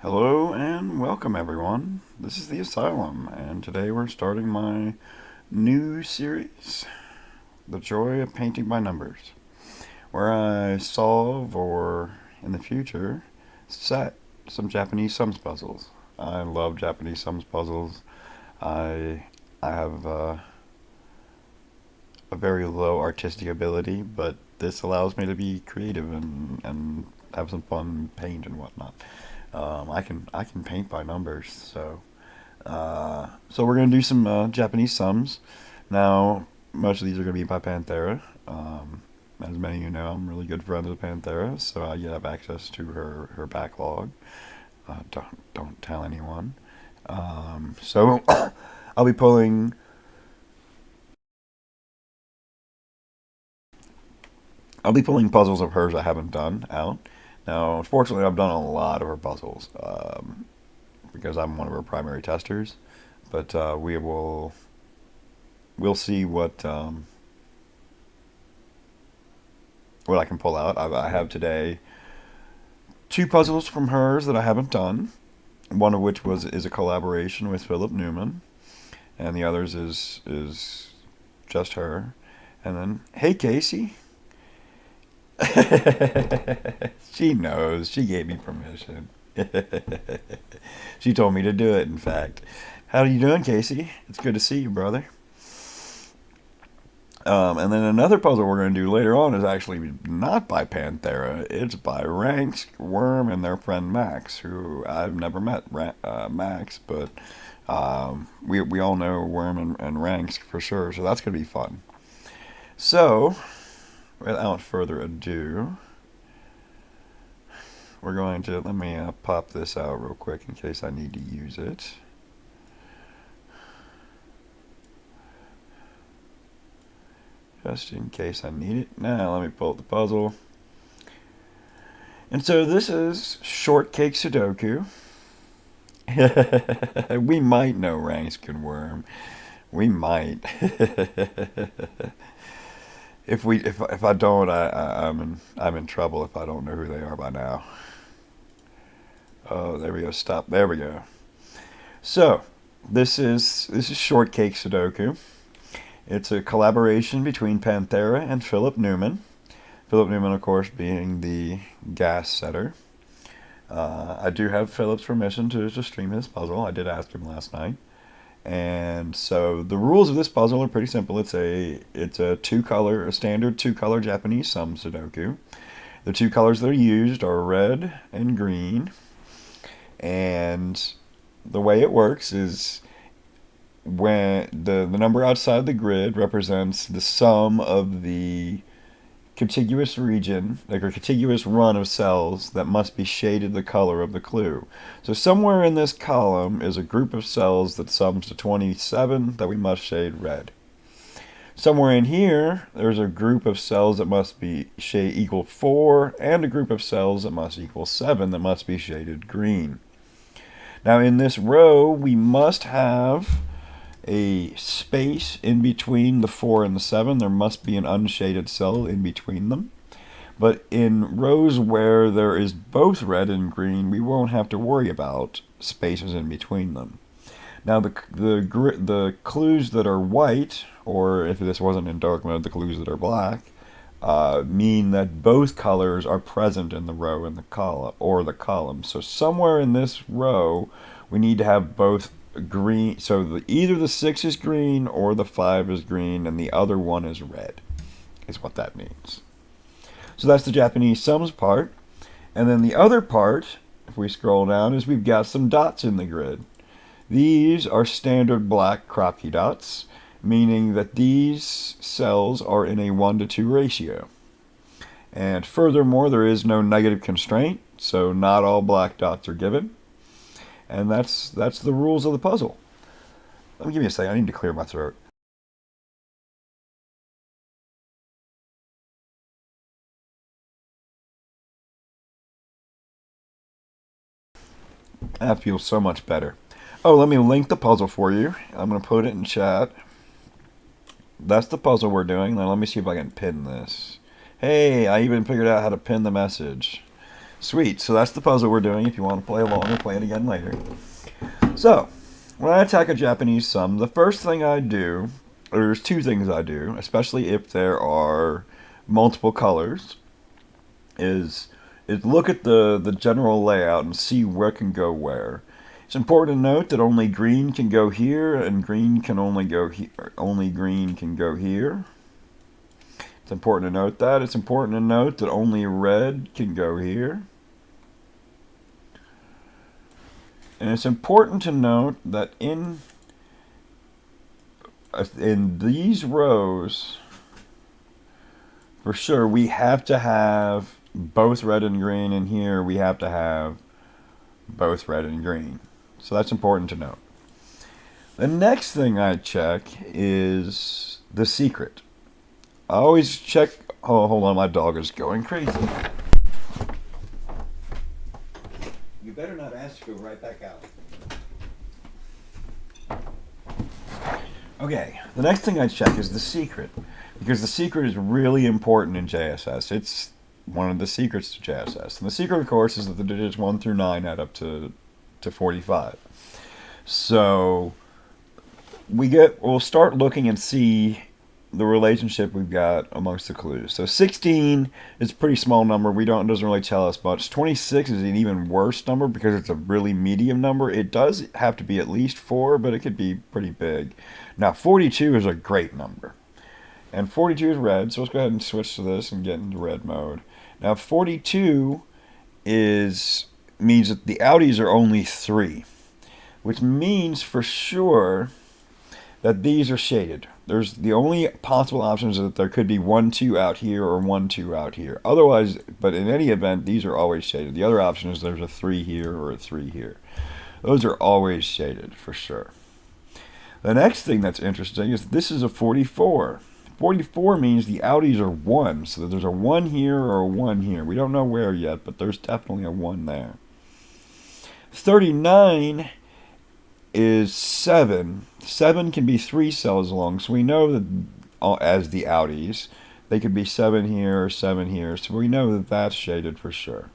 Hello and welcome everyone. This is the Asylum, and today we're starting my new series, The Joy of Painting by Numbers, where I solve or, in the future, set some Japanese sums puzzles. I love Japanese sums puzzles. I have a very low artistic ability, but this allows me to be creative and have some fun paint and whatnot. I can paint by numbers, so we're gonna do some Japanese sums. Now, most of these are gonna be by Panthera. As many of you know, I'm really good friends with Panthera, so I have access to her backlog. Don't tell anyone. So I'll be pulling. I'll be pulling puzzles of hers I haven't done out. Now, unfortunately, I've done a lot of her puzzles because I'm one of her primary testers. But we'll see what I can pull out. I have today two puzzles from hers that I haven't done. One of which is a collaboration with Philip Newman, and the others is just her. And then, hey Casey, she knows. She gave me permission. She told me to do it. In fact, how are you doing, Casey? It's good to see you, brother. And then another puzzle we're going to do later on is actually not by Panthera. It's by Ranks, Worm, and their friend Max, who I've never met Max, but we all know Worm and Ranks for sure, so that's going to be fun. So, without further ado, we're going to, let me pop this out real quick in case I need to use it. Just in case I need it. Now, let me pull up the puzzle. And so this is Shortcake Sudoku. We might know Ranks can Worm. We might. If I don't, I'm in trouble if I don't know who they are by now. Oh, there we go. Stop. There we go. So, this is Shortcake Sudoku. It's a collaboration between Panthera and Philip Newman. Philip Newman, of course, being the gas setter. I do have Philip's permission to stream his puzzle. I did ask him last night. And so the rules of this puzzle are pretty simple. It's a standard two-color Japanese sum Sudoku. The two colors that are used are red and green. And the way it works is when the number outside the grid represents the sum of the contiguous region, like a contiguous run of cells that must be shaded the color of the clue. So somewhere in this column is a group of cells that sums to 27 that we must shade red. Somewhere in here, there's a group of cells that must be equal 4, and a group of cells that must equal 7 that must be shaded green. Now in this row, we must have a space in between the 4 and the 7. There must be an unshaded cell in between them. But in rows where there is both red and green, we won't have to worry about spaces in between them. Now the clues that are white, or if this wasn't in dark mode, the clues that are black, mean that both colors are present in the row and the column. So somewhere in this row, we need to have both green. So either the 6 is green or the 5 is green, and the other one is red, is what that means. So that's the Japanese sums part. And then the other part, if we scroll down, is we've got some dots in the grid. These are standard black crocky dots, meaning that these cells are in a 1:2 ratio. And furthermore, there is no negative constraint, so not all black dots are given. And that's the rules of the puzzle. Let me give you a second. I need to clear my throat. That feels so much better. Oh, let me link the puzzle for you. I'm going to put it in chat. That's the puzzle we're doing. Now let me see if I can pin this. Hey, I even figured out how to pin the message. Sweet. So that's the puzzle we're doing if you want to play along or play it again later. So, when I attack a Japanese sum, the first thing I do, or there's two things I do, especially if there are multiple colors, is look at the general layout and see what can go where. It's important to note that only green can go here, and green can only go here. Only green can go here. It's important to note that. It's important to note that only red can go here. And it's important to note that in these rows, for sure, we have to have both red and green, and here we have to have both red and green. So that's important to note. The next thing I check is the secret. I always check... Oh, hold on, my dog is going crazy. You better not ask to go right back out. Okay, the next thing I check is the secret, because the secret is really important in JSS. It's one of the secrets to JSS. And the secret, of course, is that the digits 1 through 9 add up to 45. So we'll start looking and see the relationship we've got amongst the clues. So 16 is a pretty small number. It doesn't really tell us much. 26 is an even worse number because it's a really medium number. It does have to be at least 4, but it could be pretty big. Now 42 is a great number. And 42 is red, so let's go ahead and switch to this and get into red mode. Now 42 means that the outies are only 3, which means for sure that these are shaded. There's the only possible options that there could be 1, 2 out here or 1, 2 out here. Otherwise, but in any event, these are always shaded. The other option is there's a 3 here or a 3 here. Those are always shaded for sure. The next thing that's interesting is this is a 44. 44 means the outies are 1, so there's a 1 here or a 1 here. We don't know where yet, but there's definitely a 1 there. 39 is 7. 7 can be 3 cells long, so we know that as the outies, they could be 7 here or 7 here, so we know that that's shaded for sure.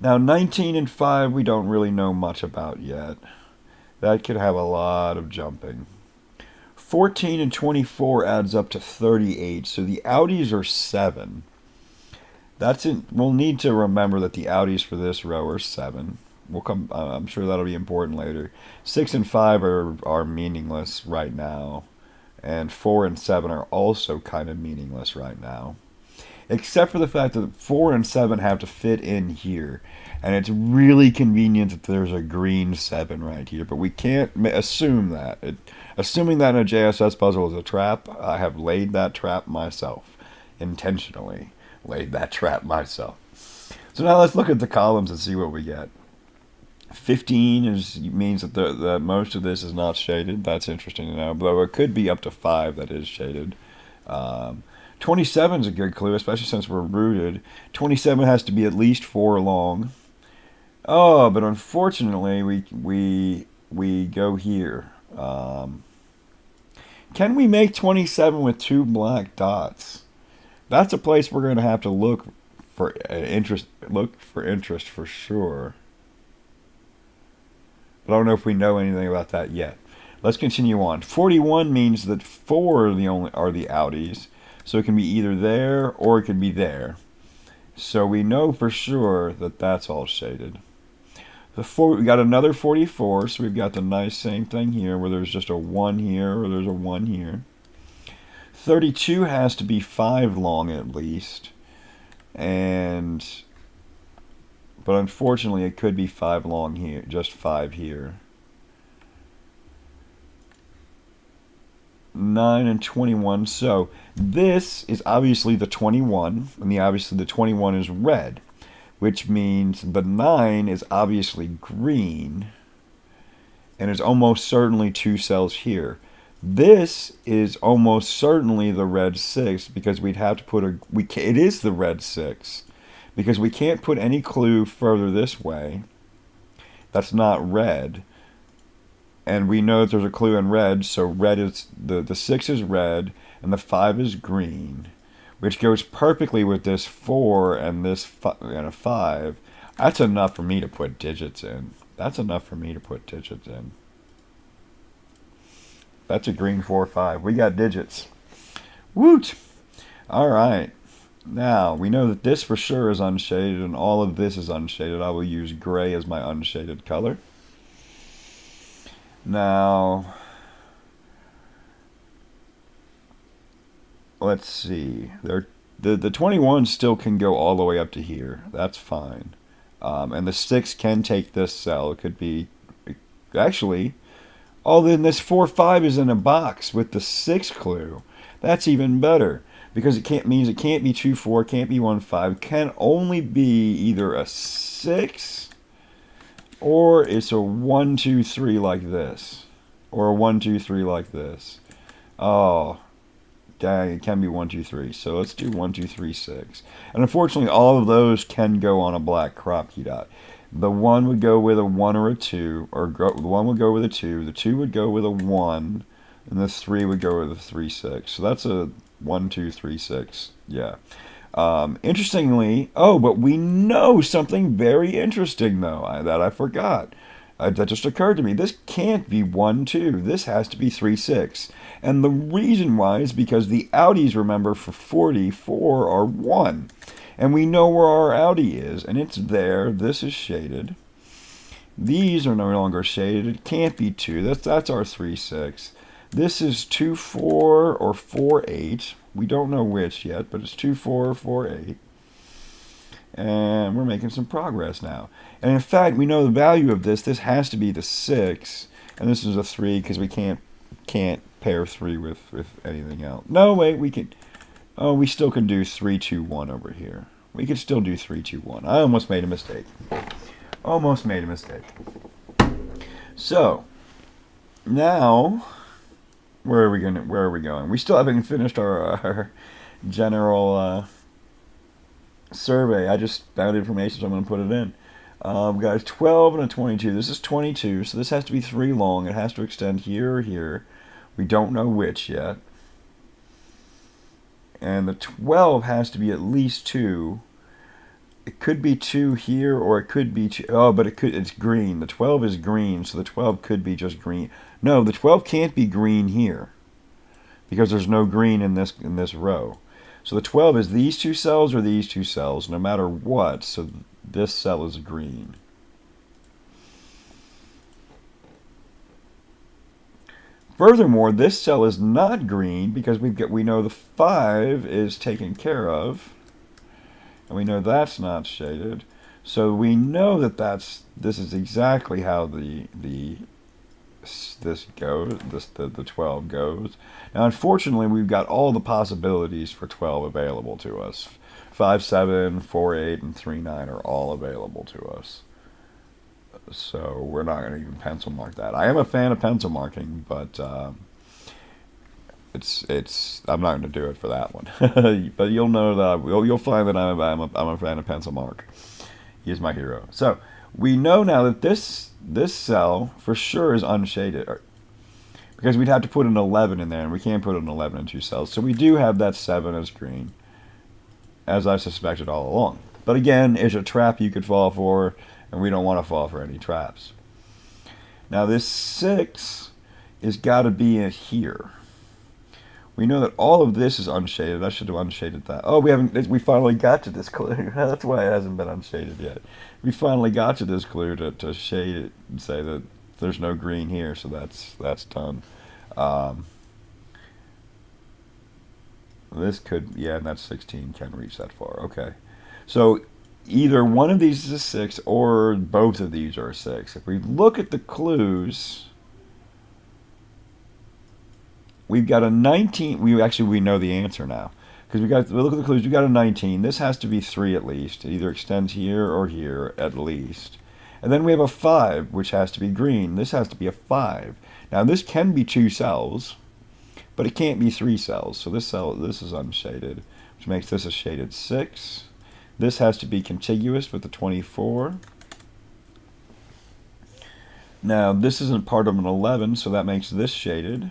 Now 19 and 5 we don't really know much about yet. That could have a lot of jumping. 14 and 24 adds up to 38, so the outies are 7. We'll need to remember that the outies for this row are 7. I'm sure that'll be important later. 6 and 5 are meaningless right now, and 4 and 7 are also kind of meaningless right now, except for the fact that 4 and 7 have to fit in here, and it's really convenient that there's a green 7 right here, but we can't assume that. Assuming that in a JSS puzzle is a trap, I have laid that trap myself, intentionally laid that trap myself. So now let's look at the columns and see what we get. 15 means that most of this is not shaded. That's interesting to know, though it could be up to 5 that is shaded. 27 is a good clue, especially since we're rooted. 27 has to be at least 4 long. Oh, but unfortunately, we go here. Can we make 27 with 2 black dots? That's a place we're going to have to look for interest. Look for interest for sure. But I don't know if we know anything about that yet. Let's continue on. 41 means that 4 are the outies, so it can be either there or it can be there. So we know for sure that that's all shaded. We got another 44, so we've got the nice same thing here, where there's just a 1 here or there's a 1 here. 32 has to be 5 long at least, but unfortunately it could be 5 long here, just 5 here. 9 and 21, so this is obviously the 21, and obviously the 21 is red, which means the 9 is obviously green, and is almost certainly 2 cells here. This is almost certainly the red 6, because we'd have to put it is the red 6, because we can't put any clue further this way that's not red. And we know that there's a clue in red, so red is the 6 is red and the 5 is green, which goes perfectly with this 4 and this and a 5. That's enough for me to put digits in. That's enough for me to put digits in. That's a green 4-5. We got digits. Woot! All right. Now, we know that this for sure is unshaded, and all of this is unshaded. I will use gray as my unshaded color. Now, let's see. The 21 still can go all the way up to here. That's fine. And the 6 can take this cell. It could be... Actually, then this 4-5 is in a box with the 6 clue. That's even better. Because it can't be 2-4, can't be 1-5. Can only be either a 6 or it's a 1-2-3 like this. Or a 1-2-3 like this. Oh... Dang, it can be 1-2-3. So let's do 1-2-3-6. And unfortunately, all of those can go on a black crop key dot. The 1 would go with a 1 or a 2, or the 1 would go with a 2. The 2 would go with a 1, and the 3 would go with a 3-6. So that's a 1-2-3-6. Yeah. Interestingly, but we know something very interesting though that I forgot. That just occurred to me. This can't be 1-2. This has to be 3-6. And the reason why is because the outies, remember, for 44 are 1. And we know where our outie is, and it's there. This is shaded. These are no longer shaded. It can't be 2. That's our 3-6. This is 2-4 or 4-8. We don't know which yet, but it's 2-4 or 4-8. And we're making some progress now. And in fact, we know the value of this. This has to be the 6, and this is a 3 because we can't pair 3 with anything else. No, wait, we can. Oh, we still can do 3-2-1 over here. We could still do 3-2-1. I almost made a mistake. Almost made a mistake. So now, where are we going? We still haven't finished our general survey. I just found information, so I'm going to put it in. We got a 12 and a 22. This is 22, so this has to be 3 long. It has to extend here or here. We don't know which yet. And the 12 has to be at least 2. It could be 2 here, or it could be 2. Oh, but it's green. The 12 is green, so the 12 could be just green. No, the 12 can't be green here because there's no green in this row. So the 12 is these 2 cells or these 2 cells, no matter what. So this cell is green. Furthermore, this cell is not green because we know the 5 is taken care of, and we know that's not shaded. So we know that this is exactly how the 12 goes. Now, unfortunately, we've got all the possibilities for 12 available to us. 5-7, 4-8, and 3-9 are all available to us. So we're not going to even pencil mark that. I am a fan of pencil marking, but I'm not going to do it for that one. But you'll know that you'll find that I'm a fan of pencil mark. He's my hero. So we know now that this cell for sure is unshaded, because we'd have to put an 11 in there, and we can't put an 11 in 2 cells. So we do have that 7 as green, as I suspected all along. But again, it's a trap you could fall for, and we don't want to fall for any traps. Now this 6 is got to be in here. We know that all of this is unshaded. I should have unshaded that. Oh, we finally got to this clue. That's why it hasn't been unshaded yet. We finally got to this clue to shade it and say that there's no green here, so that's done. This could, and that 16 can reach that far. Okay. So either one of these is a 6 or both of these are a 6. If we look at the clues, we've got a 19. We know the answer now, because we look at the clues. We got a 19. This has to be 3 at least. It either extends here or here at least. And then we have a 5, which has to be green. This has to be a 5. Now this can be 2 cells, but it can't be 3 cells. So this is unshaded, which makes this a shaded 6. This has to be contiguous with the 24. Now this isn't part of an 11, so that makes this shaded.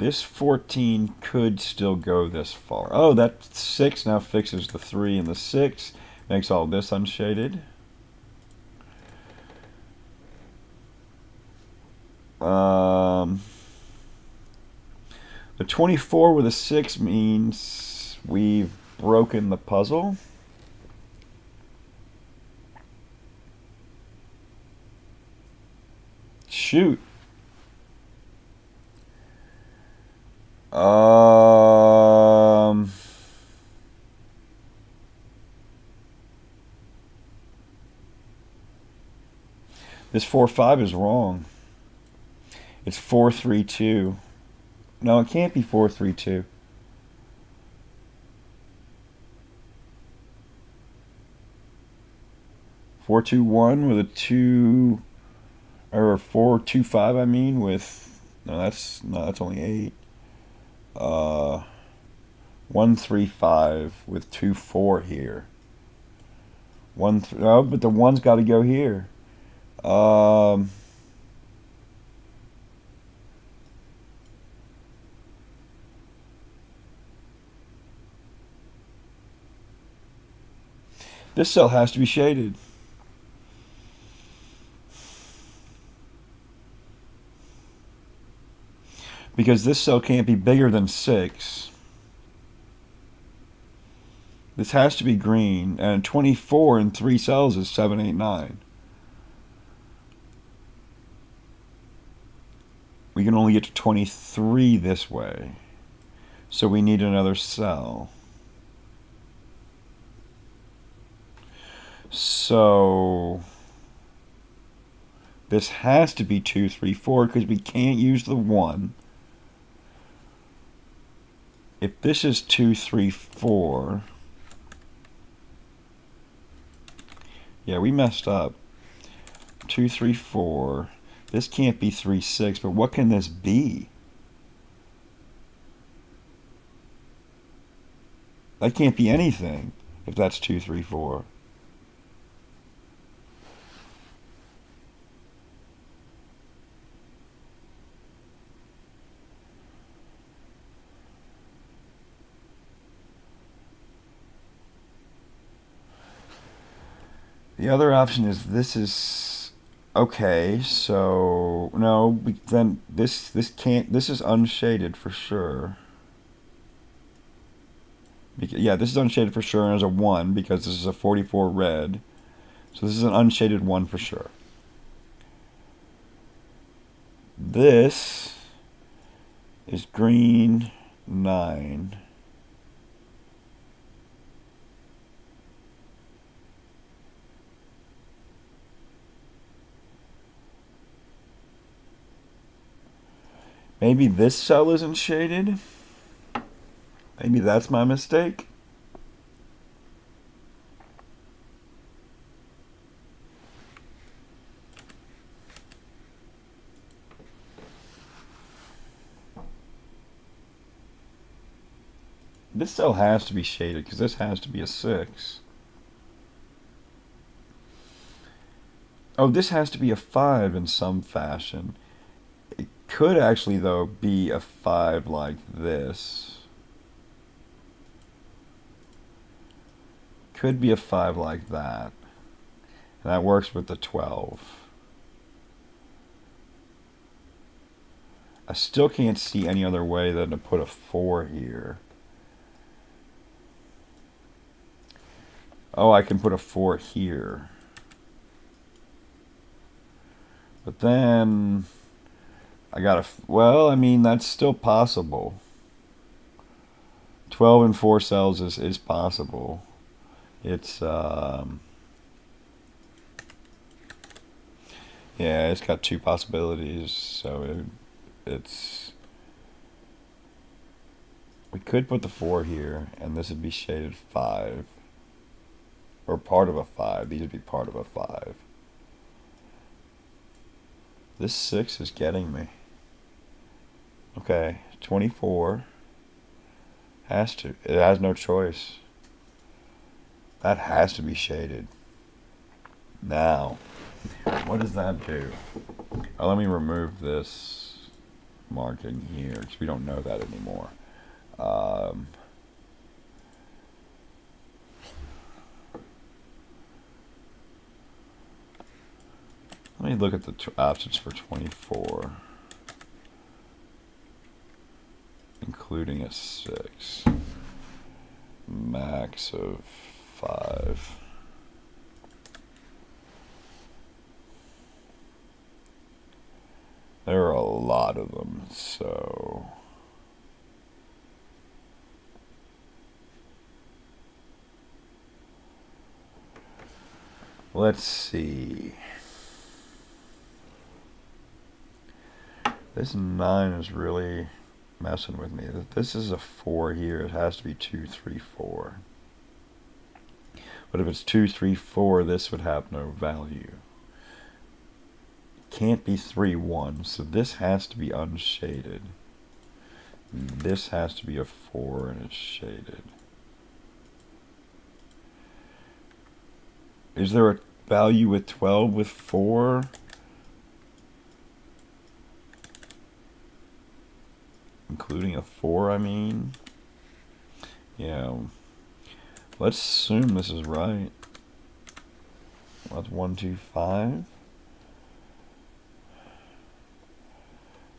This 14 could still go this far. Oh, that 6 now fixes the 3 and the 6. Makes all this unshaded. The 24 with a 6 means we've broken the puzzle. Shoot. This 4-5 is wrong. It's 4-3-2. No, it can't be 4-3-2. Four two one with a 2, or 4-2-5. I mean, with that's only 8. 1-3-5 with 2-4 here. 1-3. Oh, but the 1's got to go here. This cell has to be shaded. Because this cell can't be bigger than 6. This has to be green, and 24 in 3 cells is 7, 8, 9. We can only get to 23 this way. So we need another cell. So this has to be 2, 3, 4 because we can't use the 1. If this is 2, 3, 4, yeah, we messed up. 2, 3, 4. This can't be 3, 6, but what can this be? That can't be anything if that's 2, 3, 4. The other option is this is okay. So no, then this can't. This is unshaded for sure. Yeah, this is unshaded for sure, and as a 1 because this is a 44 red. So this is an unshaded 1 for sure. This is green 9. Maybe this cell isn't shaded. Maybe that's my mistake. This cell has to be shaded because this has to be a 6. Oh, this has to be a 5 in some fashion. It could actually, though, be a 5 like this. Could be a 5 like that. And that works with the 12. I still can't see any other way than to put a 4 here. Oh, I can put a 4 here. But then I gotta, well, I mean, that's still possible. 12 and 4 cells is possible. It's, yeah, it's got 2 possibilities, so it's, we could put the 4 here, and this would be shaded 5. Or part of a 5. These would be part of a 5. This 6 is getting me. Okay, 24. Has to. It has no choice. That has to be shaded. Now, what does that do? Oh, let me remove this. marking here because we don't know that anymore. Let me look at the options for 24, including a 6, max of 5. There are a lot of them, so let's see. This 9 is really messing with me. This is a 4 here. It has to be 2, 3, 4. But if it's 2, 3, 4, this would have no value. Can't be 3, 1, so this has to be unshaded. This has to be a 4 and it's shaded. Is there a value with 12 with 4? Including a 4, I mean. Yeah. Let's assume this is right. That's 1, 2, 5.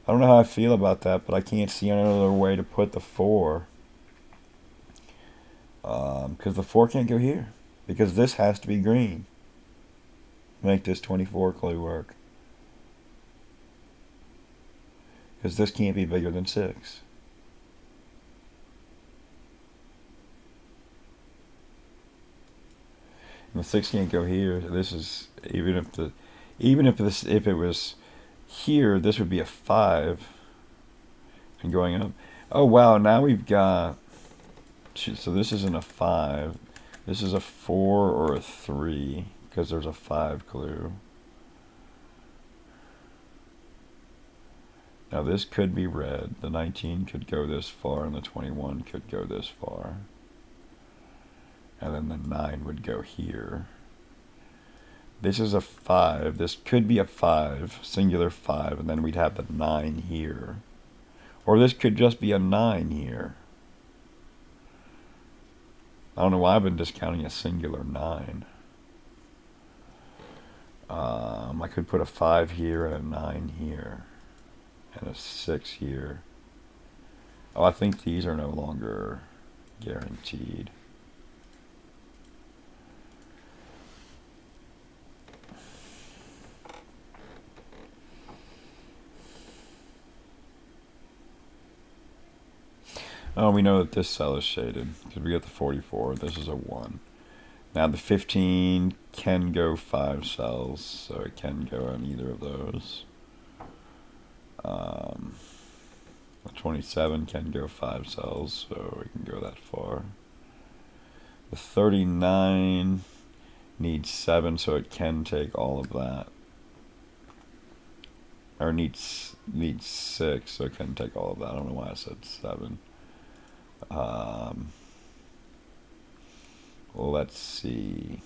I don't know how I feel about that, but I can't see another way to put the 4. Because the 4 can't go here. Because this has to be green. Make this 24 clue work. Because this can't be bigger than 6. And the 6 can't go here. This is even if it was here, this would be a 5 and going up. Oh wow, now we've got, so this isn't a 5. This is a 4 or a 3 because there's a 5 clue. Now this could be red. The 19 could go this far and the 21 could go this far. And then the 9 would go here. This is a 5. This could be a 5, singular 5, and then we'd have the 9 here. Or this could just be a 9 here. I don't know why I've been discounting a singular 9. I could put a 5 here and a 9 here. And a 6 here. Oh, I think these are no longer guaranteed. Oh, we know that this cell is shaded because we got the 44. This is a 1. Now the 15 can go 5 cells, so it can go on either of those. The 27 can go 5 cells, so we can go that far. The 39 needs 7, so it can take all of that. Or needs 6, so it can take all of that. I don't know why I said 7. Let's see.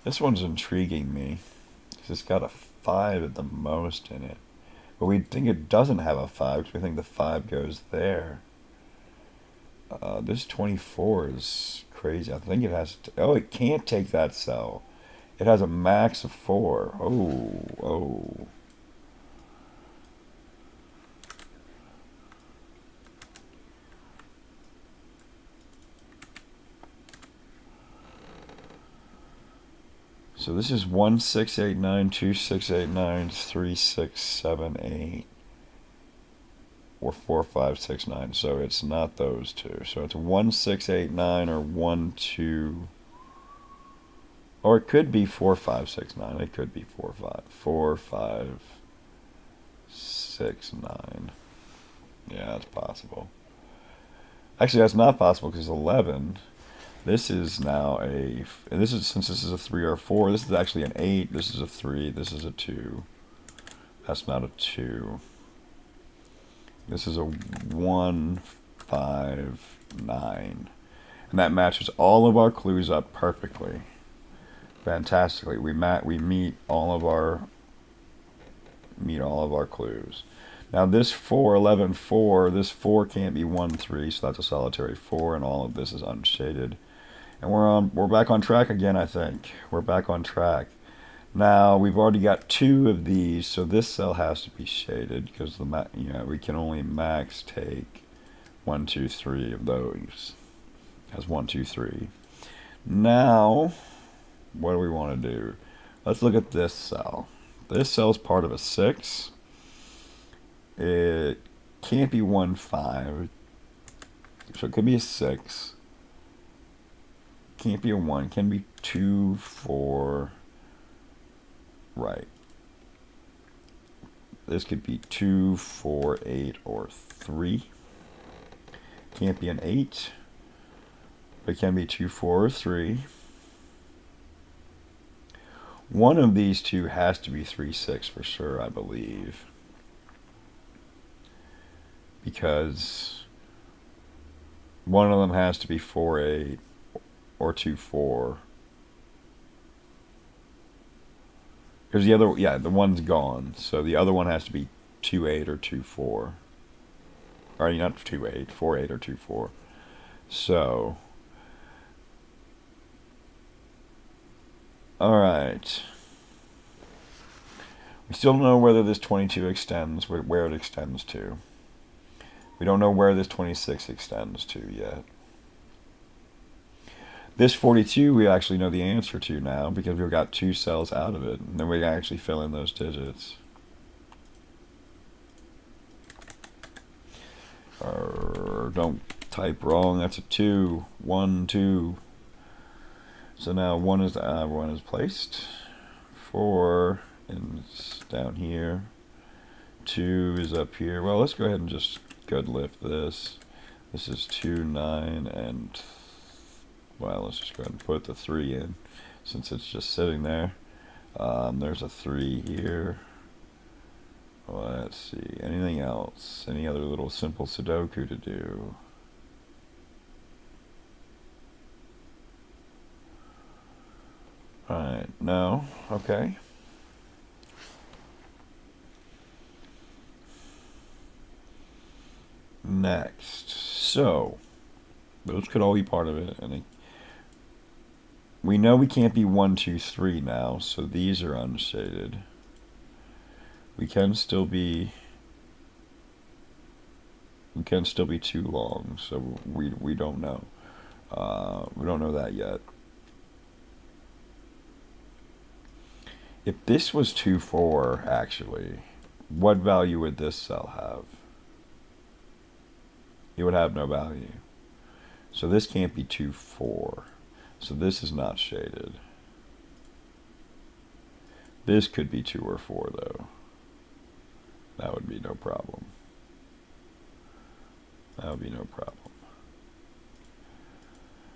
This one's intriguing me because it's got a 5 at the most in it, but we think it doesn't have a 5 because we think the 5 goes there. This 24 is crazy. I think it has to, oh, it can't take that cell. It has a max of 4. Oh. So this is 1, 6, 8, 9, 2, 6, 8, 9, 3, 6, 7, 8, or 4, 5, 6, 9. So it's not those two. So it's 1, 6, 8, 9, or 1, 2, or it could be 4, 5, 6, 9. It could be 4, 5, 4, 5, 6, 9. Yeah, that's possible. Actually, that's not possible because 11. This is now since this is a 3 or a 4, this is actually an 8, this is a 3, this is a 2. That's not a 2. This is a 1, 5, 9. And that matches all of our clues up perfectly. fantastically. We meet all of our clues. Now this 4, 11, 4, this 4 can't be 1, 3, so that's a solitary 4, and all of this is unshaded. And we're back on track again, I think. We're back on track. Now we've already got 2 of these, so this cell has to be shaded because we can only max take 1, 2, 3 of those. As 1, 2, 3. Now, what do we want to do? Let's look at this cell. This cell is part of a 6. It can't be 1, 5. So it could be a 6. Can't be a 1. Can be 2, 4. Right. This could be 2, 4, 8, or 3. Can't be an 8. It can be 2, 4, or 3. One of these two has to be 3, 6 for sure, I believe. Because one of them has to be 4, 8 or 2, 4. Because the other, the one's gone. So the other one has to be 2, 8 or 2, 4. Or not 2, 8, 4, 8 or 2, 4. So, alright. We still don't know whether this 22 extends, where it extends to. We don't know where this 26 extends to yet. This 42 we actually know the answer to now because we've got 2 cells out of it. And then we can actually fill in those digits. Don't type wrong. That's a 2. 1, 2. So now 1 is placed. 4 is down here. 2 is up here. Well, let's go ahead and just good lift this. This is 2, 9, and well, let's just go ahead and put the 3 in since it's just sitting there. There's a 3 here. Let's see. Anything else? Any other little simple Sudoku to do? Alright, no. Okay. Next. So, those could all be part of it. And we know we can't be 1, 2, 3 now, so these are unshaded. We can still be too long, so we don't know. We don't know that yet. If this was 2, 4, actually, what value would this cell have? It would have no value. So this can't be 2, 4. So this is not shaded. This could be 2 or 4 though. That would be no problem. That would be no problem.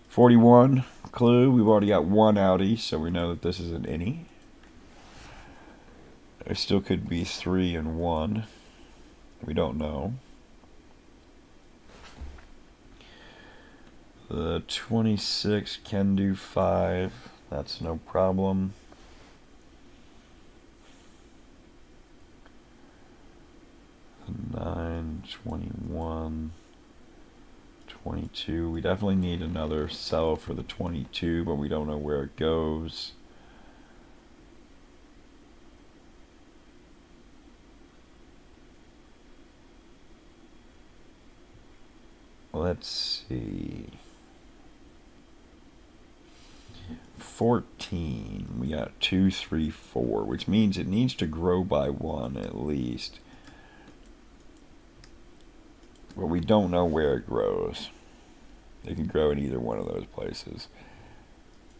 41, clue. We've already got 1 outie, so we know that this is an innie. There still could be 3 and 1. We don't know. The 26 can do 5. That's no problem. The 9, 21, 22. We definitely need another cell for the 22, but we don't know where it goes. Let's see. 14. We got 2, 3, 4, which means it needs to grow by 1 at least. But we don't know where it grows. It can grow in either one of those places.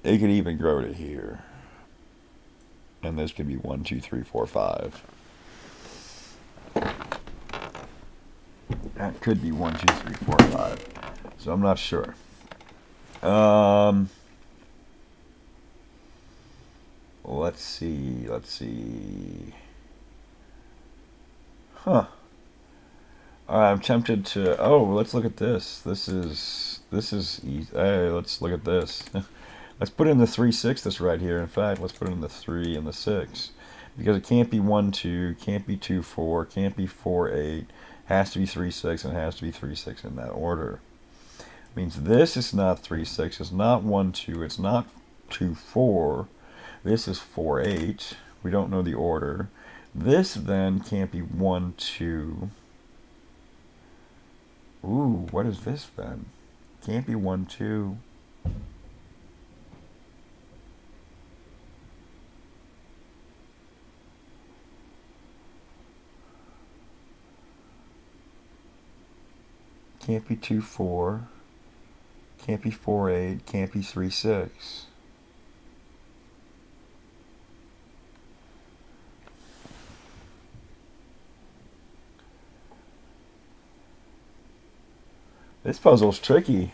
It could even grow to here. And this could be 1, 2, 3, 4, 5. That could be 1, 2, 3, 4, 5. So I'm not sure. Let's see. Huh. I'm tempted to. Oh, let's look at this. This is easy. Hey, let's look at this. Let's put in the 3/6 right here. In fact, let's put in the 3 and the 6. Because it can't be 1, 2, can't be 2, 4, can't be 4, 8. Has to be 3, 6, and it has to be 3, 6 in that order. Means this is not 3, 6. It's not 1, 2. It's not 2, 4. This is 4, 8. We don't know the order. This then can't be 1, 2. Ooh, what is this then? Can't be 1, 2. Can't be 2, 4. Can't be 4, 8. Can't be 3, 6. This puzzle's tricky.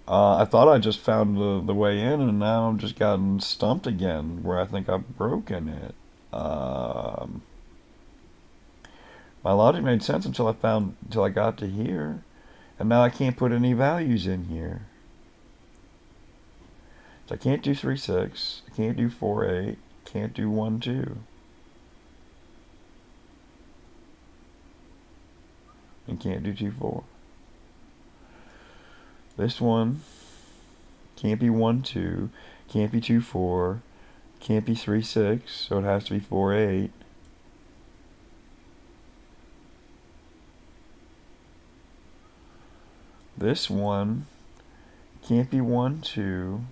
I thought I just found the way in, and now I'm just gotten stumped again, where I think I've broken it. My logic made sense until I got to here, and now I can't put any values in here. So I can't do 3, 6. I can't do 4, 8. Can't do 1, 2. And can't do 2, 4. This one can't be 1, 2, can't be 2, 4, can't be 3, 6, so it has to be 4, 8. This one can't be 1, 2,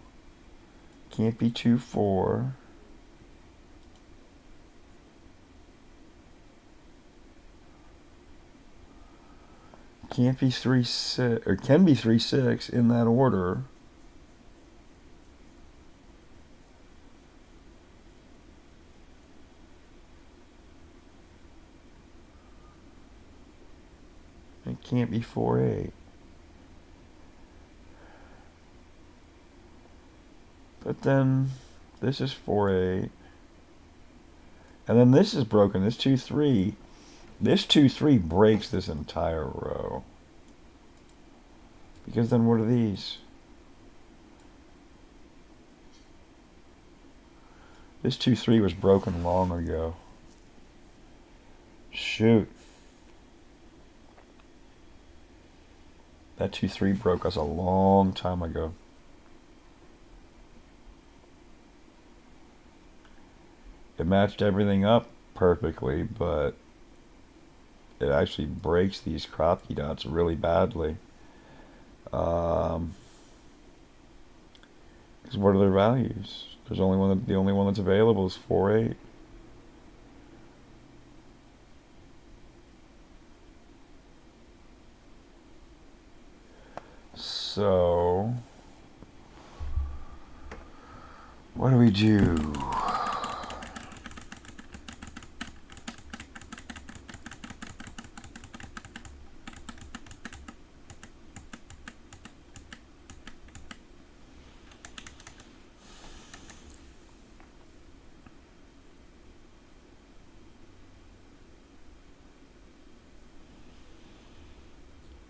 can't be 2, 4. Can't be 3, 6, or can be 3, 6 in that order. It can't be 4, 8. But then this is 4, 8. And then this is broken. This 2, 3. This 2, 3 breaks this entire row. Because then what are these? This 2, 3 was broken long ago. Shoot. That 2, 3 broke us a long time ago. It matched everything up perfectly, but it actually breaks these Kropke dots really badly. Because what are their values? The only one that's available is 4, 8. So what do we do?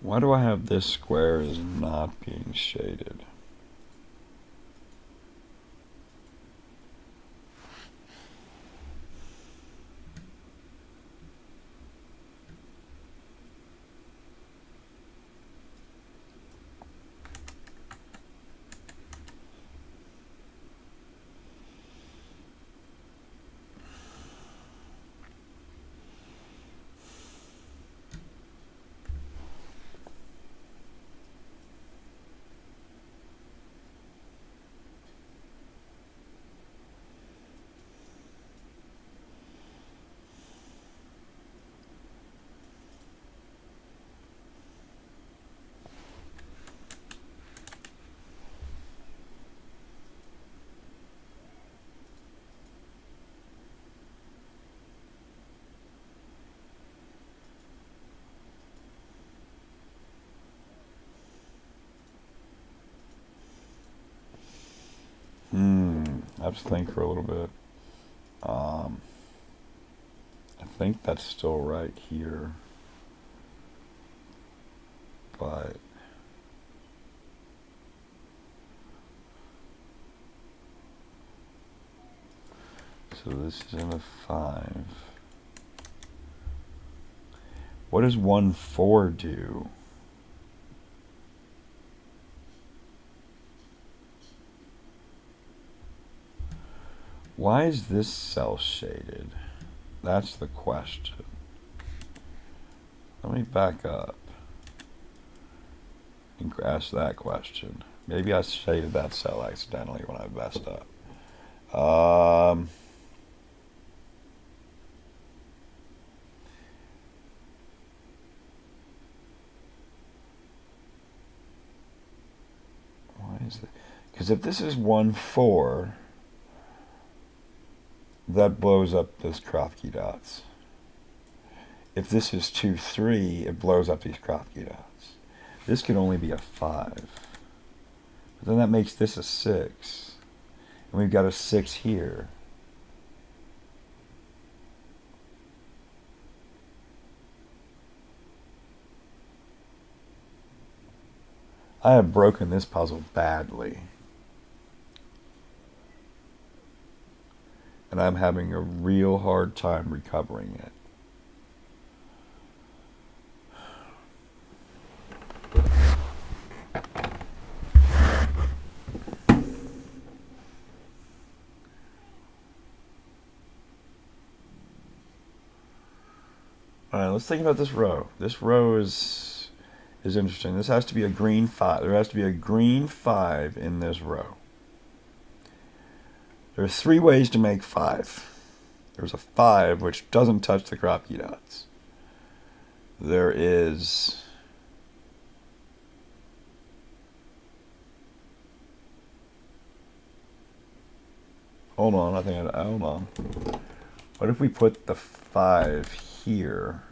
Why do I have this square is not being shaded? I have to think for a little bit. I think that's still right here, but So this is in a 5. What does 1, 4 do? Why is this cell shaded? That's the question. Let me back up and ask that question. Maybe I shaded that cell accidentally when I messed up. Why is it? Because if this is 1, 4, that blows up this Kropke dots. If this is 2, 3, it blows up these Kropke dots. This could only be a 5. But then that makes this a 6. And we've got a 6 here. I have broken this puzzle badly. And I'm having a real hard time recovering it. All right, let's think about this row. This row is interesting. This has to be a green 5. There has to be a green 5 in this row. There are 3 ways to make 5. There's a 5 which doesn't touch the Kropke dots. There is hold on. What if we put the 5 here?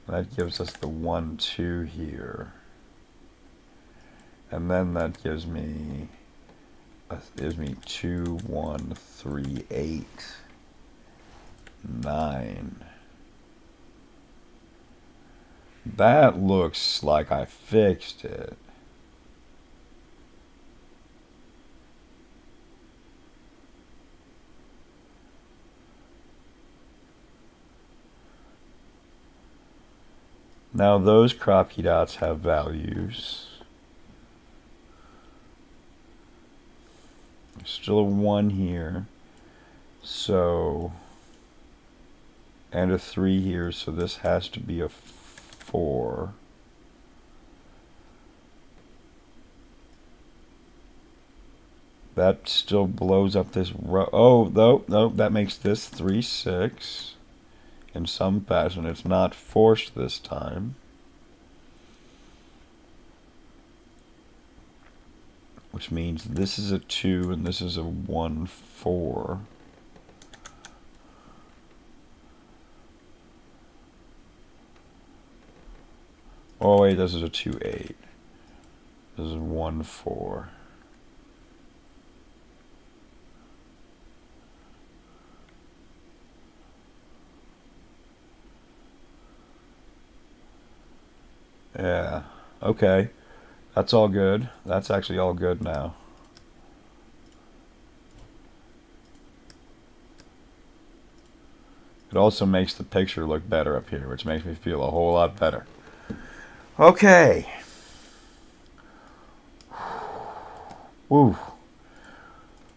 That gives us the 1, 2 here. And then that gives me 2, 1, 3, 8, 9. That looks like I fixed it. Now those Kropke dots have values. There's still a 1 here. So, and a 3 here, so this has to be a 4. That still blows up this row. Oh, no, that makes this 3, 6. In some fashion, it's not forced this time. Which means this is a 2 and this is a 1, 4. Oh wait, this is a 2, 8. This is 1, 4. Yeah, okay. That's all good. That's actually all good now. It also makes the picture look better up here, which makes me feel a whole lot better. Okay. Woo.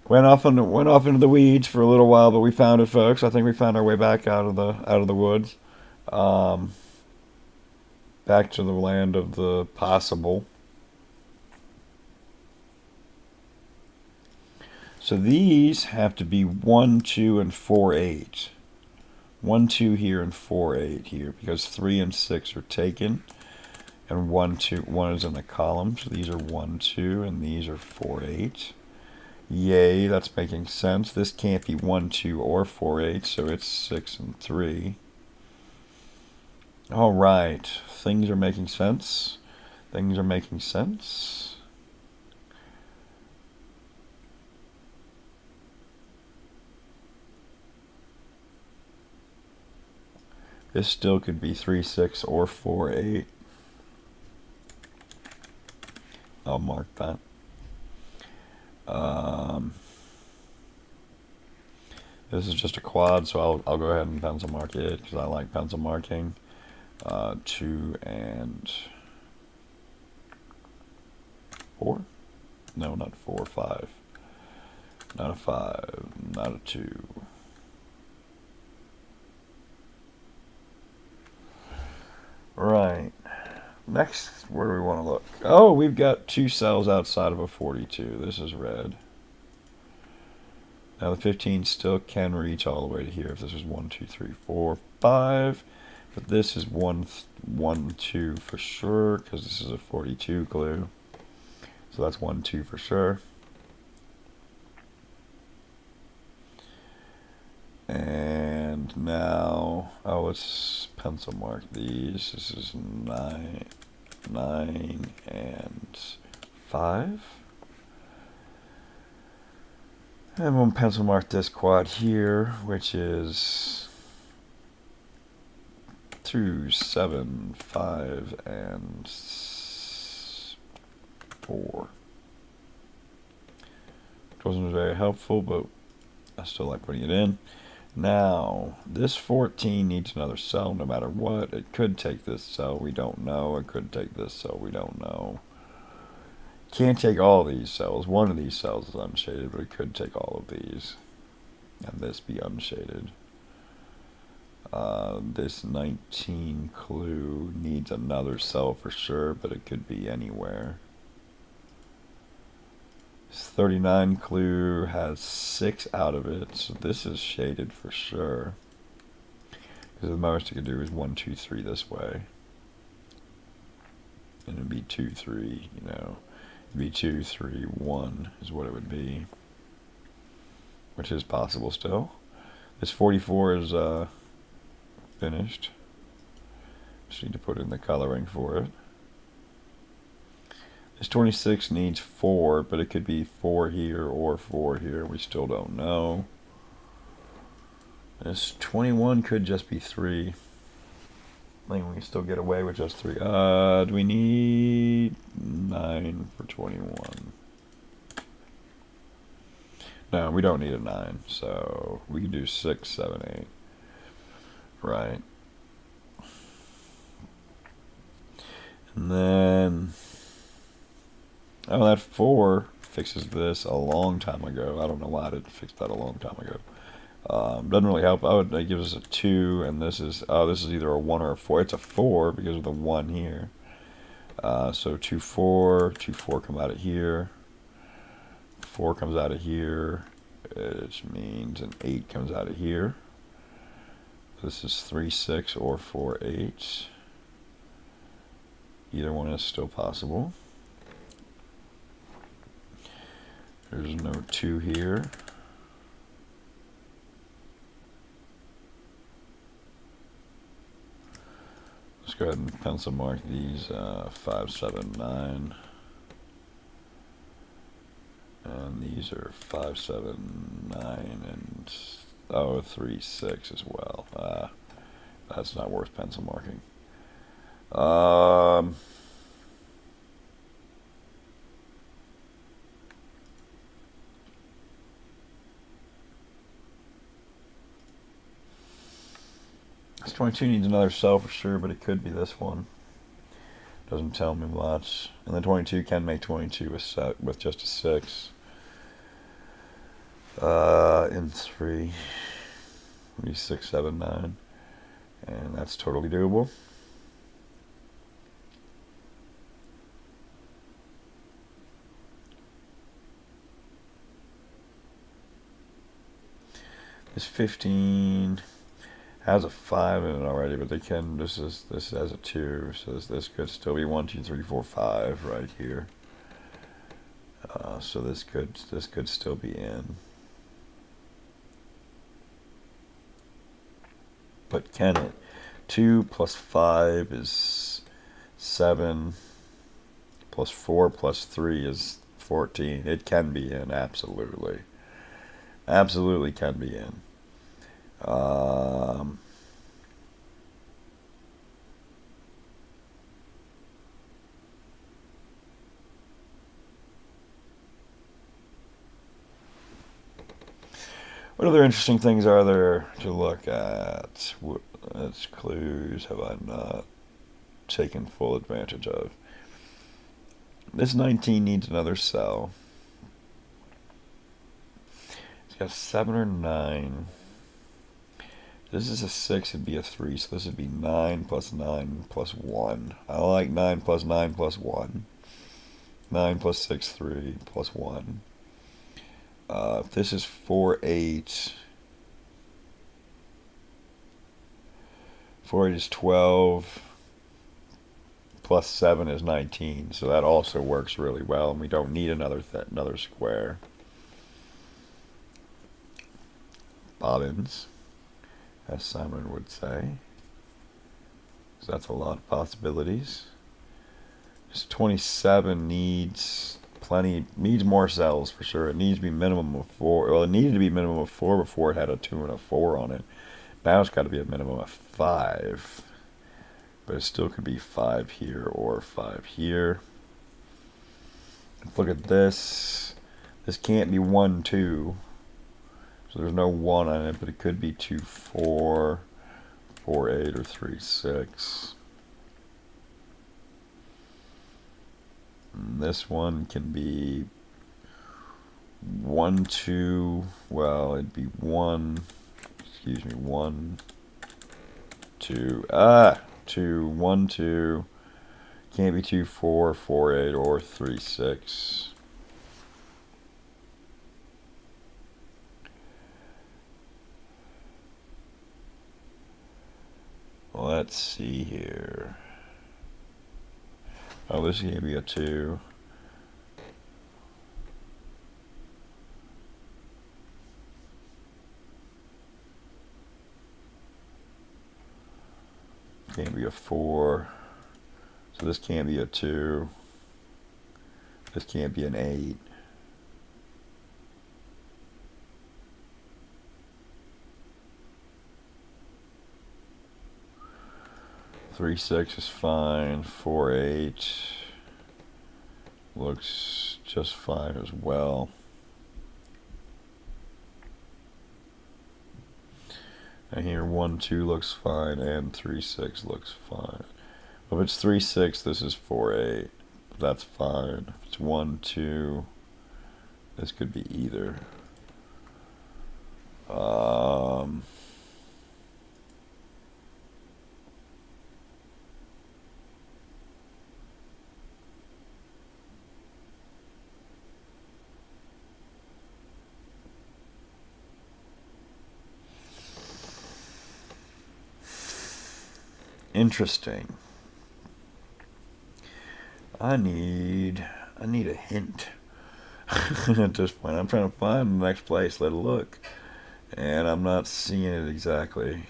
Went off into the weeds for a little while, but we found it, folks. I think we found our way back out of the woods. Back to the land of the possible. So these have to be 1, 2, and 4, 8. 1, 2 here and 4, 8 here, because 3 and 6 are taken, and 1, 2, 1 is in the column. So these are 1, 2, and these are 4, 8. Yay, that's making sense. This can't be 1, 2, or 4, 8, so it's 6 and 3. All right, things are making sense. Things are making sense. This still could be 3, 6, or 4, 8. I'll mark that. This is just a quad, so I'll go ahead and pencil mark it because I like pencil marking. 2 and 4? No, not 4, 5. Not a 5, not a 2. Right. Next, where do we want to look? Oh, we've got 2 cells outside of a 42. This is red. Now the 15 still can reach all the way to here if this is 1, 2, 3, 4, 5. But this is 1, 2 for sure because this is a 42 glue. So that's 1, 2 for sure. And now, oh, let's pencil mark these. This is 9 and 5. And we'll pencil mark this quad here, which is 2, 7, 5, and 4. Which wasn't very helpful, but I still like putting it in. Now, this 14 needs another cell no matter what. It could take this cell, we don't know. It could take this cell, we don't know. Can't take all these cells. One of these cells is unshaded, but it could take all of these. And this be unshaded. This 19 clue needs another cell for sure, but it could be anywhere. This 39 clue has 6 out of it, so this is shaded for sure. Because the most it could do is 1, 2, 3 this way. And it'd be 2, 3, you know. It'd be 2, 3, 1 is what it would be. Which is possible still. This 44 is finished. Just need to put in the coloring for it. This 26 needs 4, but it could be 4 here or 4 here. We still don't know. This 21 could just be 3. I think we can still get away with just 3. Do we need 9 for 21? No, we don't need a 9, so we can do 6, 7, 8. Right. And then, oh, that 4 fixes this a long time ago. I don't know why I didn't fix that a long time ago. Doesn't really help. Oh, it gives us a 2, and this is either a 1 or a 4. It's a 4 because of the 1 here. So 2, 4, 2, 4 come out of here. 4 comes out of here, which means an 8 comes out of here. This is 3, 6 or 4, 8. Either one is still possible. There's no 2 here. Let's go ahead and pencil mark these 5, 7, 9. And these are 5, 7, 9, and 3, 6 as well. That's not worth pencil marking. This 22 needs another cell for sure, but it could be this one. Doesn't tell me much. And the 22 can make 22 with just a 6. In 3. Maybe 6, 7, 9. And that's totally doable. This 15 has a 5 in it already, but this has a 2, so this could still be 1, 2, 3, 4, 5 right here. So this could still be in. But can it? 2 plus 5 is 7. Plus 4 plus 3 is 14. It can be in, absolutely. Absolutely can be in. What other interesting things are there to look at? What clues have I not taken full advantage of? This 19 needs another cell. It's got 7 or 9. This is a 6, it'd be a 3, so this would be 9 plus 9 plus 1. I like 9 plus 9 plus 1. 9 plus 6, 3 plus 1. If this is 4, 8. 4, 8 is 12. Plus 7 is 19. So that also works really well, and we don't need another square. Bobbins, as Simon would say. So that's a lot of possibilities. This 27 needs more cells for sure. It needs to be minimum of 4. Well, it needed to be minimum of 4 before it had a 2 and a 4 on it. Now it's got to be a minimum of 5. But it still could be 5 here or 5 here. Let's look at this. This can't be 1, 2. So there's no 1 on it, but it could be 2, 4, 4, 8, or 3, 6. And this one can be 1, 2. Well, it'd be 1. Excuse me, 1, 2. 2, 1, 2. Can't be 2, 4, 4, 8, or 3, 6. Let's see here. Oh, this can't be a 2. Can't be a 4. So this can't be a 2. This can't be an 8. Three, 6 is fine. 4, 8 looks just fine as well. And here 1, 2 looks fine, and 3, 6 looks fine. If it's 3, 6, this is 4, 8. That's fine. If it's 1, 2, this could be either. Interesting. I need a hint. At this point, I'm trying to find the next place. Let it look, and I'm not seeing it exactly.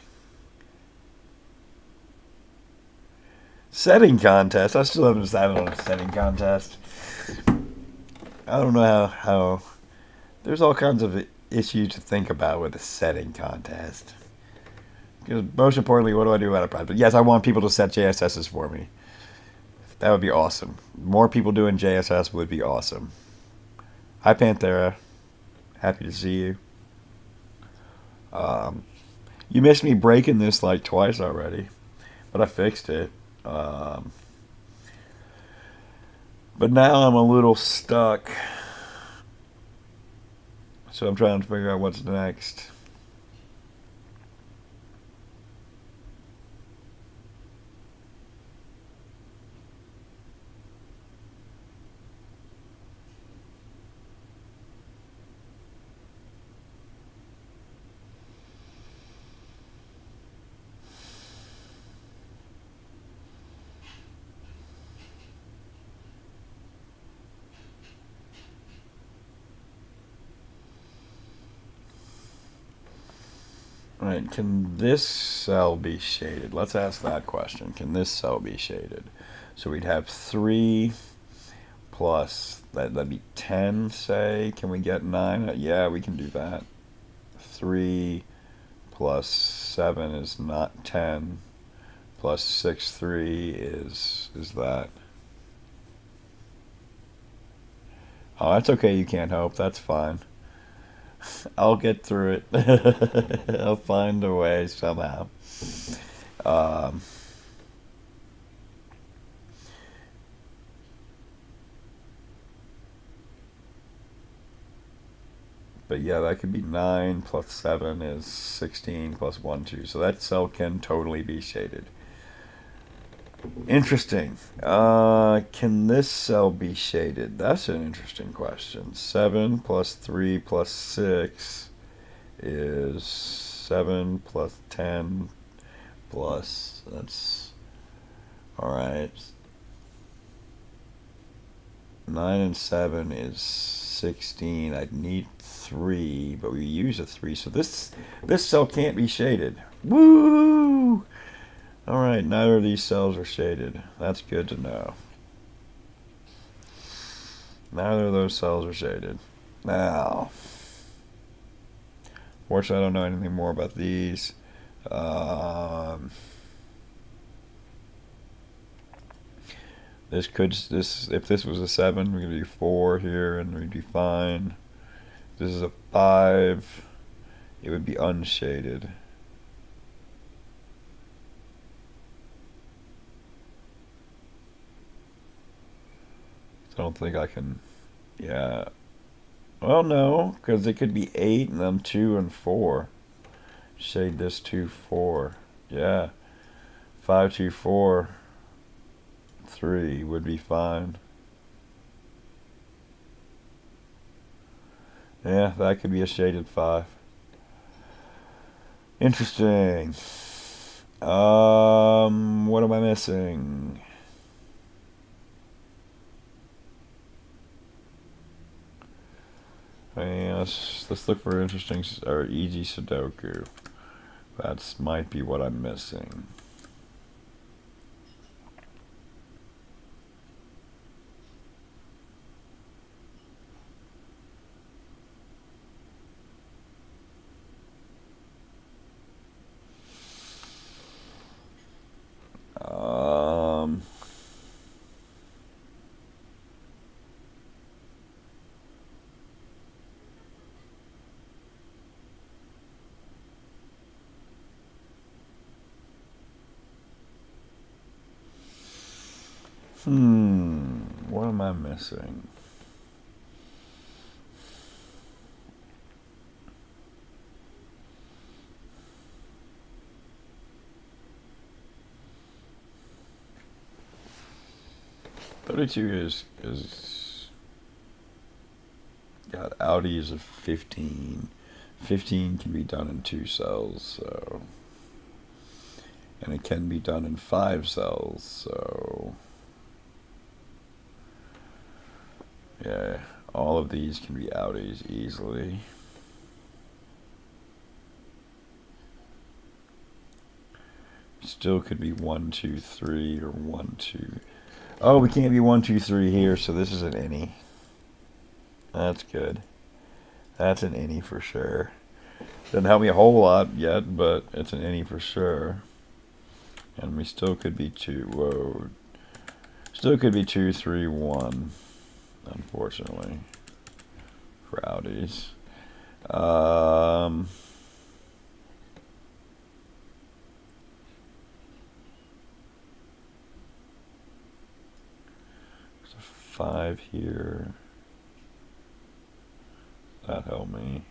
Setting contest. I still haven't decided on a setting contest. I don't know how. There's all kinds of issues to think about with a setting contest. Because most importantly, what do I do about a project? Yes, I want people to set JSSs for me. That would be awesome. More people doing JSS would be awesome. Hi, Panthera. Happy to see you. You missed me breaking this like twice already, but I fixed it. But now I'm a little stuck. So I'm trying to figure out what's next. Alright, can this cell be shaded? Let's ask that question. Can this cell be shaded? So we'd have 3 plus, that'd be 10, say. Can we get 9? Yeah, we can do that. 3 plus 7 is not 10. Plus 6, 3 is that. Oh, that's okay, you can't help. That's fine. I'll get through it. I'll find a way somehow. Um, but yeah, that could be 9 plus 7 is 16 plus 1, 2. So that cell can totally be shaded. Interesting. Can this cell be shaded? That's an interesting question. 7 plus 3 plus 6 is 7 plus 10 plus, that's, alright. 9 and 7 is 16. I'd need 3, but we use a 3. So this cell can't be shaded. Woo! Alright, neither of these cells are shaded. That's good to know. Neither of those cells are shaded. Now, fortunately I don't know anything more about these. If this was a 7, we could do 4 here and we'd be fine. If this is a 5, it would be unshaded. I don't think I can, yeah. Well, no, because it could be 8 and then 2 and 4. Shade this 2, 4. Yeah. 5, 2, 4, 3 would be fine. Yeah, that could be a shaded 5. Interesting. What am I missing? Let's look for interesting or easy Sudoku. That might be what I'm missing. What am I missing? is got outies of 15. 15 can be done in 2 cells, so, and it can be done in 5 cells, so yeah, all of these can be outies easily. Still could be 1, 2, 3 or 1, 2. Oh, we can't be 1, 2, 3 here, so this is an any. That's good. That's an any for sure. Doesn't help me a whole lot yet, but it's an any for sure. And we still could be 2. Whoa. Still could be 2, 3, 1. Unfortunately. For outies. There's a 5 here. That help me.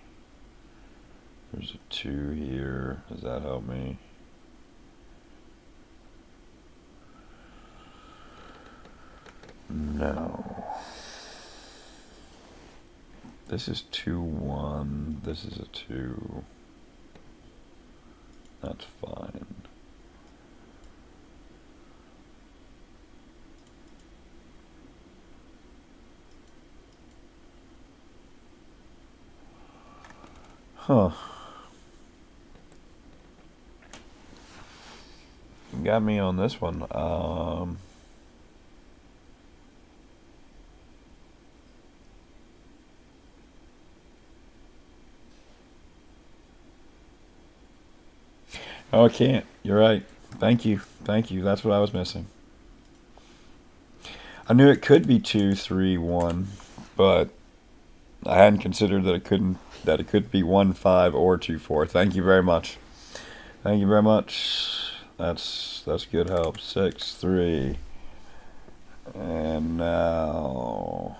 There's a 2 here. Does that help me? No. This is 2, 1. This is a 2. That's fine. Huh. You got me on this one. Oh, I can't. You're right. Thank you. Thank you. That's what I was missing. I knew it could be 2, 3, 1, but I hadn't considered that it could be 1-5 or 2-4. Thank you very much. Thank you very much. That's good help. 6-3. And now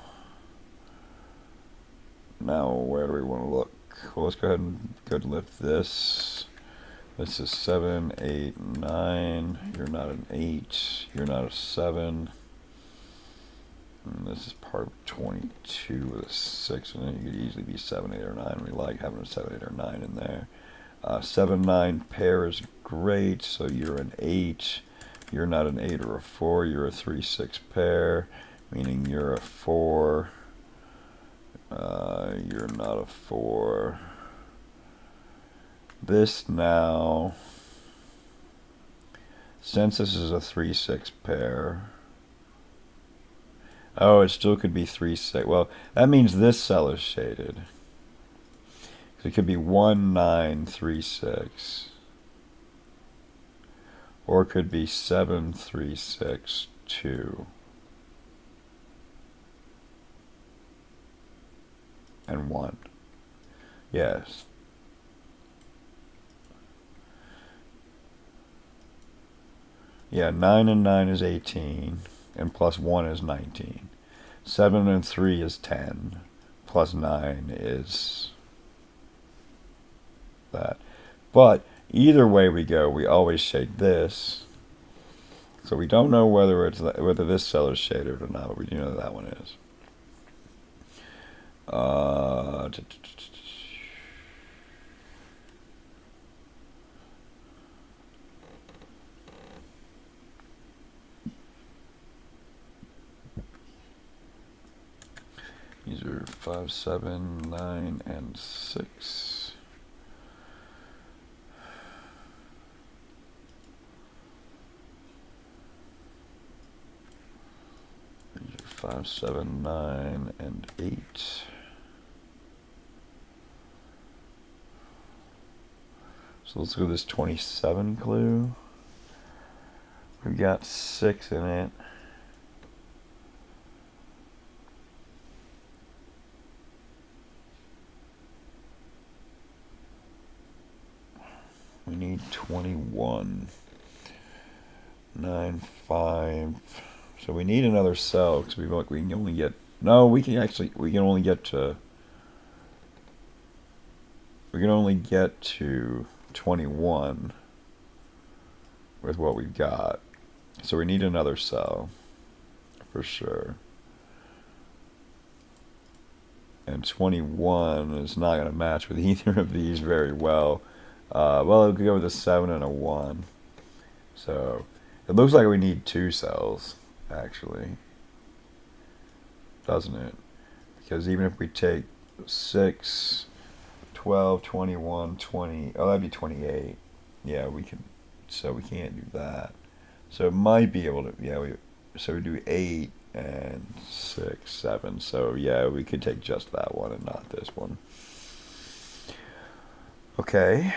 where do we want to look? Well, let's go ahead and lift this. This is 7, 8, 9. You're not an 8. You're not a 7. And this is part of 22 with a 6 in it. You could easily be 7, 8, or 9. We like having a 7, 8, or 9 in there. 7, 9 pair is great. So you're an 8. You're not an 8 or a 4. You're a 3, 6 pair, meaning you're a 4. You're not a 4. This now, since this is a 3, 6 pair, oh, it still could be 3, 6. Well, that means this cell is shaded. So it could be 1, 9, 3, 6. Or it could be 7, 3, 6, 2. And 1. Yes. Yeah, 9 and 9 is 18, and plus 1 is 19. 7 and 3 is 10, plus 9 is that. But either way we go, we always shade this. So we don't know whether this cell is shaded or not, but we do know that one is. These are 5, 7, 9, and 6. These are 5, 7, 9, and 8. So let's go with this 27 clue. We've got 6 in it. We need 21. 9, 5. So we need another cell because we can only get. No, we can only get to. We can only get to 21 with what we've got. So we need another cell for sure. And 21 is not going to match with either of these very well. Well, it could go with a 7 and a 1. So it looks like we need 2 cells, actually. Doesn't it? Because even if we take 6, 12, 21, 20, oh, that'd be 28. Yeah, we can, so we can't do that. So it might be able to, yeah, so we do 8 and 6, 7. So yeah, we could take just that one and not this one. Okay.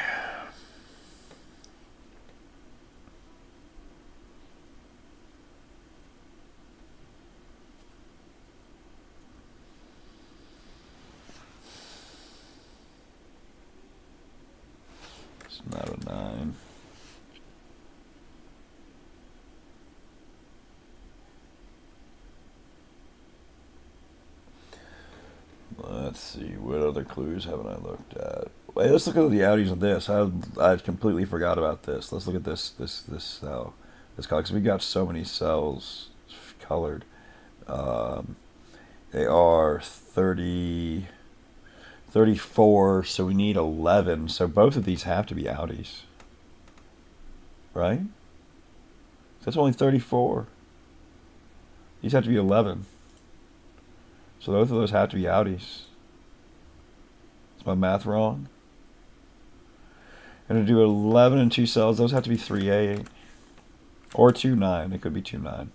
It's not a 9. Let's see, what other clues haven't I looked at? Wait, let's look at the outies on this. I completely forgot about this. Let's look at this cell. This color, because we got so many cells colored. They are 30, 34, so we need 11. So both of these have to be outies. Right? That's only 34. These have to be 11. So both of those have to be outies. Is my math wrong? And to do 11 and 2 cells, those have to be 3A. Or 2-9. It could be 2-9.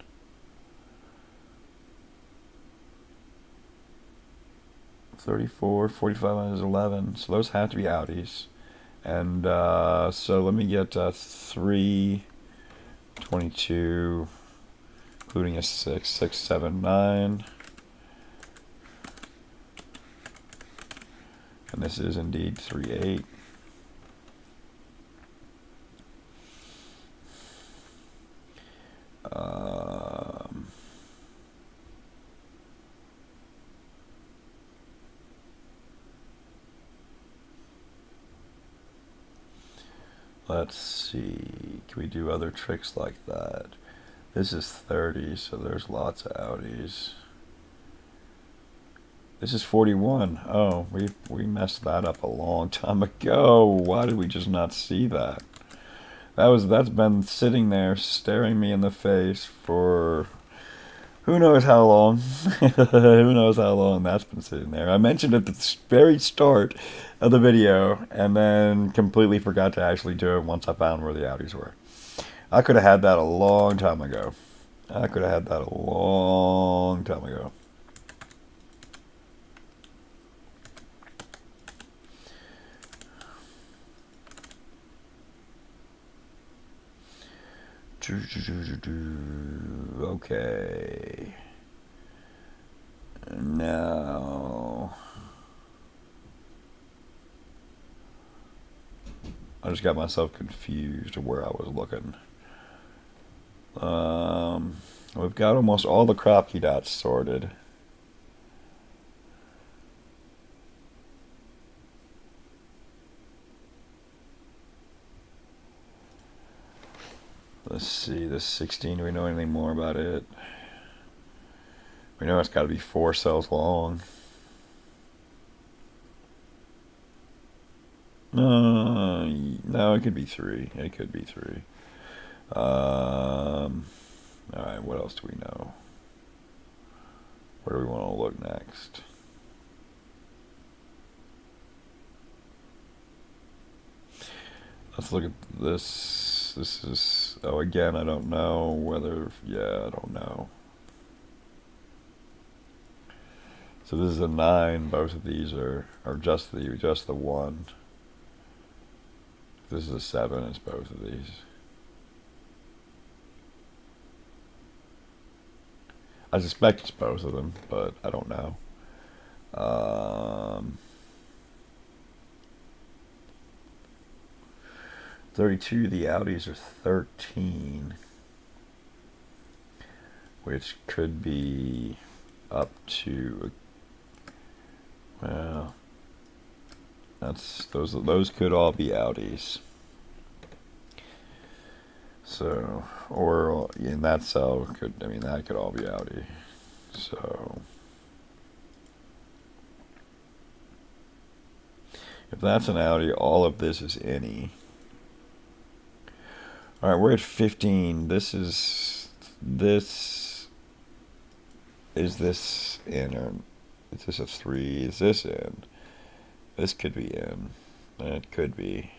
$34, 45 minus 11. So those have to be outies. And so let me get 3, 22, including a 6, 6, 7, 9. And this is indeed 3-8. Let's see. Can we do other tricks like that? This is 30, so there's lots of outies. This is 41. Oh, we messed that up a long time ago. Why did we just not see that? That's been sitting there staring me in the face for who knows how long. Who knows how long that's been sitting there. I mentioned it at the very start of the video and then completely forgot to actually do it once I found where the outies were. I could have had that a long time ago. I could have had that a long time ago. Okay. Now I just got myself confused of where I was looking. We've got almost all the Kropke dots sorted. Let's see, this 16, do we know anything more about it? We know it's got to be 4 cells long. No, it could be 3. It could be 3. Alright, what else do we know? Where do we want to look next? Let's look at this. This is, oh, again, I don't know whether, yeah, I don't know. So this is a 9. Both of these are just the 1. This is a 7. It's both of these. I suspect it's both of them, but I don't know. 32, the outies are 13, which could be up to, well, those could all be outies. So, or in that cell that could all be outie. So if that's an outie, all of this is any. Alright, we're at 15. This is this in, or is this a 3? Is this in? This could be in. It could be.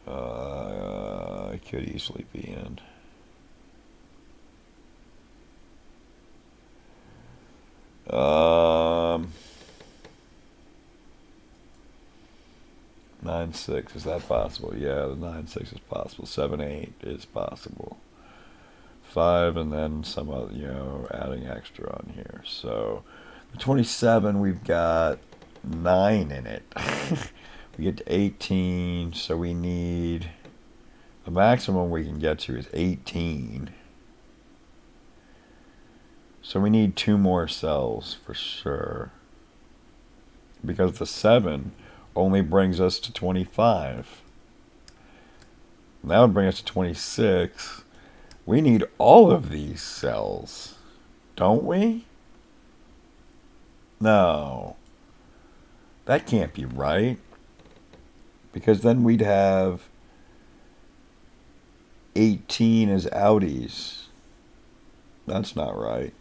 It could easily be in. Um, 9-6, is that possible? Yeah, the 9-6 is possible. 7-8 is possible. 5 and then some other, adding extra on here. So the 27, we've got 9 in it. We get to 18, so we need, the maximum we can get to is 18. So we need 2 more cells for sure. Because the 7 only brings us to 25. That would bring us to 26. We need all of these cells, don't we? No. That can't be right. Because then we'd have 18 as outies. That's not right.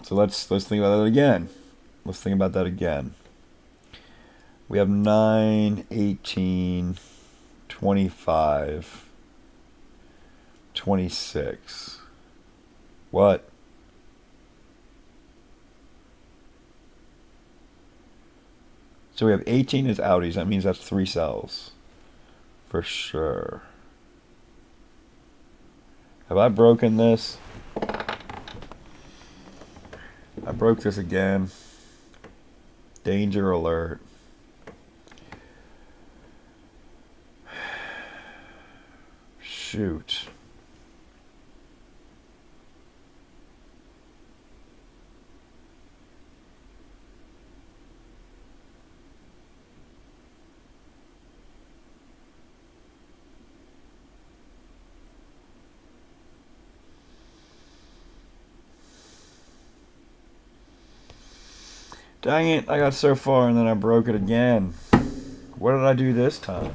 So let's think about that again. Let's think about that again. We have 9, 18, 25, 26. What? So we have 18 as outies. That means that's 3 cells. For sure. Have I broken this? I broke this again. Danger alert. Shoot. Dang it, I got so far and then I broke it again. What did I do this time?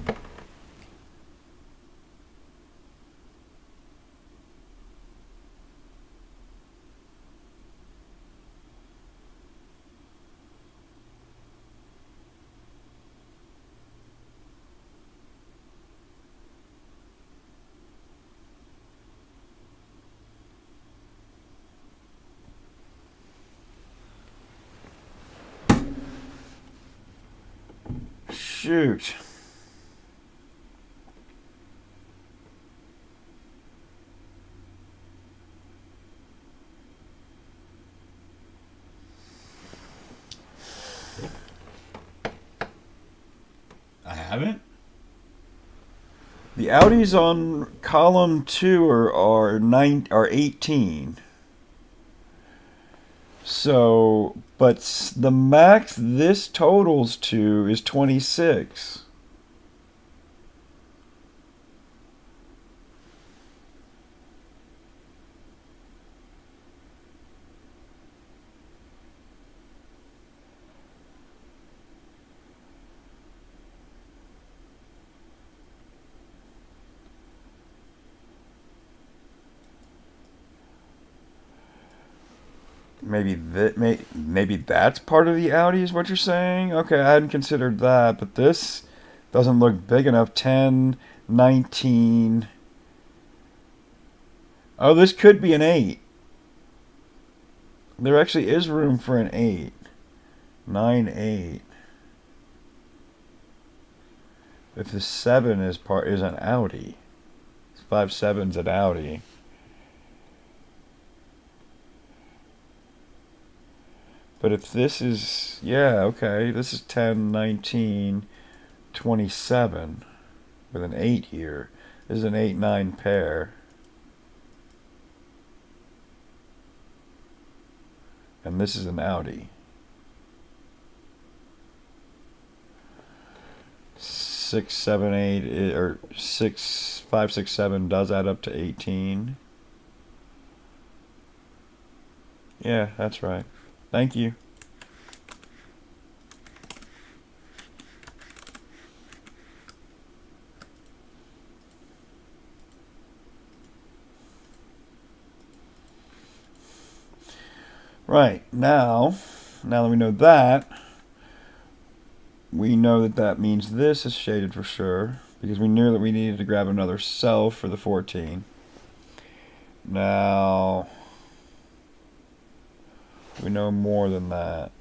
Shoot. I haven't? The Audis on column 2 are 18. So, but the max this totals to is 26. Maybe that's part of the Audi is what you're saying? Okay, I hadn't considered that, but this doesn't look big enough. 10, 19. Oh, this could be an 8. There actually is room for an 8. 9, 8. If the 7 is an Audi. 5, 7's an Audi. But if this is, yeah, okay, this is 10, 19, 27 with an 8 here. This is an 8, 9 pair. And this is an Audi. 6, 7, 8, or 6, 5, 6, 7 does add up to 18. Yeah, that's right. Thank you. Right, now that we know that, we know that that means this is shaded for sure, because we knew that we needed to grab another self for the 14. Now, we know more than that.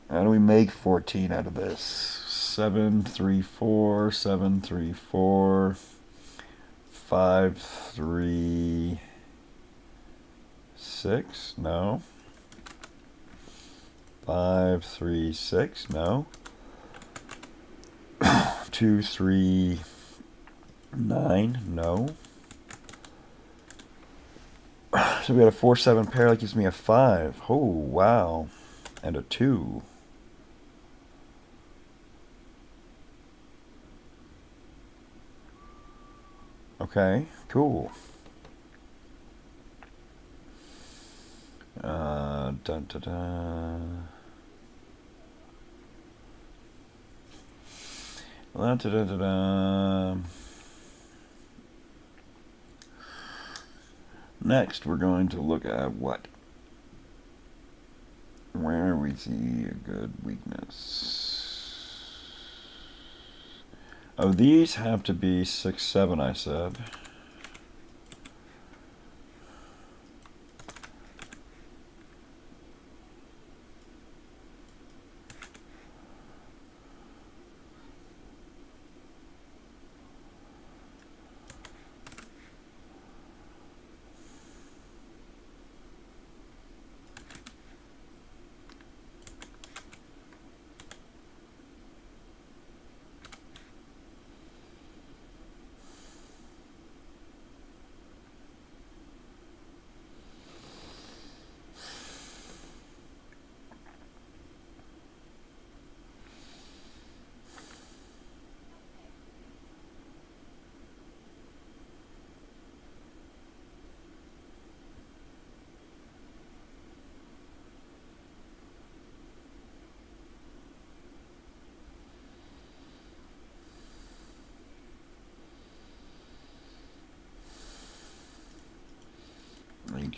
How do we make 14 out of this? 7, 3, 4, 7, 3, 4, 5, 3, 6? No. 5, 3, 6? No. 2, 3, 9? No. So we got a 4, 7 pair. That gives me a 5. Oh, wow. And a 2. Okay, cool. Dun, dun, dun. Dun, dun, dun, dun, dun. Next, we're going to look at where we see a good weakness. Oh, these have to be 6, 7, I said.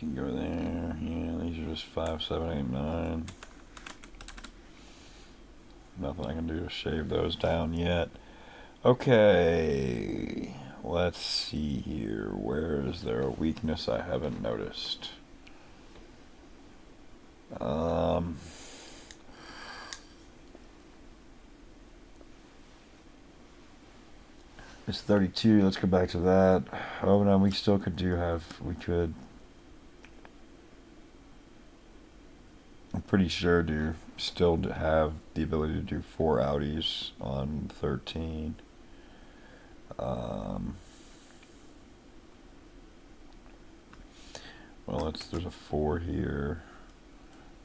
can go there. Yeah, these are just 5, 7, 8, 9. Nothing I can do to shave those down yet. Okay, let's see here. Where is there a weakness I haven't noticed? It's 32. Let's go back to that. Oh no, we still could we could. I'm pretty sure still have the ability to do 4 outies on 13. Well, there's a 4 here.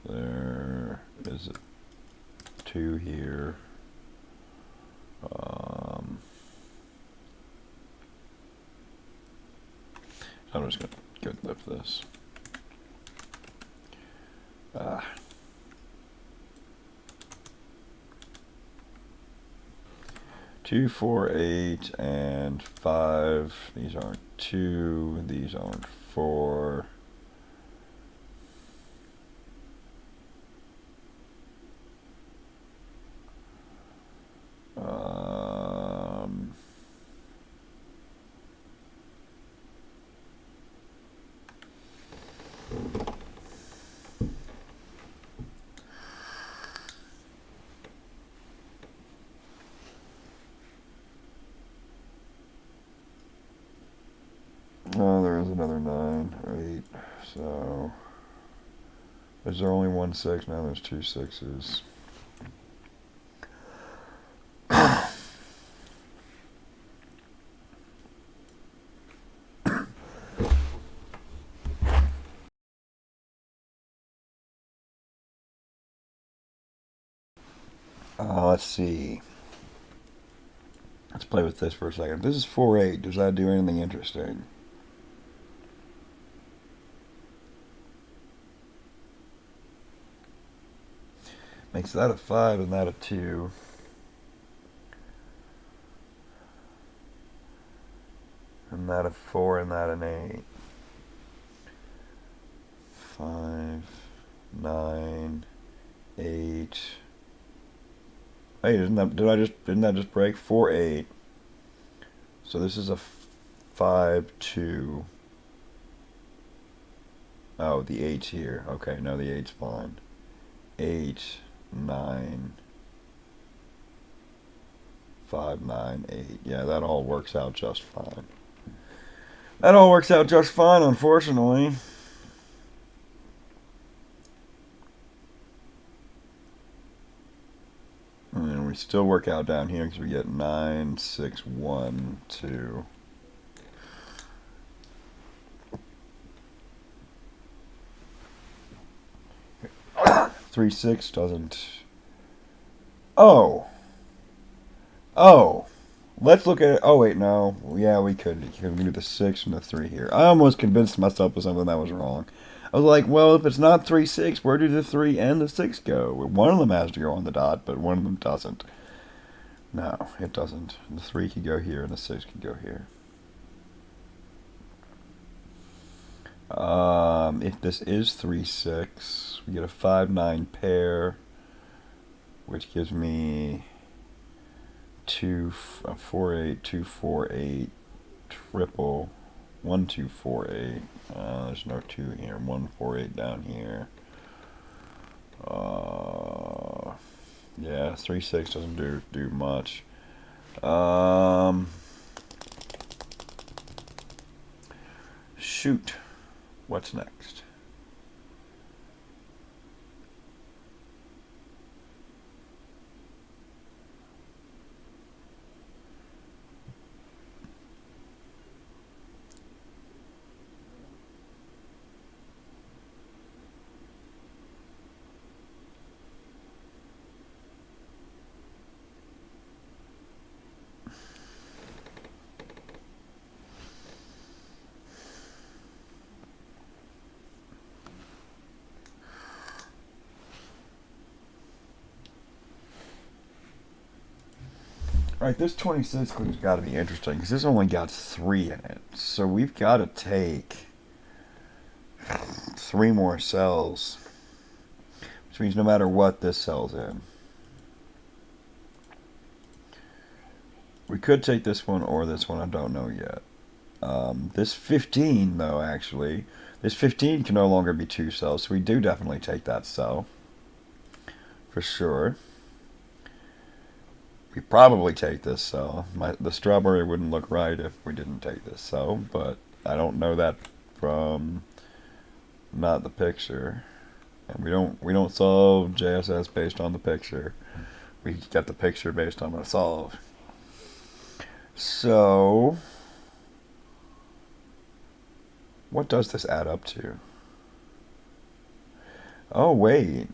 There is a 2 here. I'm just gonna lift this. 2, 4, 8, and 5. These aren't 2. These aren't 4. Oh, there is another 9 or 8. So, is there only 1 6? Now there's 2 6s. Let's see. Let's play with this for a second. This is 4, 8. Does that do anything interesting? Makes that a 5 and that a 2. And that a 4 and that an 8. 5, 9, 8. Hey, didn't that just break? 4, 8. So this is a 5, 2. Oh, the 8's here. Okay, no, the 8's fine. 8, 9, 5, 9, 8. Yeah, that all works out just fine. That all works out just fine, unfortunately. And we still work out down here because we get 9, 6, 1, 2. 3, 6 doesn't. Oh. Let's look at it. Oh, wait, no. Yeah, we could. We can do the 6 and the 3 here. I almost convinced myself of something that was wrong. I was like, well, if it's not 3, 6, where do the 3 and the 6 go? One of them has to go on the dot, but one of them doesn't. No, it doesn't. The 3 could go here and the 6 could go here. If this is 3, 6, we get a 5, 9 pair, which gives me 2, 4, 8, 2, 4, 8, triple, 1, 2, 4, 8. There's no 2 here. 1, 4, 8 down here. Yeah, 3, 6 doesn't do much. Shoot. What's next? Alright, this 26 clue's got to be interesting because this only got 3 in it. So we've got to take 3 more cells, which means no matter what this cell's in. We could take this one or this one, I don't know yet. This 15, though, actually, this 15 can no longer be 2 cells, so we do definitely take that cell, for sure. We probably take this cell. The strawberry wouldn't look right if we didn't take this cell, but I don't know that from not the picture. And we don't solve JSS based on the picture. We get the picture based on the solve. So what does this add up to? Oh, wait.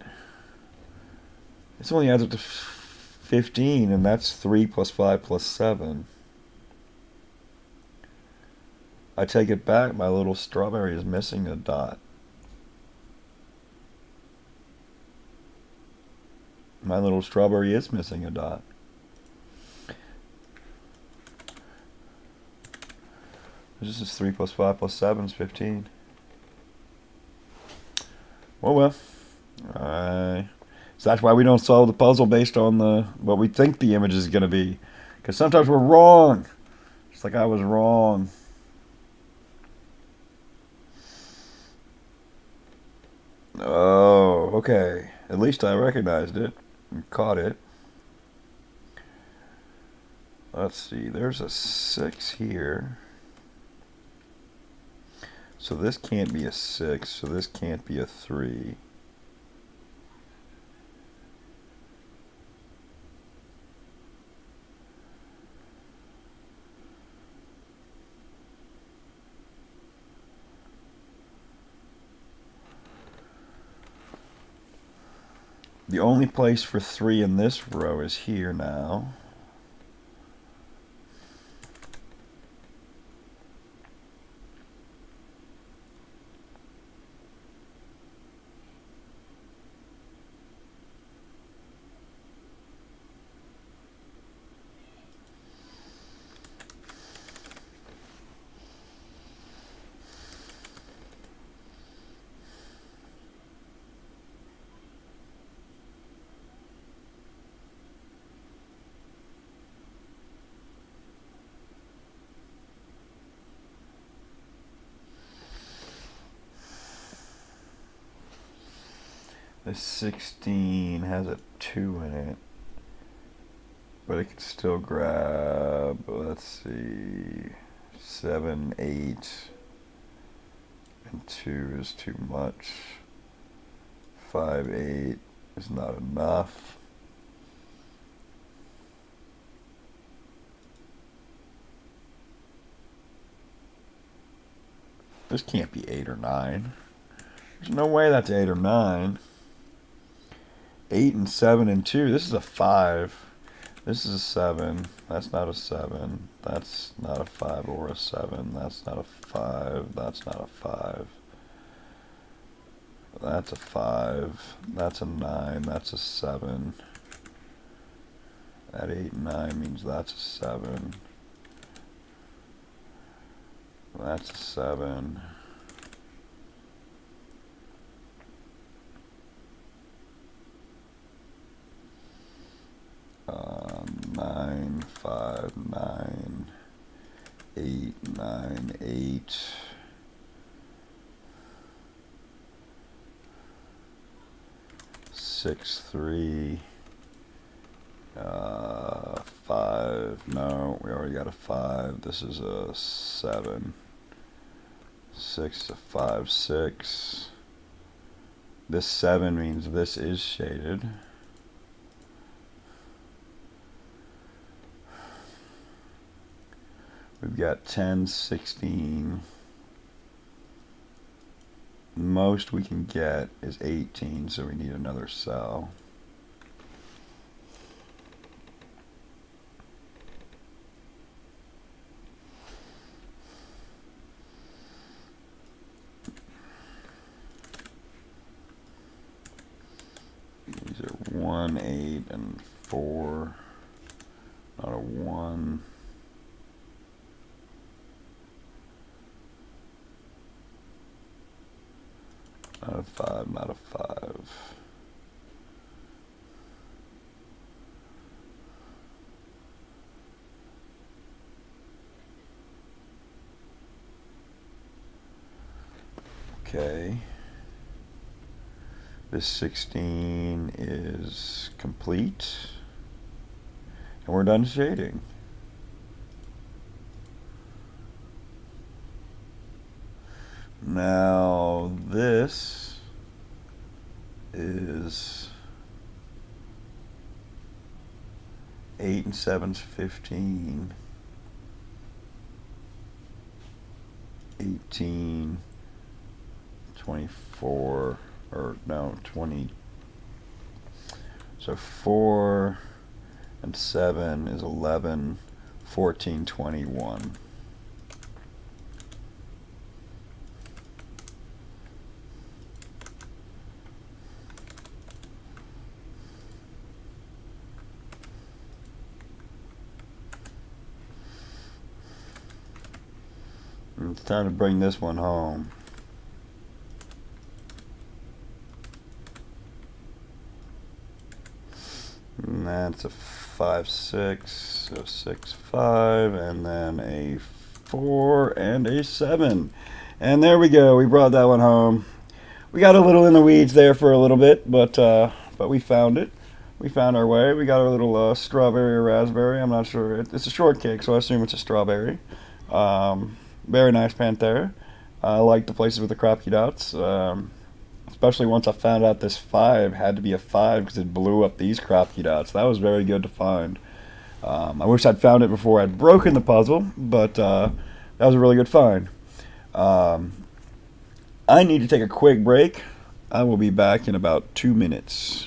This only adds up to 15, and that's 3 plus 5 plus 7. I take it back, my little strawberry is missing a dot. My little strawberry is missing a dot. This is 3 plus 5 plus 7 is 15. Well. So that's why we don't solve the puzzle based on what we think the image is going to be. Because sometimes we're wrong. Just like I was wrong. Oh, okay. At least I recognized it and caught it. Let's see. There's a 6 here. So this can't be a 6. So this can't be a 3. The only place for 3 in this row is here now. This 16 has a 2 in it, but it could still grab, let's see, 7, 8, and 2 is too much. 5, 8 is not enough. This can't be 8 or 9. There's no way that's 8 or 9. 8 and 7 and 2. This is a 5. This is a 7. That's not a 7. That's not a 5 or a 7. That's not a 5. That's not a 5. That's a 5. That's a 9. That's a 7. That 8 and 9 means that's a 7. That's a 7. 9, 5, 9, 8, 9, 8. 6, 3. 5. No, we already got a 5. This is a 7. 6 to 5, 6. This 7 means this is shaded. We've got 10, 16. Most we can get is 18, so we need another cell. These are 1, 8, and 4. Not a 1. Not a 5, not a 5. Okay. This 16 is complete. And we're done shading. Now this is 8 and 7's 15. 18, 24, or no, 20. So 4 and 7 is 11, 14, 21. It's time to bring this one home. And that's a 5, 6, so 6, 5, and then a 4 and a 7. And there we go. We brought that one home. We got a little in the weeds there for a little bit, but we found it. We found our way. We got our little strawberry or raspberry. I'm not sure. It's a shortcake, so I assume it's a strawberry. Very nice Panthera. I like the places with the crappy dots. Especially once I found out this 5 had to be a 5 because it blew up these crappy dots. That was very good to find. I wish I'd found it before I'd broken the puzzle, but that was a really good find. I need to take a quick break. I will be back in about 2 minutes.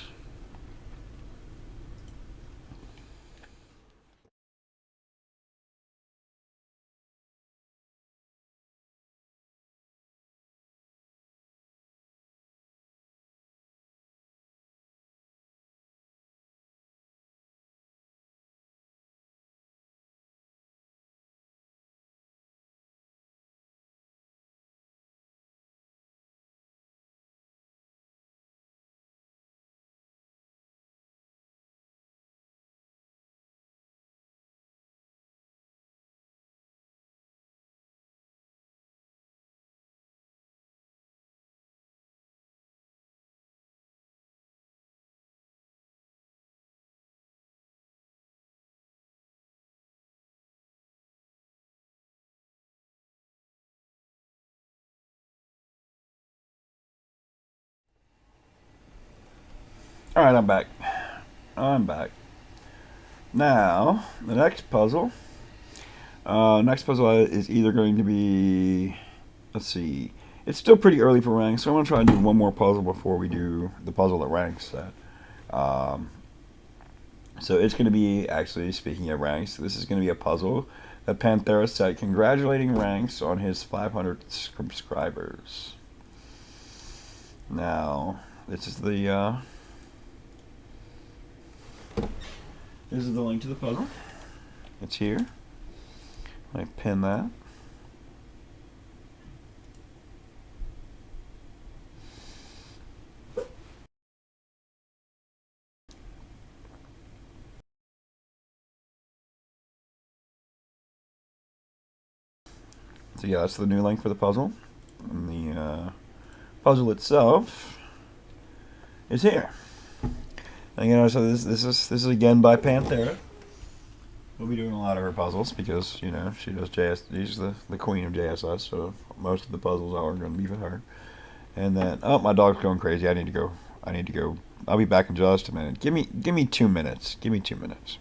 All right, I'm back. I'm back. Now, the next puzzle. Next puzzle is either going to be, let's see, it's still pretty early for ranks, so I'm going to try and do one more puzzle before we do the puzzle that ranks set. So it's going to be, actually, speaking of ranks, this is going to be a puzzle that Panthera set congratulating ranks on his 500 subscribers. Now, this is the link to the puzzle. It's here. I pin that. So yeah, that's the new link for the puzzle. And the puzzle itself is here. And, you know, so this is again by Panthera. We'll be doing a lot of her puzzles because, you know, she does JS. She's the queen of JSS, so most of the puzzles are going to be with her. And then, oh, my dog's going crazy. I need to go. I need to go. I'll be back in just a minute. Give me 2 minutes. Give me 2 minutes.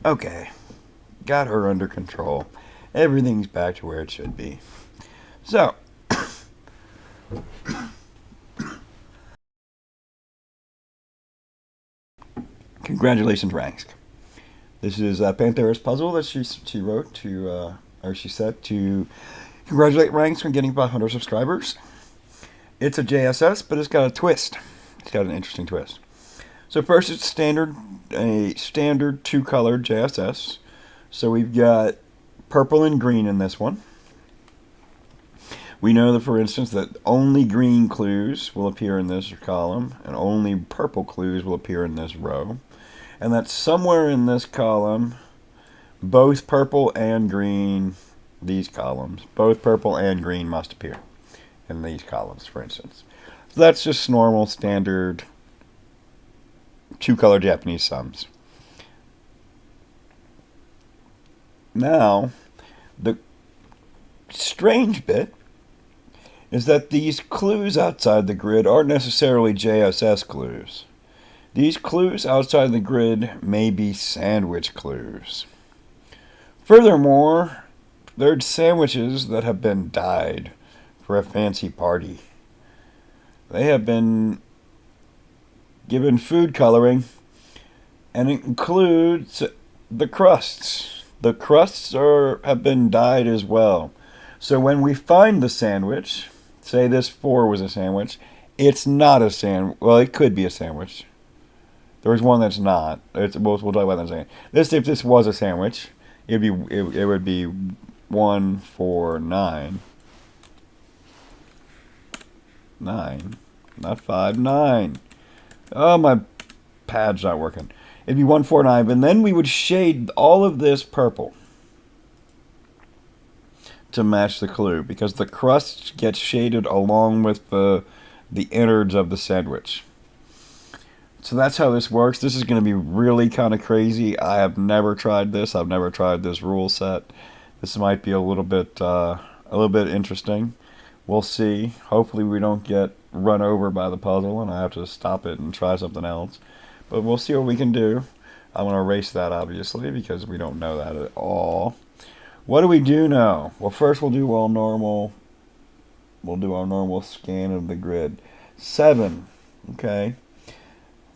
Okay, got her under control. Everything's back to where it should be. So, congratulations, Ranks. This is Panthera's puzzle that she wrote to, or she set to congratulate Ranks on getting 500 subscribers. It's a JSS, but it's got a twist. It's got an interesting twist. So first, it's a standard two-color JSS. So we've got purple and green in this one. We know that, for instance, that only green clues will appear in this column, and only purple clues will appear in this row. And that somewhere in this column, both purple and green, these columns, both purple and green must appear in these columns, for instance. So that's just normal, standard, two-color Japanese sums. Now, the strange bit is that these clues outside the grid aren't necessarily JSS clues. These clues outside the grid may be sandwich clues. Furthermore, they're sandwiches that have been dyed for a fancy party. They have been given food coloring, and it includes the crusts. The crusts have been dyed as well. So when we find the sandwich, say this 4 was a sandwich, it's not a sandwich. Well, it could be a sandwich. There was one that's not. We'll talk about that in a second. If this was a sandwich, it would be 1, 4, 9. 9. Not 5, 9. Oh, my pad's not working. It'd be 1, 4, 9. And then we would shade all of this purple to match the clue, because the crust gets shaded along with the innards of the sandwich. So that's how this works. This is going to be really kind of crazy. I have never tried this. I've never tried this rule set. This might be a little bit interesting. We'll see. Hopefully we don't get run over by the puzzle and I have to stop it and try something else. But we'll see what we can do. I'm going to erase that, obviously, because we don't know that at all. What do we do now? Well, first we'll do our normal scan of the grid. 7. Okay.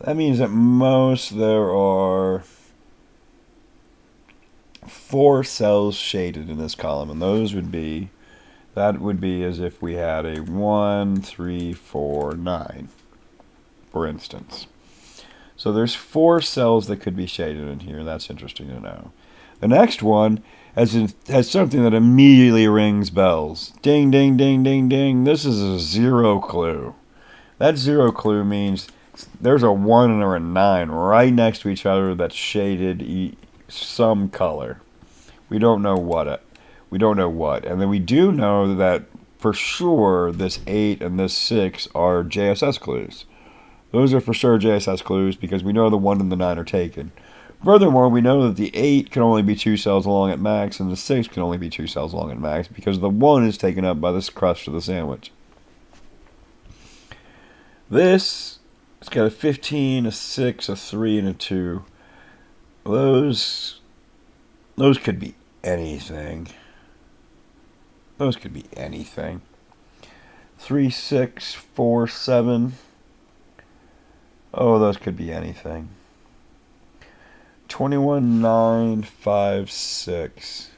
That means at most there are 4 cells shaded in this column, and that would be as if we had a 1, 3, 4, 9, for instance. So there's 4 cells that could be shaded in here. That's interesting to know. The next one has something that immediately rings bells. Ding, ding, ding, ding, ding. This is a 0 clue. That 0 clue means there's a 1 and a 9 right next to each other that's shaded some color. We don't know what. And then we do know that for sure this 8 and this 6 are JSS clues. Those are for sure JSS clues because we know the 1 and the 9 are taken. Furthermore, we know that the 8 can only be 2 cells along at max and the 6 can only be 2 cells along at max because the 1 is taken up by this crust of the sandwich. This, it's got a 15, a 6, a 3, and a 2. Those could be anything. Those could be anything. 3, 6, 4, 7. Oh, those could be anything. 21, 9, 5, 6.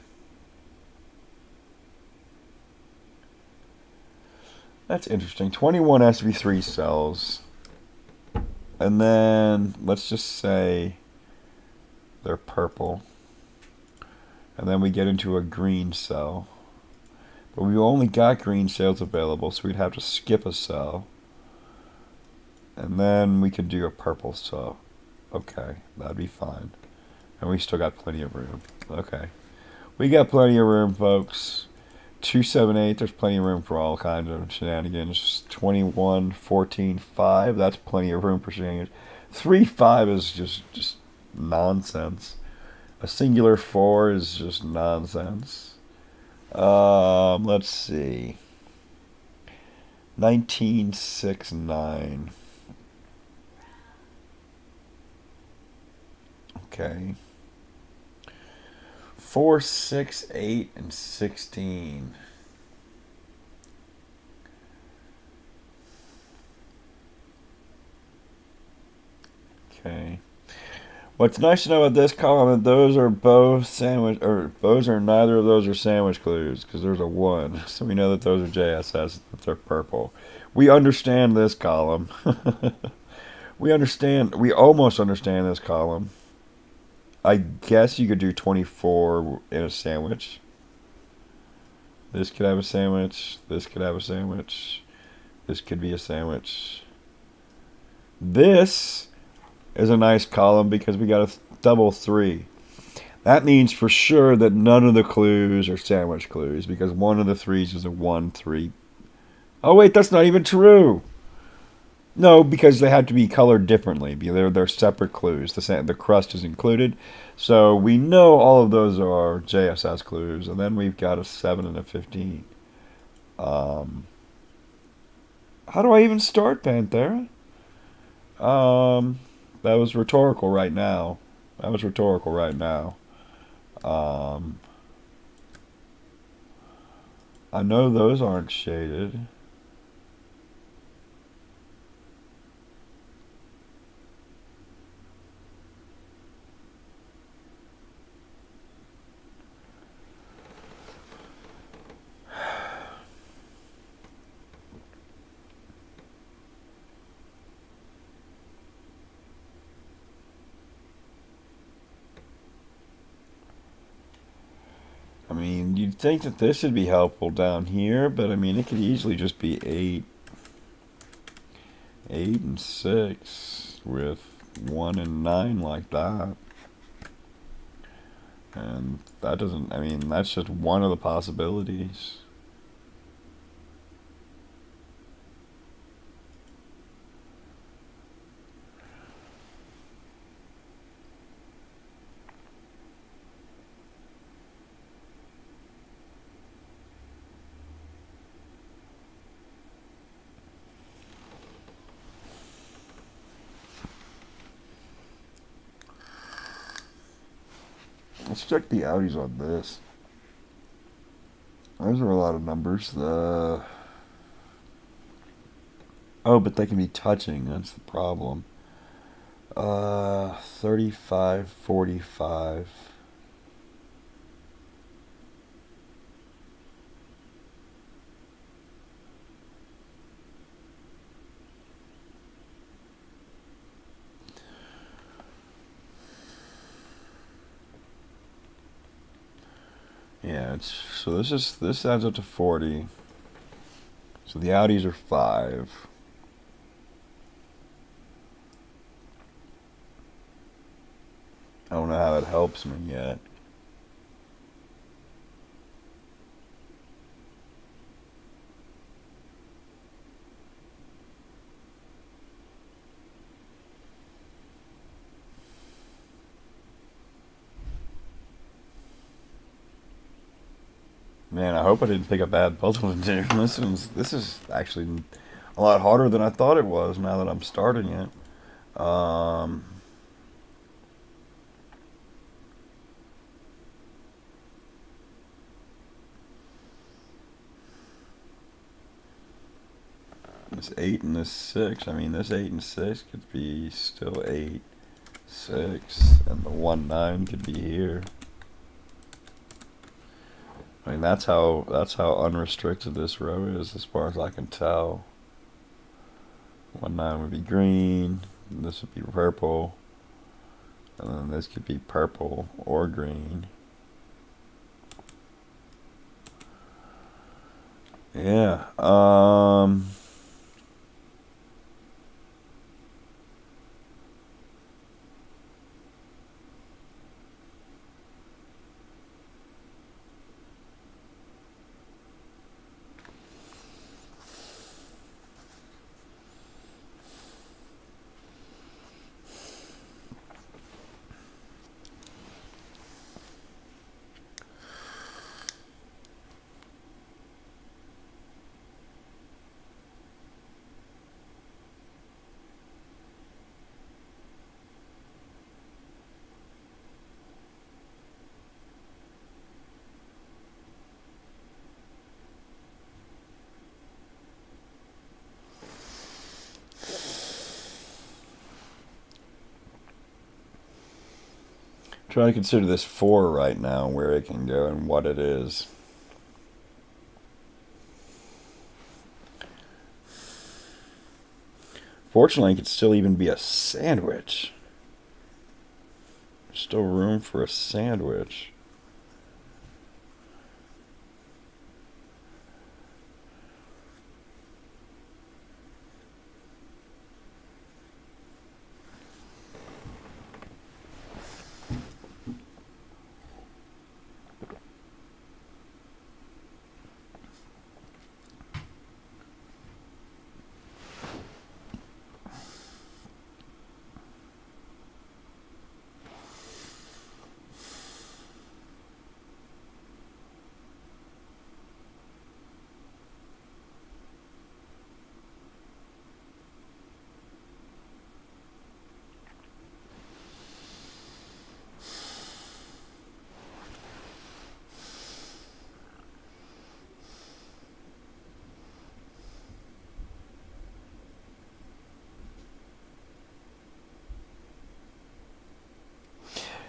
That's interesting. 21 has to be 3 cells. And then, let's just say they're purple. And then we get into a green cell. But we've only got green cells available, so we'd have to skip a cell. And then we could do a purple cell. Okay, that'd be fine. And we still got plenty of room. Okay. We got plenty of room, folks. 278, there's plenty of room for all kinds of shenanigans. 21, 14, 5, that's plenty of room for shenanigans. 3, 5 is just nonsense. A singular 4 is just nonsense. Let's see. 19, 6, 9. Okay. 4, 6, 8, and 16. Okay. What's nice to know about this column is those are both sandwich, or those are neither of those are sandwich clues because there's a 1. So we know that those are JSS, that they're purple. We understand this column. We almost understand this column. I guess you could do 24 in a sandwich. This could have a sandwich. This could have a sandwich. This could be a sandwich. This is a nice column because we got a double 3. That means for sure that none of the clues are sandwich clues because one of the 3s is a 1, 3. Oh wait, that's not even true. No, because they have to be colored differently. They're separate clues. The crust is included. So we know all of those are JSS clues. And then we've got a 7 and a 15. How do I even start, Panthera? That was rhetorical right now. That was rhetorical right now. I know those aren't shaded. I mean, you'd think that this would be helpful down here, but I mean, it could easily just be 8. 8 and 6 with 1 and 9 like that. And that doesn't, I mean, that's just one of the possibilities. Let's check the outies on this. Those are a lot of numbers. Oh, but they can be touching. That's the problem. 35, 45. Yeah, so this adds up to 40. So the outies are 5. I don't know how it helps me yet. Man, I hope I didn't pick a bad puzzle to do. This is actually a lot harder than I thought it was now that I'm starting it. This 8 and this 6. I mean, this 8 and 6 could be still 8, 6, and the 1, 9 could be here. I mean, that's how unrestricted this row is, as far as I can tell. 1, 9 would be green. This would be purple, and then this could be purple or green. Yeah. Trying to consider this 4 right now, where it can go and what it is. Fortunately, it could still even be a sandwich. There's still room for a sandwich.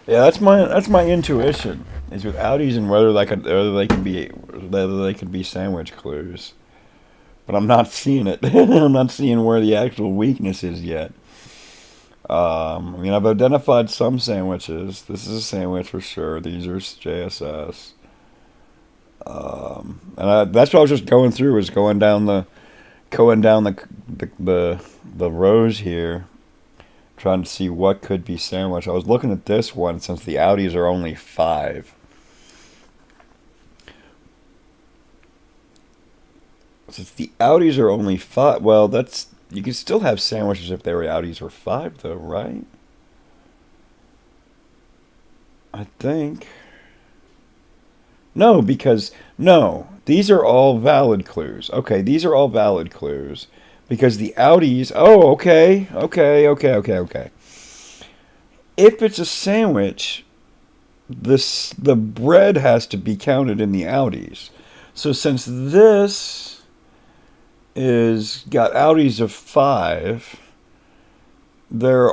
Yeah, that's my intuition. Is with Audis and whether they can be sandwich clues. But I'm not seeing it. I'm not seeing where the actual weakness is yet. I mean, I've identified some sandwiches. This is a sandwich for sure. These are JSS. That's what I was just going through. Was going down the rows here, trying to see what could be sandwich. I was looking at this one since the Audis are only 5. Since the Audis are only 5, well, that's you can still have sandwiches if they were Audis were 5, though, right? I think. No, because no, these are all valid clues. Okay, these are all valid clues because the Audis. Oh, okay. If it's a sandwich, the bread has to be counted in the Audis. So since this is got Audis of 5, there's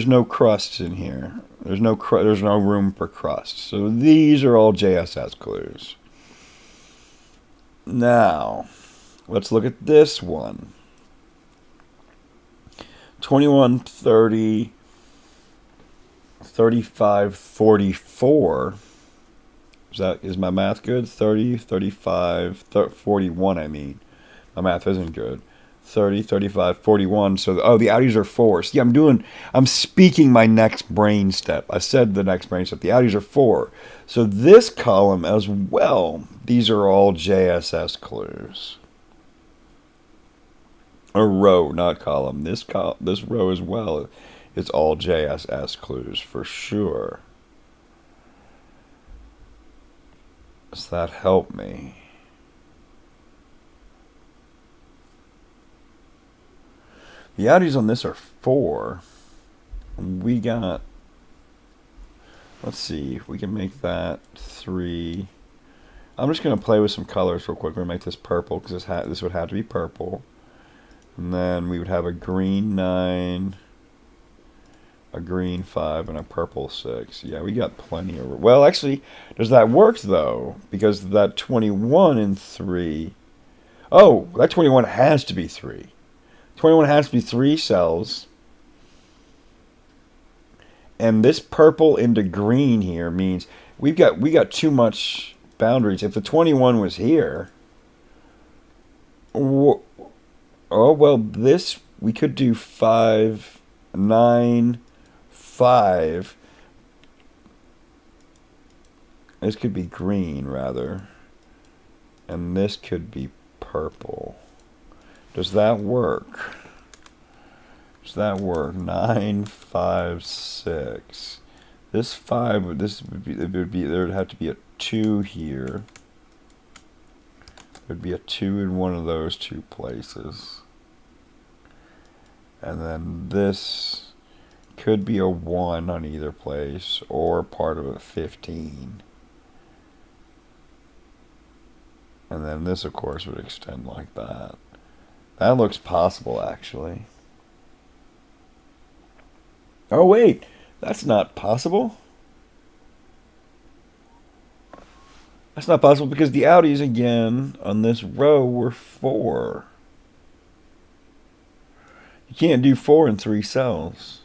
no crusts in here. There's no room for crust. So these are all JSS clues. Now, let's look at this one. 21, 30, 35, 44. Is my math good? 30, 35, 41, I mean. My math isn't good. 30, 35, 41. So, the Audis are 4. See, I'm speaking my next brain step. I said the next brain step. The Audis are 4. So this column as well, these are all JSS clues. A row, not column. This row as well, it's all JSS clues for sure. Does that help me? The Audis on this are 4. We got, let's see if we can make that 3. I'm just going to play with some colors real quick. We're going to make this purple because this would have to be purple. And then we would have a green 9, a green 5, and a purple 6. Yeah, we got plenty of... Well, actually, does that work, though? Because that 21 and 3... Oh, that 21 has to be 3. 21 has to be 3 cells. And this purple into green here means we got too much boundaries. If the 21 was here... Oh, well, this... We could do 5, 9... 5. This could be green, rather. And this could be purple. Does that work? Does that work? 9, 5, 6. This 5, there would have to be a 2 here. There'd be a 2 in one of those 2 places. And then this could be a 1 on either place, or part of a 15. And then this, of course, would extend like that. That looks possible, actually. Oh, wait. That's not possible. That's not possible because the outies again on this row were 4. You can't do 4 in 3 cells.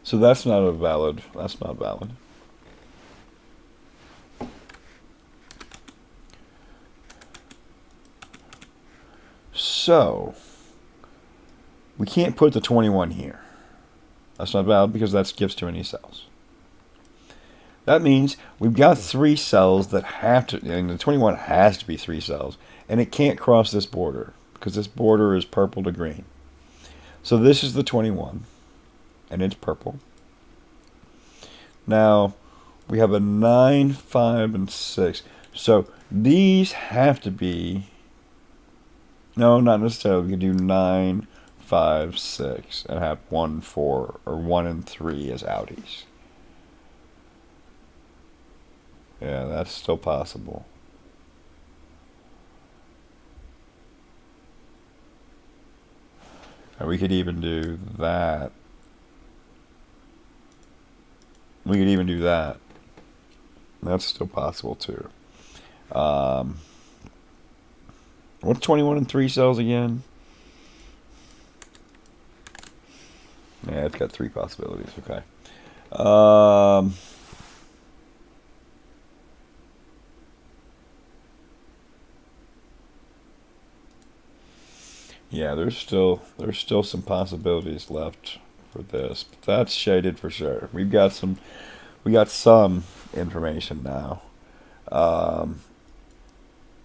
So that's not valid. That's not valid. So we can't put the 21 here. That's not valid because that skips too many cells. That means we've got 3 cells that have to, and the 21 has to be 3 cells, and it can't cross this border because this border is purple to green. So this is the 21, and it's purple. Now we have a 9, 5, and 6. So these have to be, no, not necessarily. We can do 9, 5, 6, and have 1, 4, or 1 and 3 as outies. Yeah, that's still possible. And we could even do that. We could even do that. That's still possible too. What's 21 and 3 cells again? Yeah, it's got 3 possibilities. Okay. Yeah, there's still some possibilities left for this, but that's shaded for sure. We got some information now.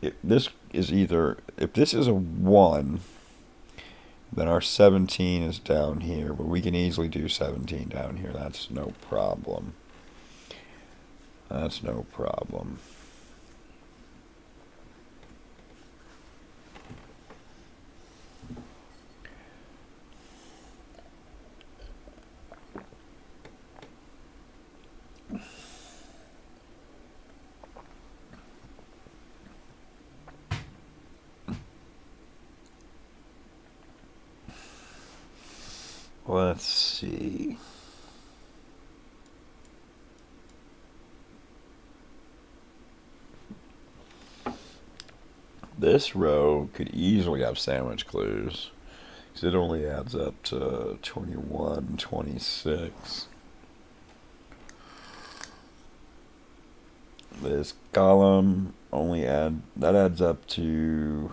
If this is a 1, then our 17 is down here, but we can easily do 17 down here. That's no problem. That's no problem. Let's see. This row could easily have sandwich clues because it only adds up to 21, 26. This column that adds up to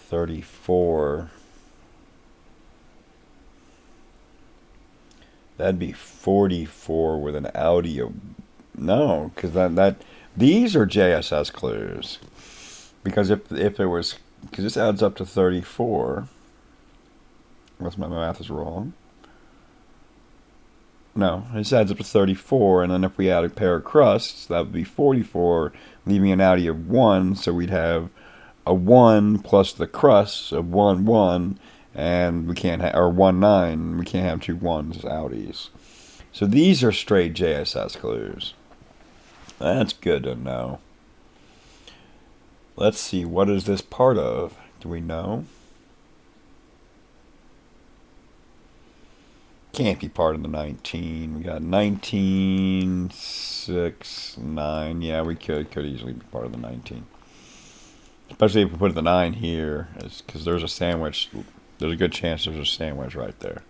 34. That'd be 44 with an outie of, no, because these are JSS clues. Because if it was, because this adds up to 34, unless my math is wrong. No, this adds up to 34, and then if we add a pair of crusts, that would be 44, leaving an outie of 1, so we'd have a 1 plus the crusts of 1, 1, and we can't have, or 1, 9, we can't have 2 1s as outies. So these are straight JSS clues. That's good to know. Let's see, what is this part of? Do we know? Can't be part of the 19. We got 19, 6, 9. Yeah, we could easily be part of the 19. Especially if we put the 9 here, because there's a sandwich. There's a good chance there's a sandwich right there.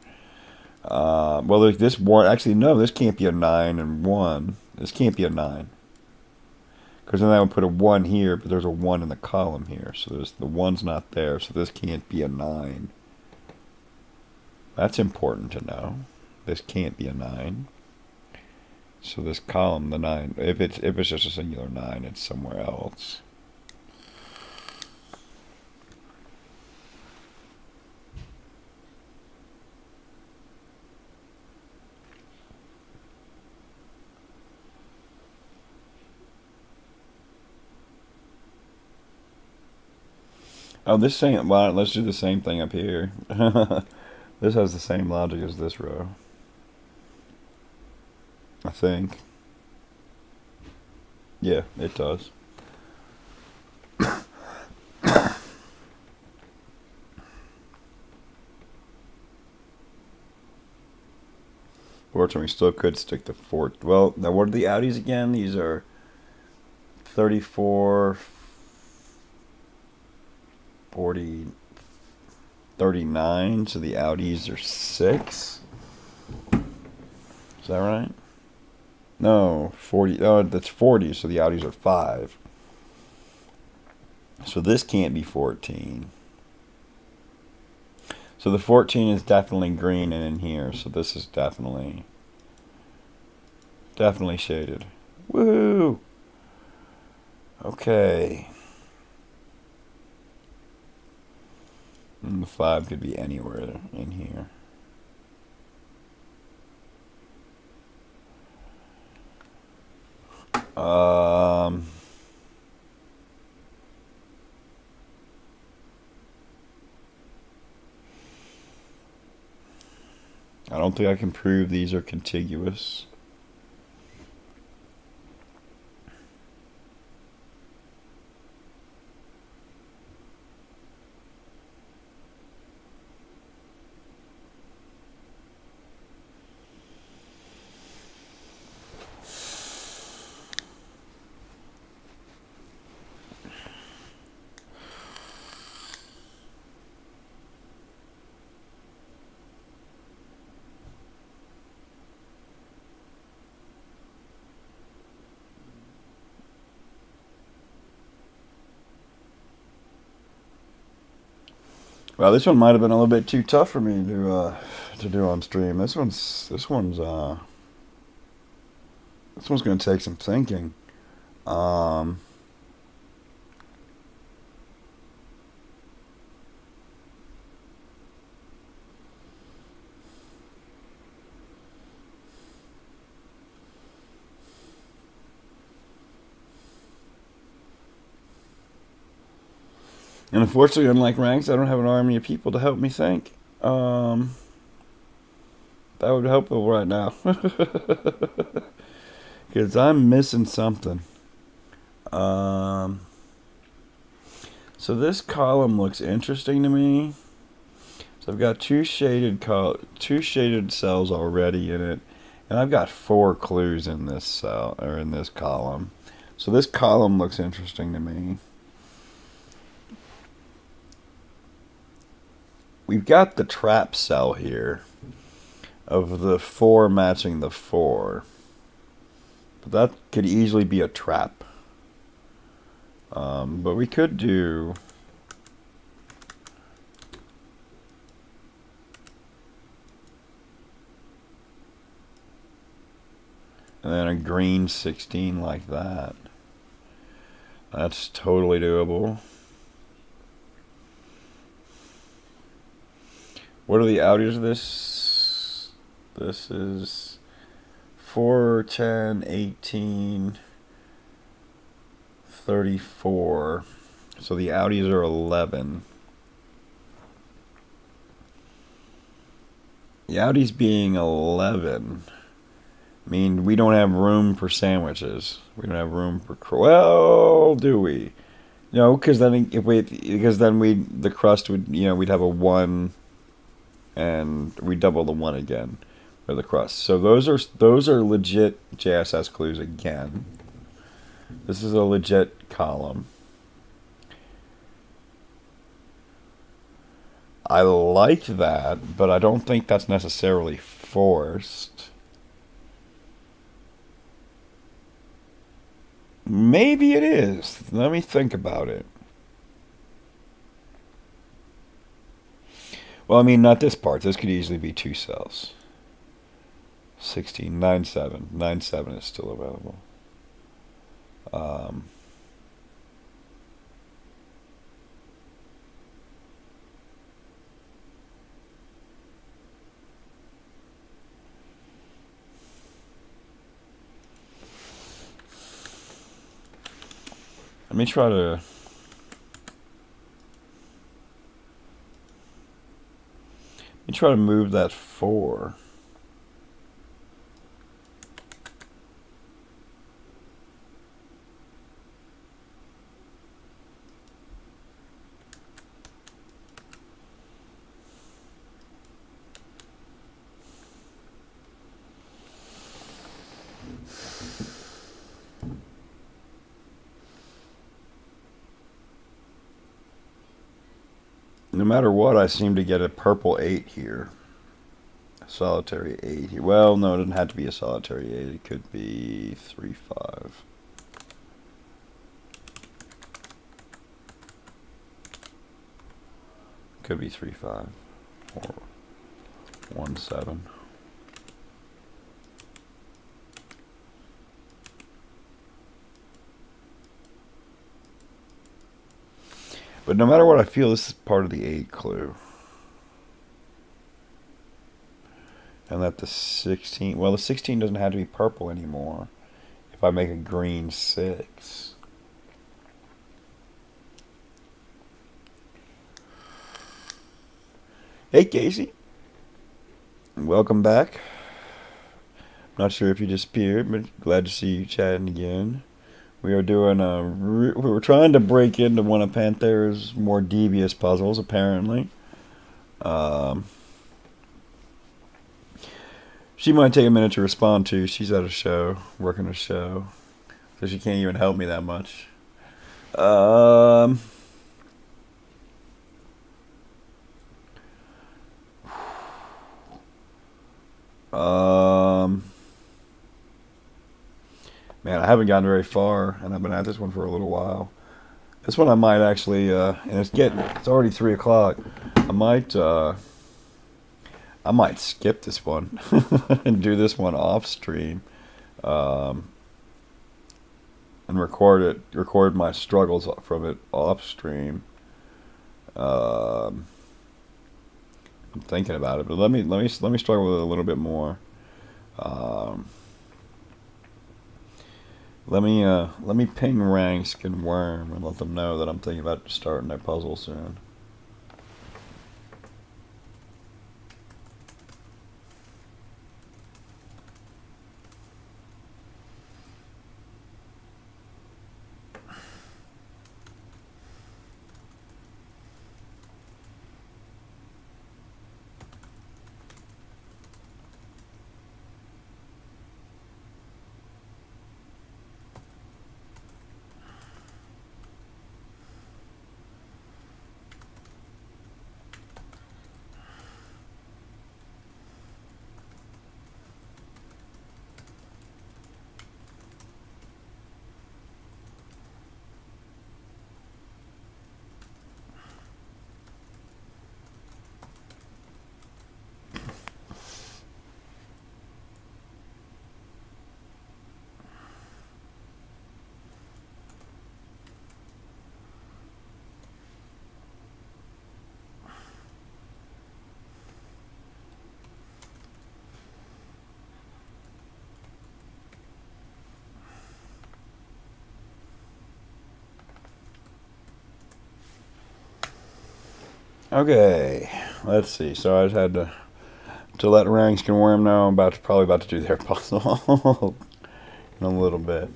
Well, this one, actually, no, this can't be a 9 and 1. This can't be a 9. Because then I would put a 1 here, but there's a 1 in the column here. So the 1's not there, so this can't be a 9. That's important to know. This can't be a 9. So this column, the 9, if it's just a singular 9, it's somewhere else. Oh, well, let's do the same thing up here. This has the same logic as this row, I think. Yeah, it does. 14. We still could stick to 4. Well, now what are the Audis again? These are 34, 40, 39. So the Audis are 6. Is that right? No, 40. Oh, that's 40. So the Audis are 5. So this can't be 14. So the 14 is definitely green and in here. So this is definitely shaded. Woo! Okay. And the 5 could be anywhere in here. I don't think I can prove these are contiguous. Well, this one might have been a little bit too tough for me to do on stream. This one's going to take some thinking. And unfortunately, unlike ranks, I don't have an army of people to help me think. That would help right now. Because I'm missing something. So this column looks interesting to me. So I've got two shaded cells already in it. And I've got 4 clues in this cell, or in this column. So this column looks interesting to me. We've got the trap cell here of the 4 matching the 4. But that could easily be a trap. But we could do... And then a green 16 like that. That's totally doable. What are the outers of this? This is 4, 10, 18, 34. So the outies are 11. The outies being 11 mean we don't have room for sandwiches. We don't have room for... Well, do we? No, because then the crust would, we'd have a 1... and we double the 1 again for the crust. So those are legit JSS clues again. This is a legit column. I like that, but I don't think that's necessarily forced. Maybe it is. Let me think about it. Well, I mean, not this part. This could easily be 2 cells. 16, 9, 7. 9, 7 is still available. Let me try to move that 4. No matter what, I seem to get a purple 8 here. A solitary 8 here. Well, no, it doesn't have to be a solitary 8. It could be 3-5. Could be 3-5 or 1-7. But no matter what, I feel this is part of the 8 clue. And that the 16, well, the 16 doesn't have to be purple anymore if I make a green 6. Hey, Casey. Welcome back. Not sure if you disappeared, but glad to see you chatting again. We are doing we were trying to break into one of Panthera's more devious puzzles, apparently. She might take a minute to respond to. She's at a show, working a show, so she can't even help me that much. Man, I haven't gotten very far, and I've been at this one for a little while. This one I might actually, and it's already 3 o'clock. I might skip this one and do this one off stream, and record my struggles from it off stream. I'm thinking about it, but let me struggle with it a little bit more. Let me ping Ransk and Worm and let them know that I'm thinking about starting their puzzle soon. Okay, let's see. So I just had to let Ransk and Worm know I'm probably about to do their puzzle in a little bit.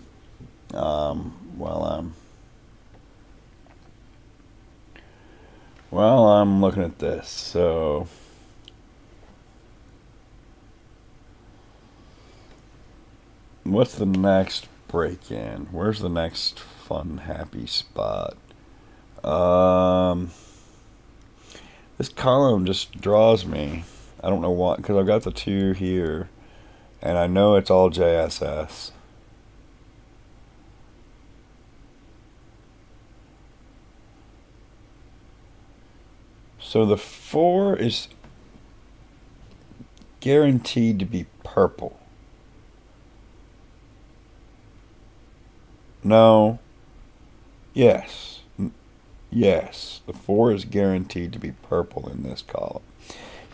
While I'm looking at this. So what's the next break-in? Where's the next fun, happy spot? This column just draws me. I don't know why, because I've got the 2 here, and I know it's all JSS. So the 4 is guaranteed to be purple. No. Yes. Yes, the 4 is guaranteed to be purple in this column.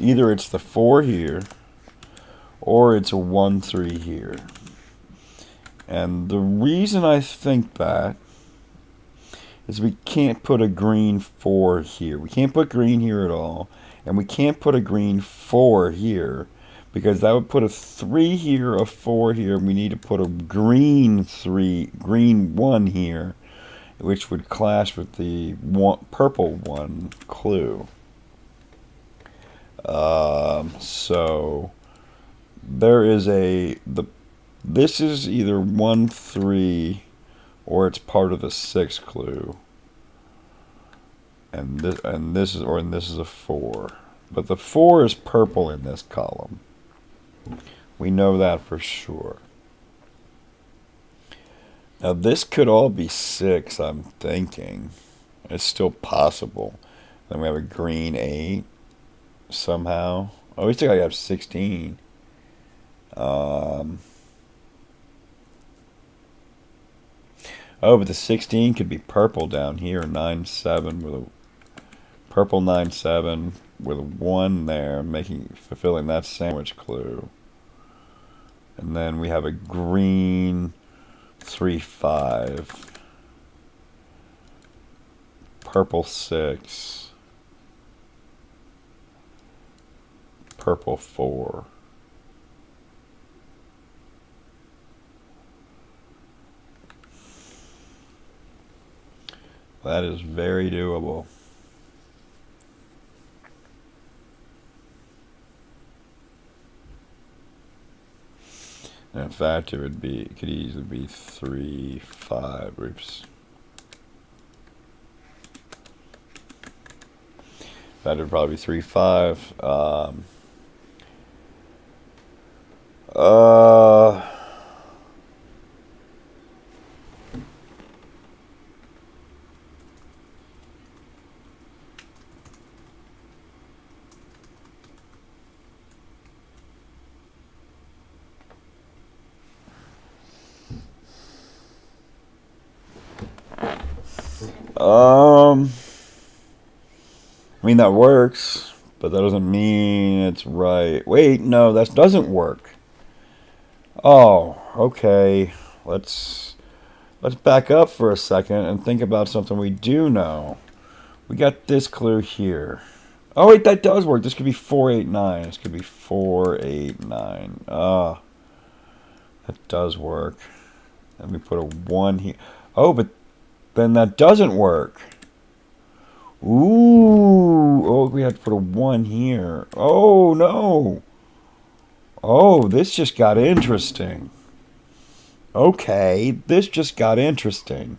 Either it's the 4 here, or it's a 1-3 here. And the reason I think that is we can't put a green 4 here. We can't put green here at all, and we can't put a green 4 here, because that would put a 3 here, a 4 here, and we need to put a green 1 here, which would clash with the purple 1 clue. So there is this is either 1-3 or it's part of the 6 clue. and this is a 4. But the 4 is purple in this column. We know that for sure. Now this could all be 6, I'm thinking. It's still possible. Then we have a green 8 somehow. Oh, we still gotta have 16. Oh, but the 16 could be purple down here. 9-7 with a purple 9-7 with a 1 there, fulfilling that sandwich clue. And then we have a green 3-5. Purple 6. Purple 4. That is very doable. And in fact, it could easily be 3-5. Oops. That would probably be 3-5. I mean, that works, but that doesn't mean it's right. Wait, no, that doesn't work. Oh, okay. Let's back up for a second and think about something we do know. We got this clue here. Oh, wait, that does work. This could be 4-8-9. This could be 4-8-9. That does work. Let me put a 1 here. Oh, but then that doesn't work. Ooh. Oh, we have to put a 1 here. Oh, no. Oh, this just got interesting. Okay, this just got interesting.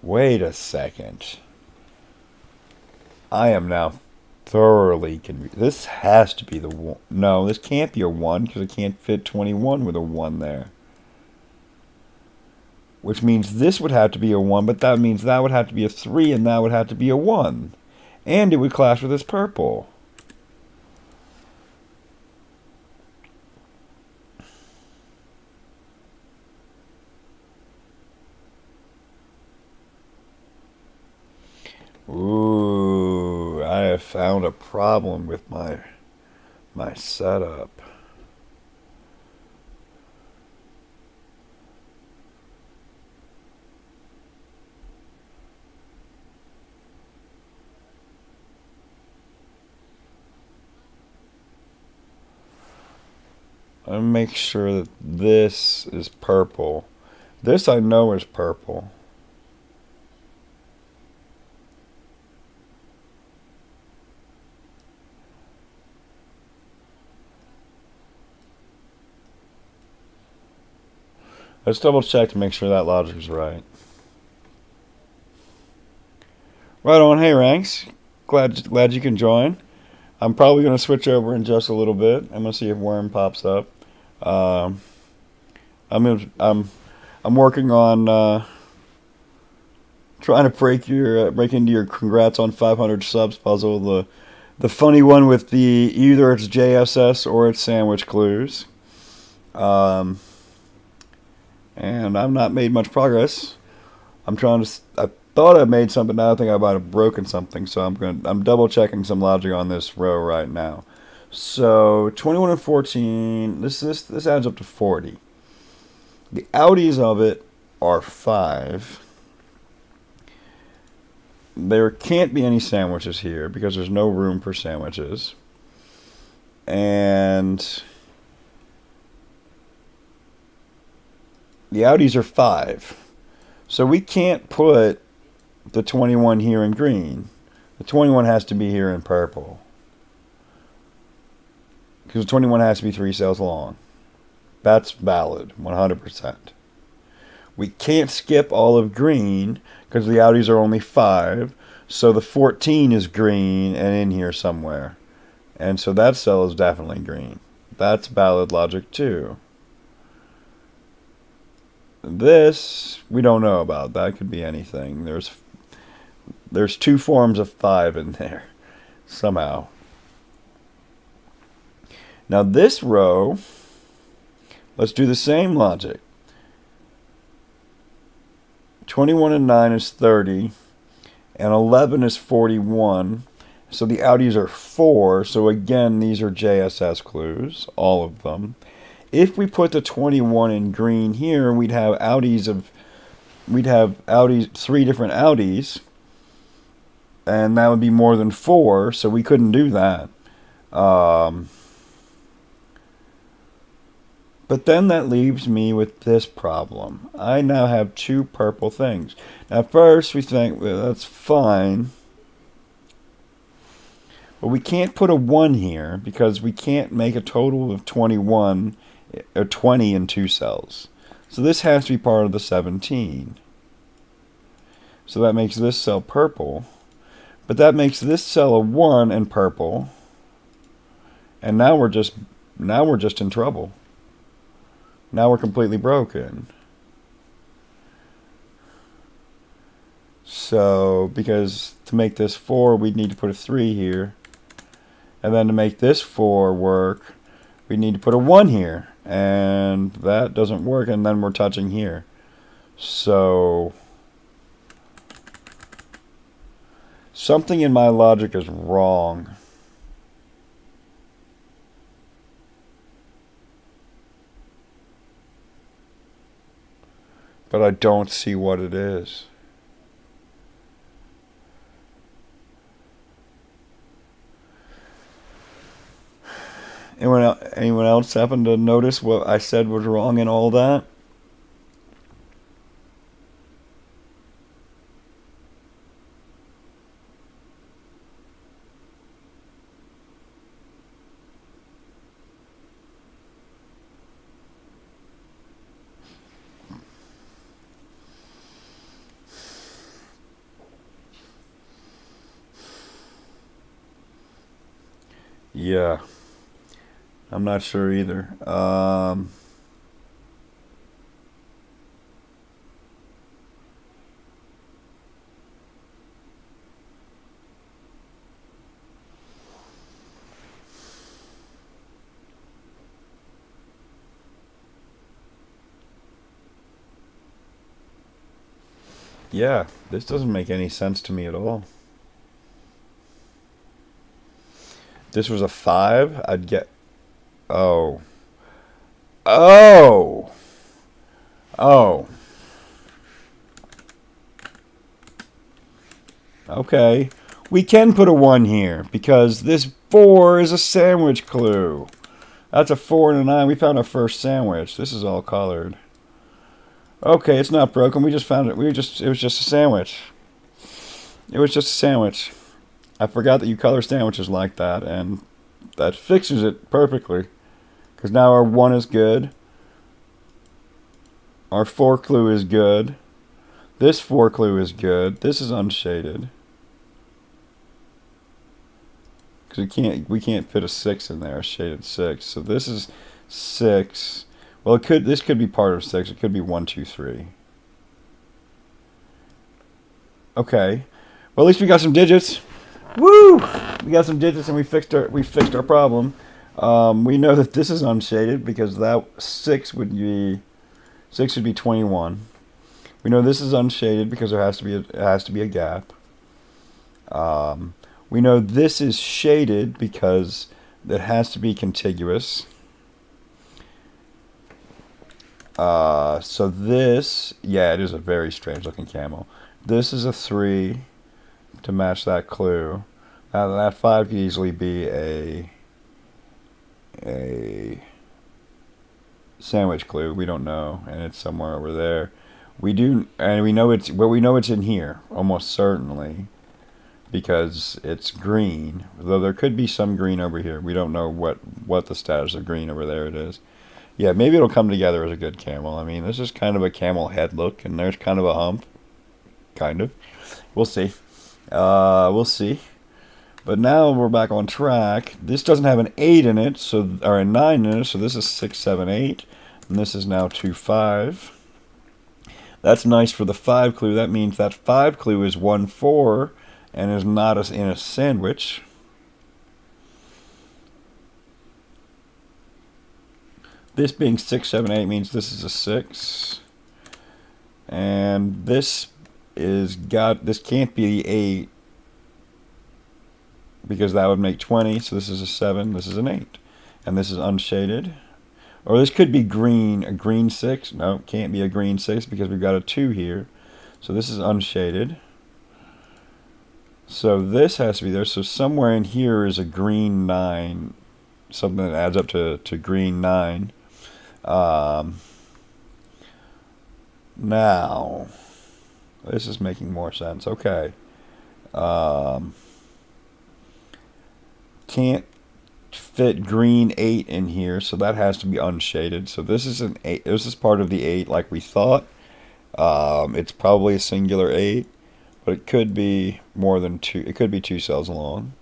Wait a second. I am now thoroughly confused. This has to be the 1. No, this can't be a 1 because it can't fit 21 with a 1 there. Which means this would have to be a 1, but that means that would have to be a 3, and that would have to be a 1. And it would clash with this purple. Ooh, I have found a problem with my setup. I'll make sure that this is purple. This I know is purple. Let's double check to make sure that logic is right. Right on. Hey, Ranks. Glad you can join. I'm probably going to switch over in just a little bit. I'm going to see if Worm pops up. I'm working on trying to break into your congrats on 500 subs puzzle. The funny one with the either it's JSS or it's sandwich clues. And I've not made much progress. I thought I made something. Now I think I might have broken something. So I'm double checking some logic on this row right now. So 21 and 14. This adds up to 40. The outies of it are 5. There can't be any sandwiches here because there's no room for sandwiches. And the outies are 5. So we can't put the 21 here in green. The 21 has to be here in purple. Because the 21 has to be 3 cells long. That's valid, 100%. We can't skip all of green because the outies are only 5. So the 14 is green and in here somewhere. And so that cell is definitely green. That's valid logic too. This, we don't know about. That could be anything. There's 2 forms of 5 in there somehow. Now this row, let's do the same logic. 21 and 9 is 30, and 11 is 41. So the outies are 4. So again, these are JSS clues, all of them. If we put the 21 in green here, we'd have 3 different outies, and that would be more than 4. So we couldn't do that. But then that leaves me with this problem. I now have 2 purple things. Now first we think, well, that's fine. But we can't put a 1 here because we can't make a total of 21 or 20 in 2 cells. So this has to be part of the 17. So that makes this cell purple. But that makes this cell a 1 and purple. And now we're just in trouble. Now we're completely broken. So, because to make this 4, we'd need to put a 3 here. And then to make this 4 work, we need to put a 1 here. And that doesn't work, and then we're touching here. So, something in my logic is wrong. But I don't see what it is. Anyone else happen to notice what I said was wrong in all that? Yeah. I'm not sure either. Yeah, this doesn't make any sense to me at all. If this was a 5, I'd get... Oh. Oh! Oh. Okay. We can put a 1 here, because this 4 is a sandwich clue. That's a 4 and a 9. We found our first sandwich. This is all colored. Okay, it's not broken. We just found it. It was just a sandwich. It was just a sandwich. I forgot that you color sandwiches like that, and that fixes it perfectly. Because now our 1 is good. Our 4 clue is good. This 4 clue is good. This is unshaded. Because we can't fit a 6 in there, a shaded 6. So this is 6. Well, this could be part of 6. It could be 1, 2, 3. Okay. Well, at least we got some digits. Woo! We got some digits and we fixed our problem. We know that this is unshaded because that 6 would be 21. We know this is unshaded because it has to be a gap. We know this is shaded because it has to be contiguous. So this, yeah, it is a very strange looking camel. This is a 3 to match that clue. Now that 5 could easily be a sandwich clue. We don't know, and it's somewhere over there. We do, and we know it's, well, we know it's in here, almost certainly, because it's green. Though there could be some green over here. We don't know what the status of green over there it is. Yeah, maybe it'll come together as a good camel. I mean, this is kind of a camel head look, and there's kind of a hump. Kind of. We'll see. We'll see. But now we're back on track. This doesn't have an 8 in it, so, or a 9 in it, so this is 6, 7, 8. And this is now 2, 5. That's nice for the 5 clue. That means that 5 clue is 1, 4, and is not in a sandwich. This being 6, 7, 8 means this is a 6. And this can't be the 8, because that would make 20, so this is a 7, this is an 8. And this is unshaded. Or this could be green, a green 6. No, it can't be a green 6 because we've got a 2 here. So this is unshaded. So this has to be there. So somewhere in here is a green 9. Something that adds up to green 9. Now, this is making more sense. Okay. Can't fit green 8 in here, so that has to be unshaded. So this is an 8. This is part of the 8 like we thought. It's probably a singular 8, but it could be more than 2. It could be 2 cells long.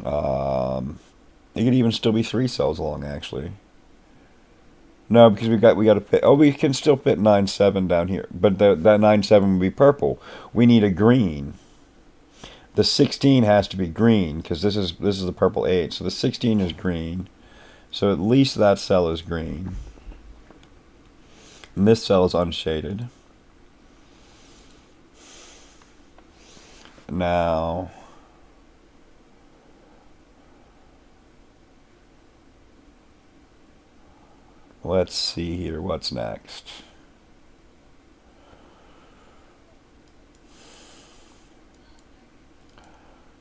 It could even still be 3 cells long, actually. No, because we got to fit. Oh, we can still fit 9, 7 down here, but that 9, 7 would be purple. We need a green. The 16 has to be green because this is the purple 8. So the 16 is green. So at least that cell is green. And this cell is unshaded. Now, let's see here what's next.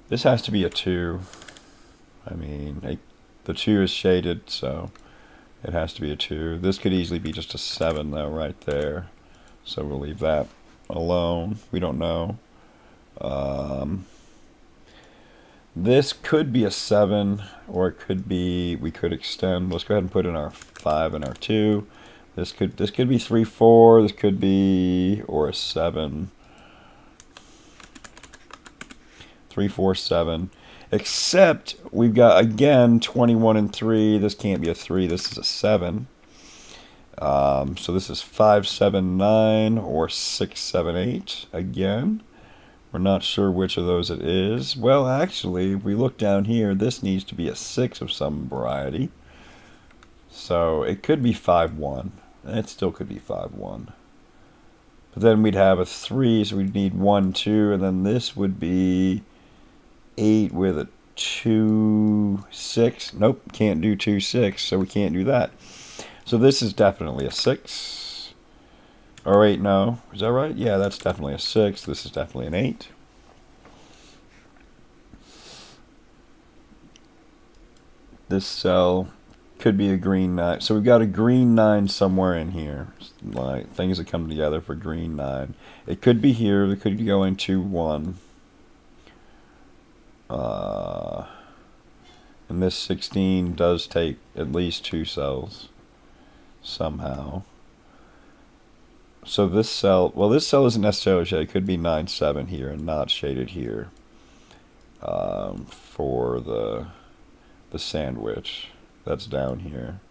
This has to be a 2. I mean, the 2 is shaded, so it has to be a 2. This could easily be just a 7, though, right there. So we'll leave that alone. We don't know. This could be a 7, or it could be, we could extend. Let's go ahead and put in our 5 and our 2. This could be 3, 4. This could be, or a 7. 3, 4, 7. Except we've got, again, 21 and 3. This can't be a 3. This is a 7. So this is 5, 7, 9, or 6, 7, 8. Again, we're not sure which of those it is. Well, actually, if we look down here, this needs to be a 6 of some variety. So it could be 5, 1. It still could be 5, 1. But then we'd have a 3, so we'd need 1, 2, and then this would be 8 with a 2, 6. Nope, can't do 2, 6, so we can't do that. So this is definitely a 6. Or wait, no. Is that right? Yeah, that's definitely a 6. This is definitely an 8. This cell could be a green 9. So we've got a green 9 somewhere in here. Like things that come together for green 9. It could be here. It could go into 1. And this 16 does take at least 2 cells somehow. So this cell, well, this cell isn't necessarily shaded. It could be 9, 7 here and not shaded here for the sandwich that's down here.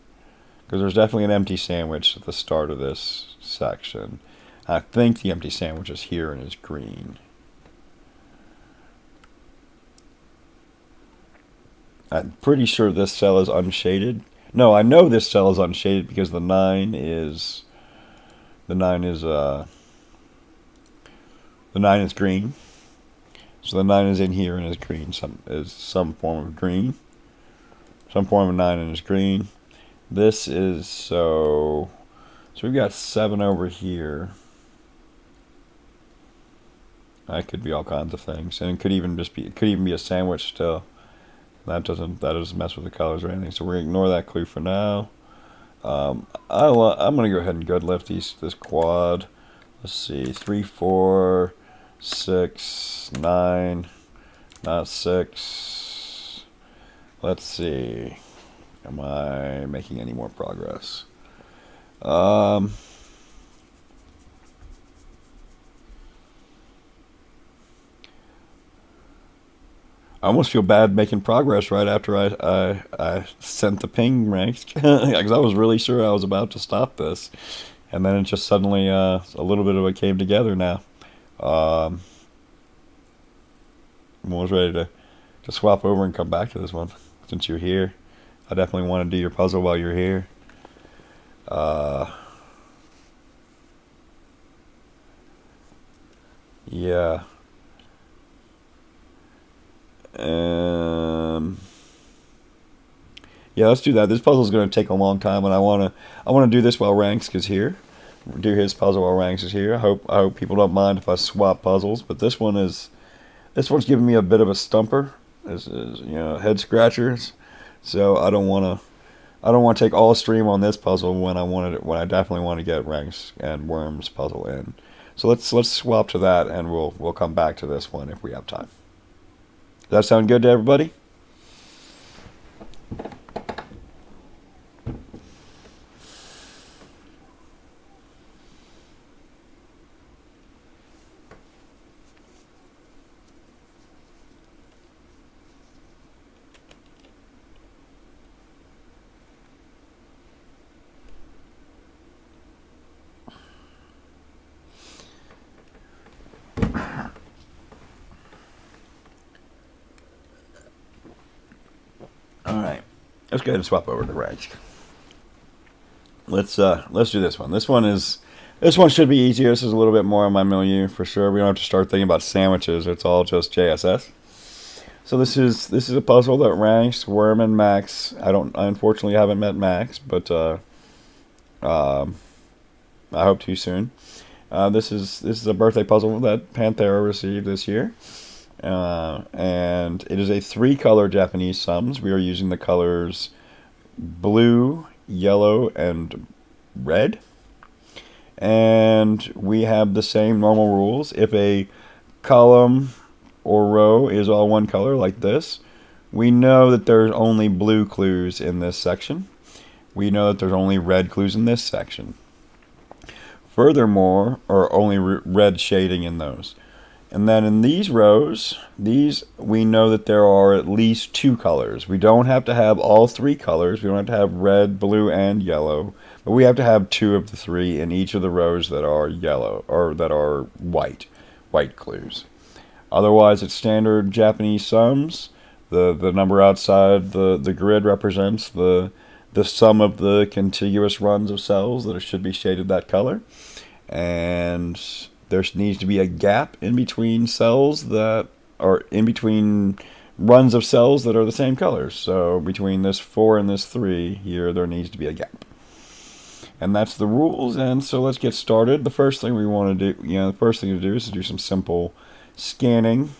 Because there's definitely an empty sandwich at the start of this section. I think the empty sandwich is here and is green. I'm pretty sure this cell is unshaded. No, I know this cell is unshaded because the 9 is green. So the 9 is in here and is green. Some form of green. Some form of 9 and is green. This is so we've got 7 over here. That could be all kinds of things, and it could even be a sandwich still. That doesn't mess with the colors or anything. So we're gonna ignore that clue for now. I'm going to go ahead and good lift this quad. Let's see, 3, 4, 6, 9, not 6. Let's see, am I making any more progress? I almost feel bad making progress right after I sent the ping ranks because I was really sure I was about to stop this, and then it just suddenly a little bit of it came together now. Um, I'm almost ready to swap over and come back to this one since you're here. I definitely want to do your puzzle while you're here. Uh, yeah. Um, yeah, let's do that. This puzzle is going to take a long time, and I want to do this while Ranks is here. Do his puzzle while Ranks is here. I hope people don't mind if I swap puzzles, but this one's giving me a bit of a stumper. This is head scratchers. So I don't want to take all stream on this puzzle when I definitely want to get Ranks and Worms puzzle in. So let's swap to that, and we'll come back to this one if we have time. Does that sound good to everybody? All right, let's go ahead and swap over to Ranks. Let's do this one. This one should be easier. This is a little bit more on my milieu for sure. We don't have to start thinking about sandwiches. It's all just JSS. So this is a puzzle that Ranks, Worm, and Max. I unfortunately haven't met Max, but um, I hope to soon. This is a birthday puzzle that Panthera received this year, and it is a 3-color Japanese sums. We are using the colors blue, yellow, and red. And we have the same normal rules. If a column or row is all one color like this, we know that there's only blue clues in this section. We know that there's only red clues in this section. Furthermore, or only red shading in those. And then in these rows, we know that there are at least 2 colors. We don't have to have all 3 colors. We don't have to have red, blue, and yellow. But we have to have 2 of the 3 in each of the rows that are yellow, or that are white clues. Otherwise, it's standard Japanese sums. The number outside the grid represents the sum of the contiguous runs of cells that should be shaded that color. And there needs to be a gap in between cells that are in between runs of cells that are the same colors. So between this 4 and this 3 here, there needs to be a gap. And that's the rules. And so let's get started. The first thing we want to do, the first thing to do is to do some simple scanning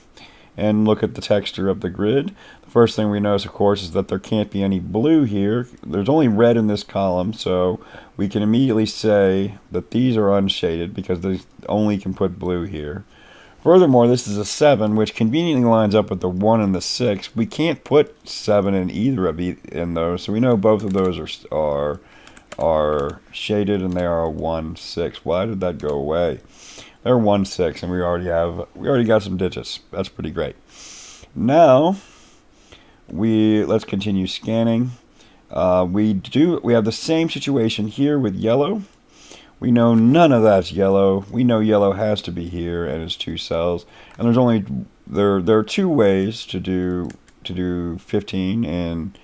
and look at the texture of the grid. The first thing we notice, of course, is that there can't be any blue here. There's only red in this column, so we can immediately say that these are unshaded because they only can put blue here. Furthermore, this is a 7, which conveniently lines up with the 1 and the 6. We can't put 7 in either of those, so we know both of those are shaded, and they are a 1, 6. Why did that go away? They're 1, 6, and we already got some digits. That's pretty great. Now let's continue scanning. We have the same situation here with yellow. We know none of that's yellow. We know yellow has to be here, and it's 2 cells. And there are 2 ways to do 15 in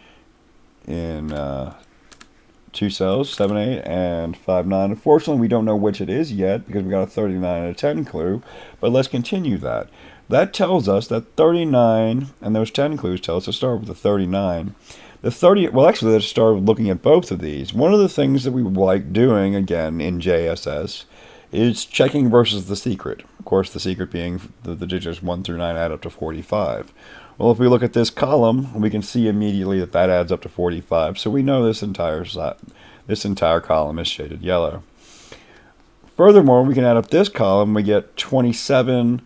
2 cells, 7, 8, and 5, 9. Unfortunately, we don't know which it is yet because we got a 39 and a 10 clue, but let's continue that. That tells us that 39, and those 10 clues tell us to start with the 39. The 30, well, actually, let's start with looking at both of these. One of the things that we like doing, again, in JSS, is checking versus the secret. Of course, the secret being the digits 1 through 9 add up to 45. Well, if we look at this column, we can see immediately that adds up to 45. So we know this entire This entire column is shaded yellow. Furthermore, we can add up this column. We get 27,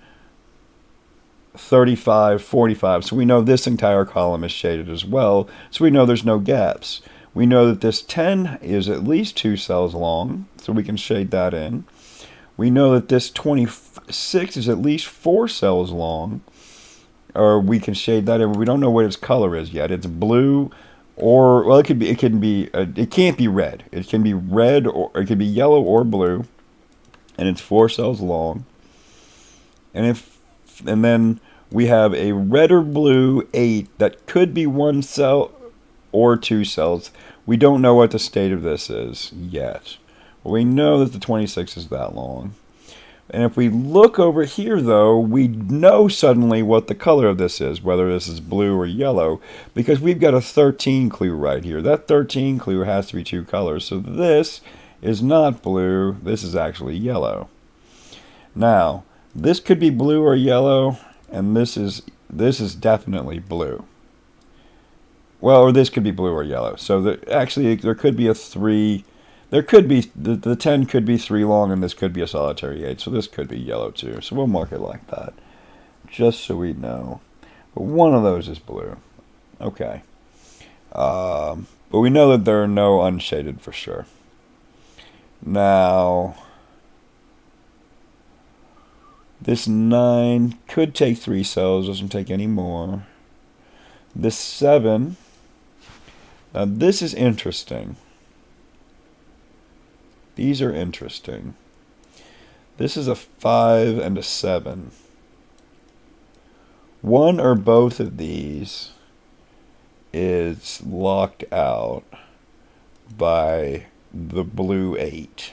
35, 45. So we know this entire column is shaded as well. So we know there's no gaps. We know that this 10 is at least 2 cells long, so we can shade that in. We know that this 26 is at least 4 cells long, or we can shade that in. We don't know what its color is yet. It's blue, or well, it can't be red. It can be red, or it could be yellow or blue, and it's 4 cells long. And then we have a red or blue 8 that could be 1 cell or 2 cells. We don't know what the state of this is yet. But we know that the 26 is that long. And if we look over here, though, we know suddenly what the color of this is, whether this is blue or yellow, because we've got a 13 clue right here. That 13 clue has to be 2 colors. So this is not blue. This is actually yellow. Now, this could be blue or yellow, and this is definitely blue. Well, or this could be blue or yellow. So actually, there could be a 3. There could be, the 10 could be 3 long, and this could be a solitary 8. So this could be yellow too. So we'll mark it like that, just so we know. But one of those is blue. Okay. But we know that there are no unshaded for sure. Now, this 9 could take 3 cells, doesn't take any more. This 7, now this is interesting. These are interesting. This is a 5 and a 7. One or both of these is locked out by the blue 8.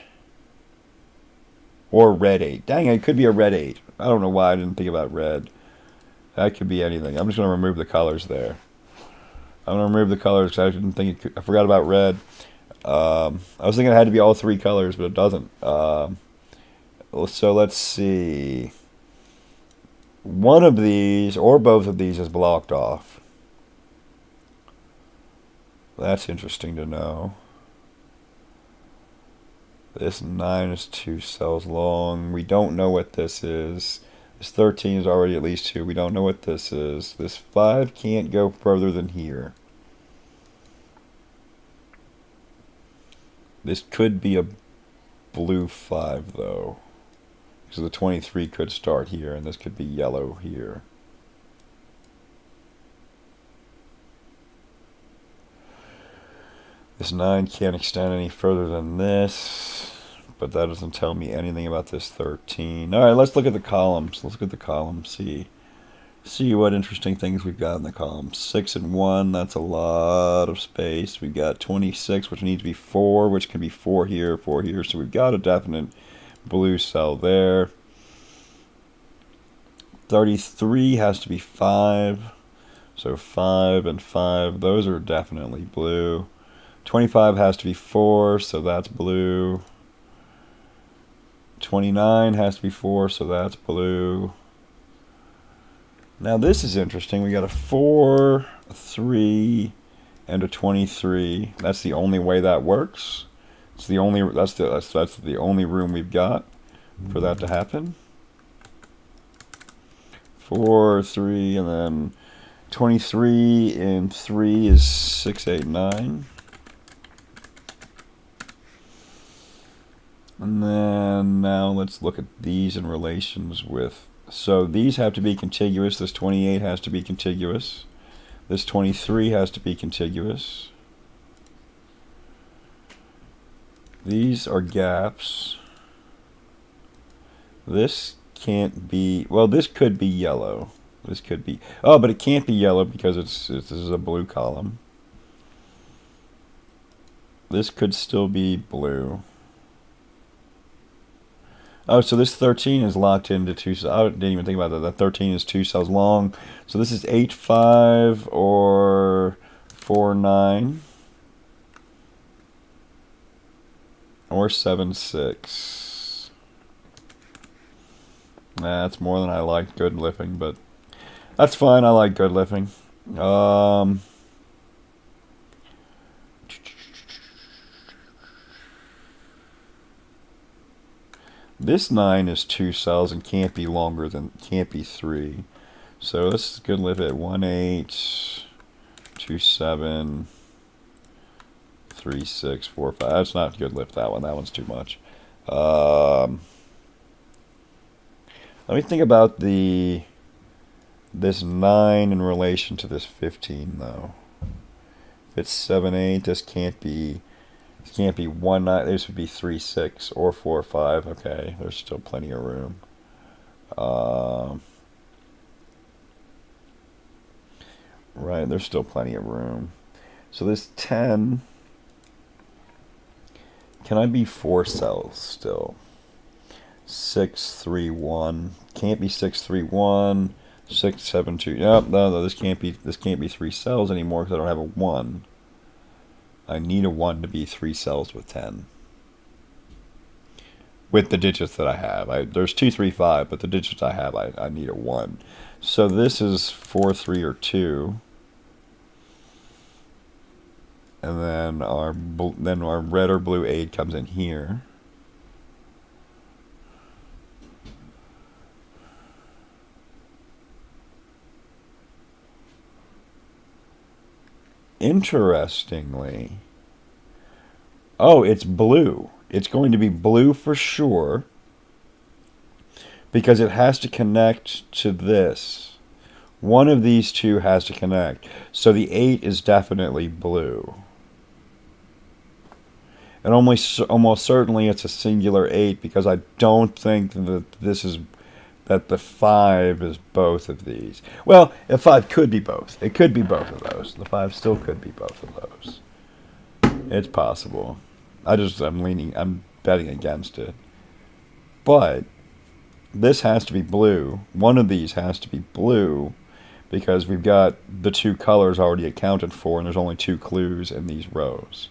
Or red 8. Dang it could be a red 8. I don't know why I didn't think about red. That could be anything. I'm just going to remove the colors there. I'm going to remove the colors because I didn't think I forgot about red. I was thinking it had to be all 3 colors, but it doesn't. So let's see. One of these, or both of these, is blocked off. That's interesting to know. This 9 is 2 cells long. We don't know what this is. This 13 is already at least 2. We don't know what this is. This 5 can't go further than here. This could be a blue 5, though. So the 23 could start here, and this could be yellow here. This 9 can't extend any further than this, but that doesn't tell me anything about this 13. All right, let's look at the columns. Let's look at the columns, see what interesting things we've got in the columns. 6 and 1, that's a lot of space. We've got 26, which needs to be 4, which can be 4 here, 4 here. So we've got a definite blue cell there. 33 has to be 5. So 5 and 5, those are definitely blue. 25 has to be 4, so that's blue. 29 has to be 4, so that's blue. Now this is interesting. We got a 4, a 3, and a 23. That's the only way that works. It's the only that's the only room we've got for that to happen. 4, 3, and then 23 and 3 is 6, 8, 9. And then now let's look at these in relations with, so these have to be contiguous. This 28 has to be contiguous. This 23 has to be contiguous. These are gaps. This can't be, well, this could be yellow. This could be, oh, but it can't be yellow because this is a blue column. This could still be blue. Oh, so this 13 is locked into 2 cells. I didn't even think about that. That 13 is 2 cells long. So this is 8, 5 or 4, 9. Or 7, 6. That's more than I like good lifting, but that's fine. I like good lifting. This 9 is 2 cells and can't be longer than, can't be 3. So let's go live at 1, 8, 2, 7, 3, 6, 4, 5. That's not a good lift, that one. That one's too much. Let me think about this 9 in relation to this 15, though. If it's 7, 8, this can't be 1, 9. This would be 3, 6, or 4, 5. Okay, there's still plenty of room. Right, there's still plenty of room. So this 10, can I be 4 cells still? 6, 3, 1. Can't be 6, 3, 1. 6, 7, 2. Yep, no, this can't be 3 cells anymore because I don't have a 1. I need a 1 to be 3 cells with 10. With the digits that I have. There's 2, 3, 5, but the digits I have, I need a 1. So this is 4, 3, or 2. And then our red or blue 8 comes in here. Interestingly, oh, it's blue. It's going to be blue for sure because it has to connect to this. One of these two has to connect. So the 8 is definitely blue. And almost certainly it's a singular 8 because I don't think that the 5 is both of these. Well, the 5 could be both. It could be both of those. The 5 still could be both of those. It's possible. I'm betting against it. But this has to be blue. One of these has to be blue because we've got the 2 colors already accounted for and there's only 2 clues in these rows.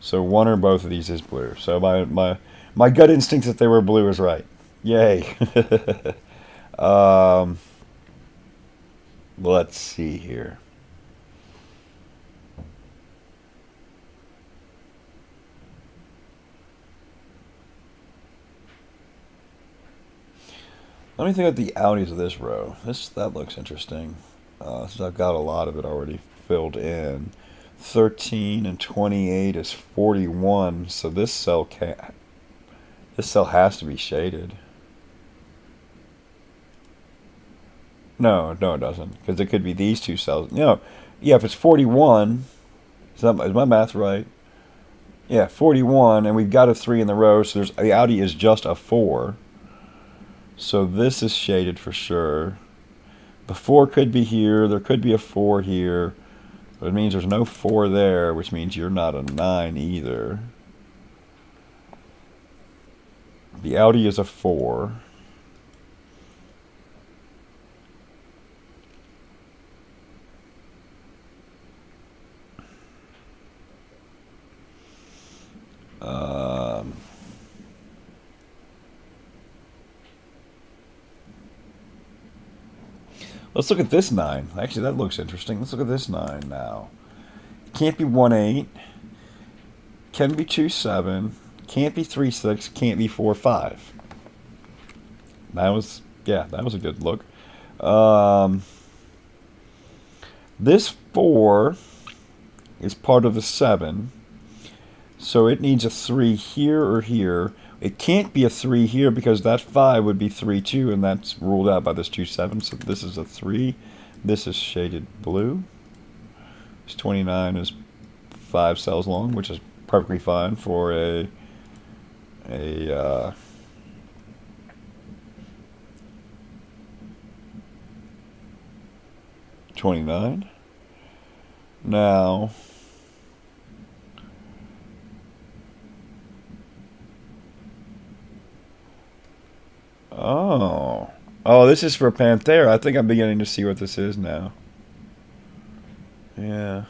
So one or both of these is blue. So my gut instinct that they were blue is right. Yay. Let's see here. Let me think about the outies of this row. That looks interesting. Since I've got a lot of it already filled in. 13 and 28 is 41, so this cell has to be shaded. No, it doesn't, because it could be these 2 cells. Yeah, if it's 41, is my math right? Yeah, 41, and we've got a 3 in the row, so the outie is just a 4. So this is shaded for sure. The 4 could be here. There could be a 4 here. It means there's no 4 there, which means you're not a 9 either. The outie is a 4. Let's look at this 9. Actually, that looks interesting. Let's look at this 9 now. Can't be 1, 8. Can be 2, 7. Can't be 3, 6. Can't be 4, 5. That was a good look. This 4 is part of the 7. So it needs a 3 here or here. It can't be a 3 here because that 5 would be 3, 2, and that's ruled out by this 2, 7. So this is a 3. This is shaded blue. This 29 is 5 cells long, which is perfectly fine for a 29. Now, oh, this is for Panthera. I think I'm beginning to see what this is now. Yeah.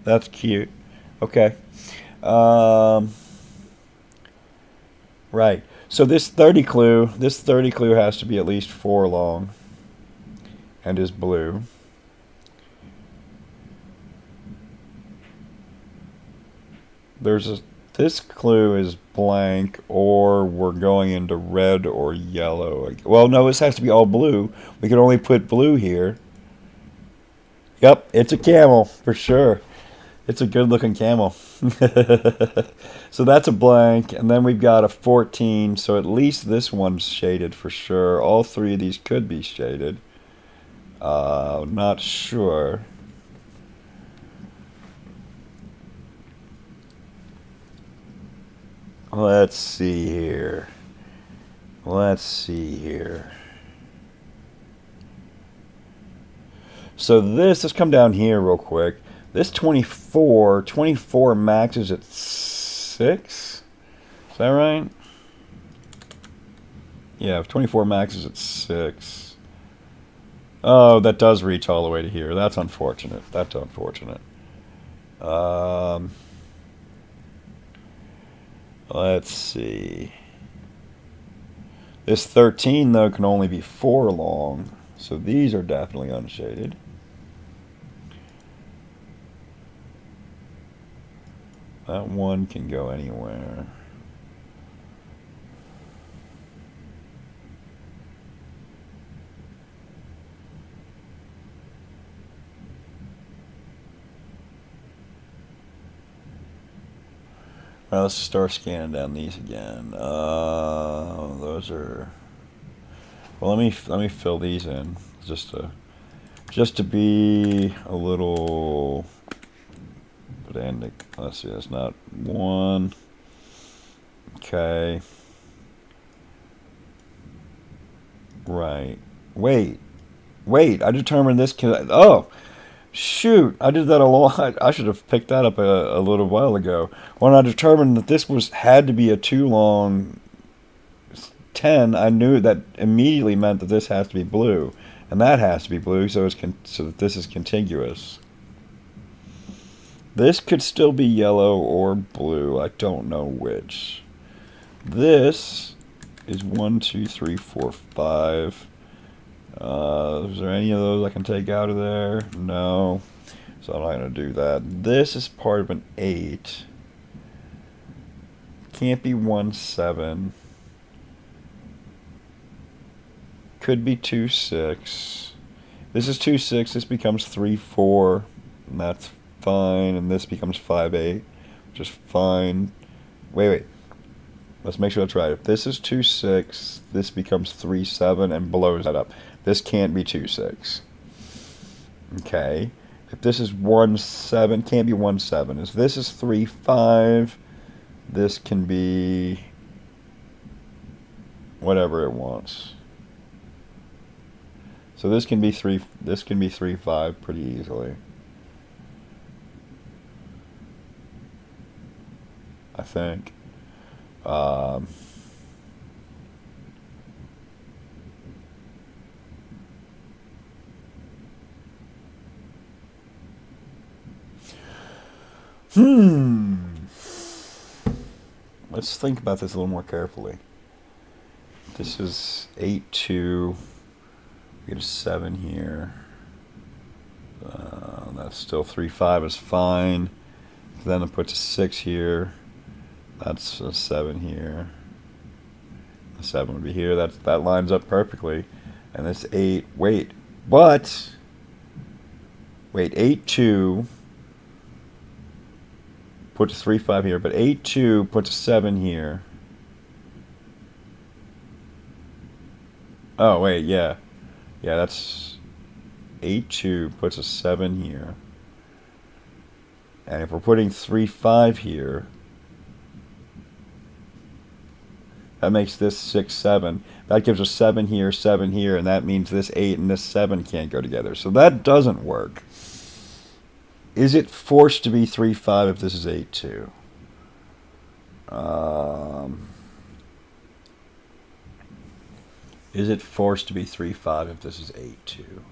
That's cute. Okay. Right. So this 30 clue has to be at least 4 long and is blue. There's this clue is blank, or we're going into red or yellow. Well, no, this has to be all blue. We can only put blue here. Yep, it's a camel, for sure. It's a good-looking camel. So that's a blank, and then we've got a 14, so at least this one's shaded for sure. All three of these could be shaded. Not sure. Let's see here. Let's see here. So let's come down here real quick. This 24 maxes at 6. Is that right? Yeah, 24 maxes at 6. Oh, that does reach all the way to here. That's unfortunate. That's unfortunate. Let's see. This 13, though, can only be 4 long. So these are definitely unshaded. That one can go anywhere. Well, let's start scanning down these again. Those are. Well, let me fill these in just to be a little pedantic. Let's see, that's not 1. Okay. Right. Wait. I determined this. Oh. Shoot, I did that a lot. I should have picked that up a little while ago. When I determined that this had to be a 2 long 10, I knew that immediately meant that this has to be blue, and that has to be blue, so that this is contiguous. This could still be yellow or blue. I don't know which. This is 1, 2, 3, 4, 5. Is there any of those I can take out of there? No. So I'm not going to do that. This is part of an 8. Can't be 1, 7. Could be 2, 6. This is 2, 6. This becomes 3, 4. And that's fine. And this becomes 5, 8. Which is fine. Wait. Let's make sure that's right. If this is 2, 6, this becomes 3, 7 and blows that up. This can't be 2, 6. Okay. If this is 1, 7, can't be 1, 7. If this is 3, 5, this can be whatever it wants. So this can be 3, 5 pretty easily. I think. Let's think about this a little more carefully. This is 8, 2. We get a 7 here. That's still 3, 5 is fine. Then it puts a 6 here. That's a 7 here. The 7 would be here. That lines up perfectly. And this 8. Wait, 8, 2 puts a 3, 5 here, but 8, 2 puts a 7 here. Oh, wait, yeah. Yeah, that's 8, 2 puts a 7 here. And if we're putting 3, 5 here, that makes this 6, 7. That gives us 7 here, and that means this 8 and this 7 can't go together. So that doesn't work. Is it forced to be 3, 5 if this is 8, 2? Is it forced to be 3, 5 if this is 8, 2?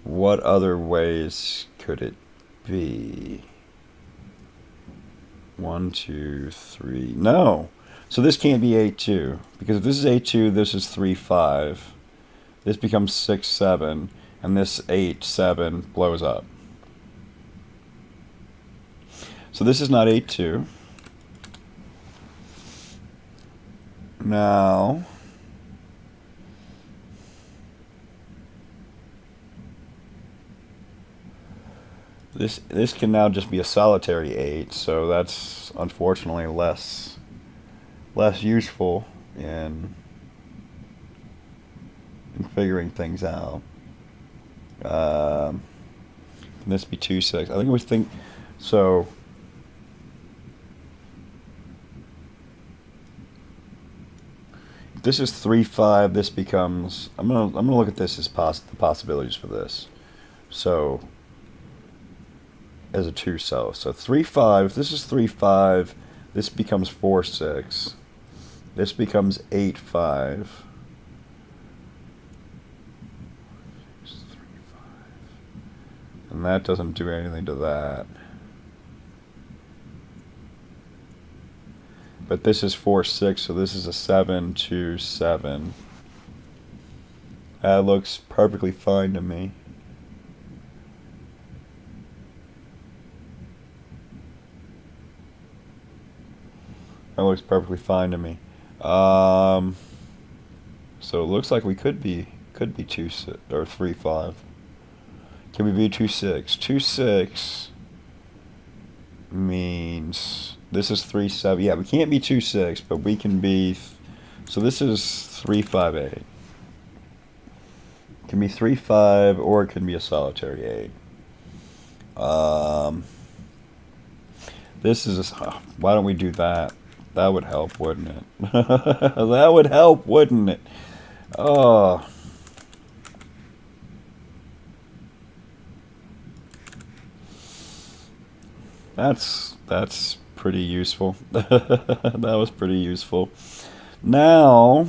What other ways could it be? 1, 2, 3. No. So this can't be 8, 2. Because if this is 8, 2, this is 3, 5. This becomes 6, 7. And this 8, 7 blows up. So this is not 8, 2. Now, this can now just be a solitary 8, so that's unfortunately less useful in figuring things out. Can this be 2-6? I think we think so. If this is 3-5, this becomes. I'm gonna look at this as the possibilities for this. So as a 2 cell. So 3-5. If this is 3-5, this becomes 4-6. This becomes 8-5. And that doesn't do anything to that. But this is 4-6, so this is a 7-2-7. That looks perfectly fine to me. That looks perfectly fine to me. So it looks like we could be 2-6 or 3-5. Can we be 2-6? 2-6 means this is 3-7. Yeah, we can't be 2-6, but we can be. So this is 3-5-8. It can be 3-5, or it can be a solitary 8. This is. Why don't we do that? That would help, wouldn't it? That would help, wouldn't it? Oh. That's pretty useful. That was pretty useful. Now,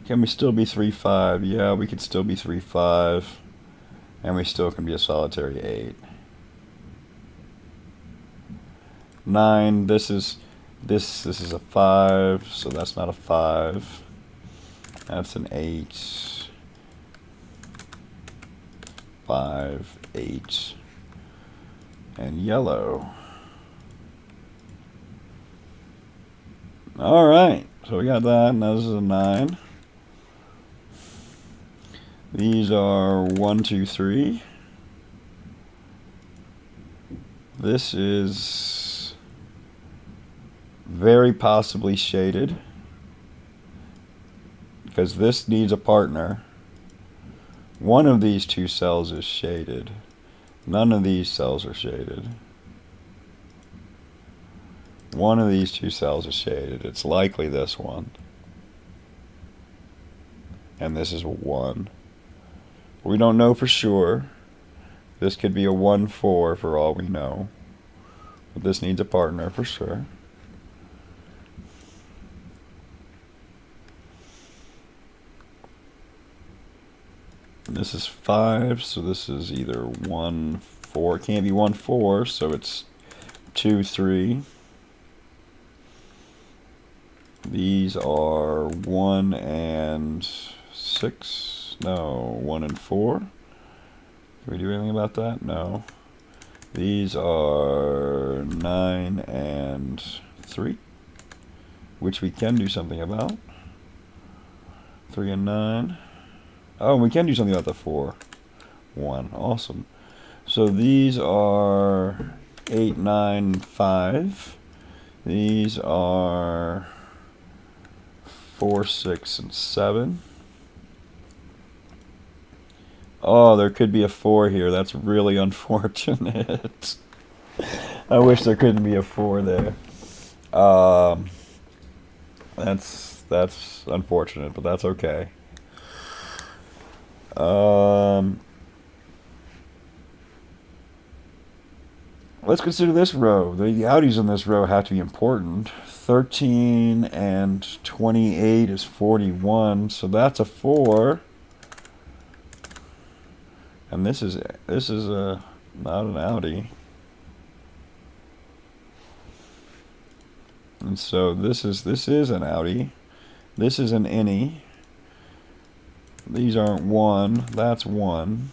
can we still be 3-5? Yeah, we could still be 3-5, and we still can be a solitary 8. 9. This is a 5, so that's not a 5. That's an 8. 5, 8. And yellow. Alright, so we got that. Now this is a 9. These are 1, 2, 3. This is very possibly shaded, because this needs a partner. One of these 2 cells is shaded. None of these cells are shaded. One of these 2 cells is shaded. It's likely this one. And this is a 1. We don't know for sure. This could be a 1-4 for all we know. But this needs a partner for sure. And this is 5, so this is either 1-4. It can't be 1-4, so it's 2-3. These are 1 and 6. No, 1 and 4. Can we do anything about that? No. These are 9 and 3, which we can do something about. 3 and 9. Oh, we can do something about the 4. 1. Awesome. So these are 8, 9, 5. These are 4, 6, and 7. Oh, there could be a 4 here. That's really unfortunate. I wish there couldn't be a 4 there. That's unfortunate, but that's okay. Let's consider this row. The outies in this row have to be important. 13 and 28 is 41, so that's a 4. And this is a not an outie. And so this is an outie. This is an innie. These aren't 1. That's 1.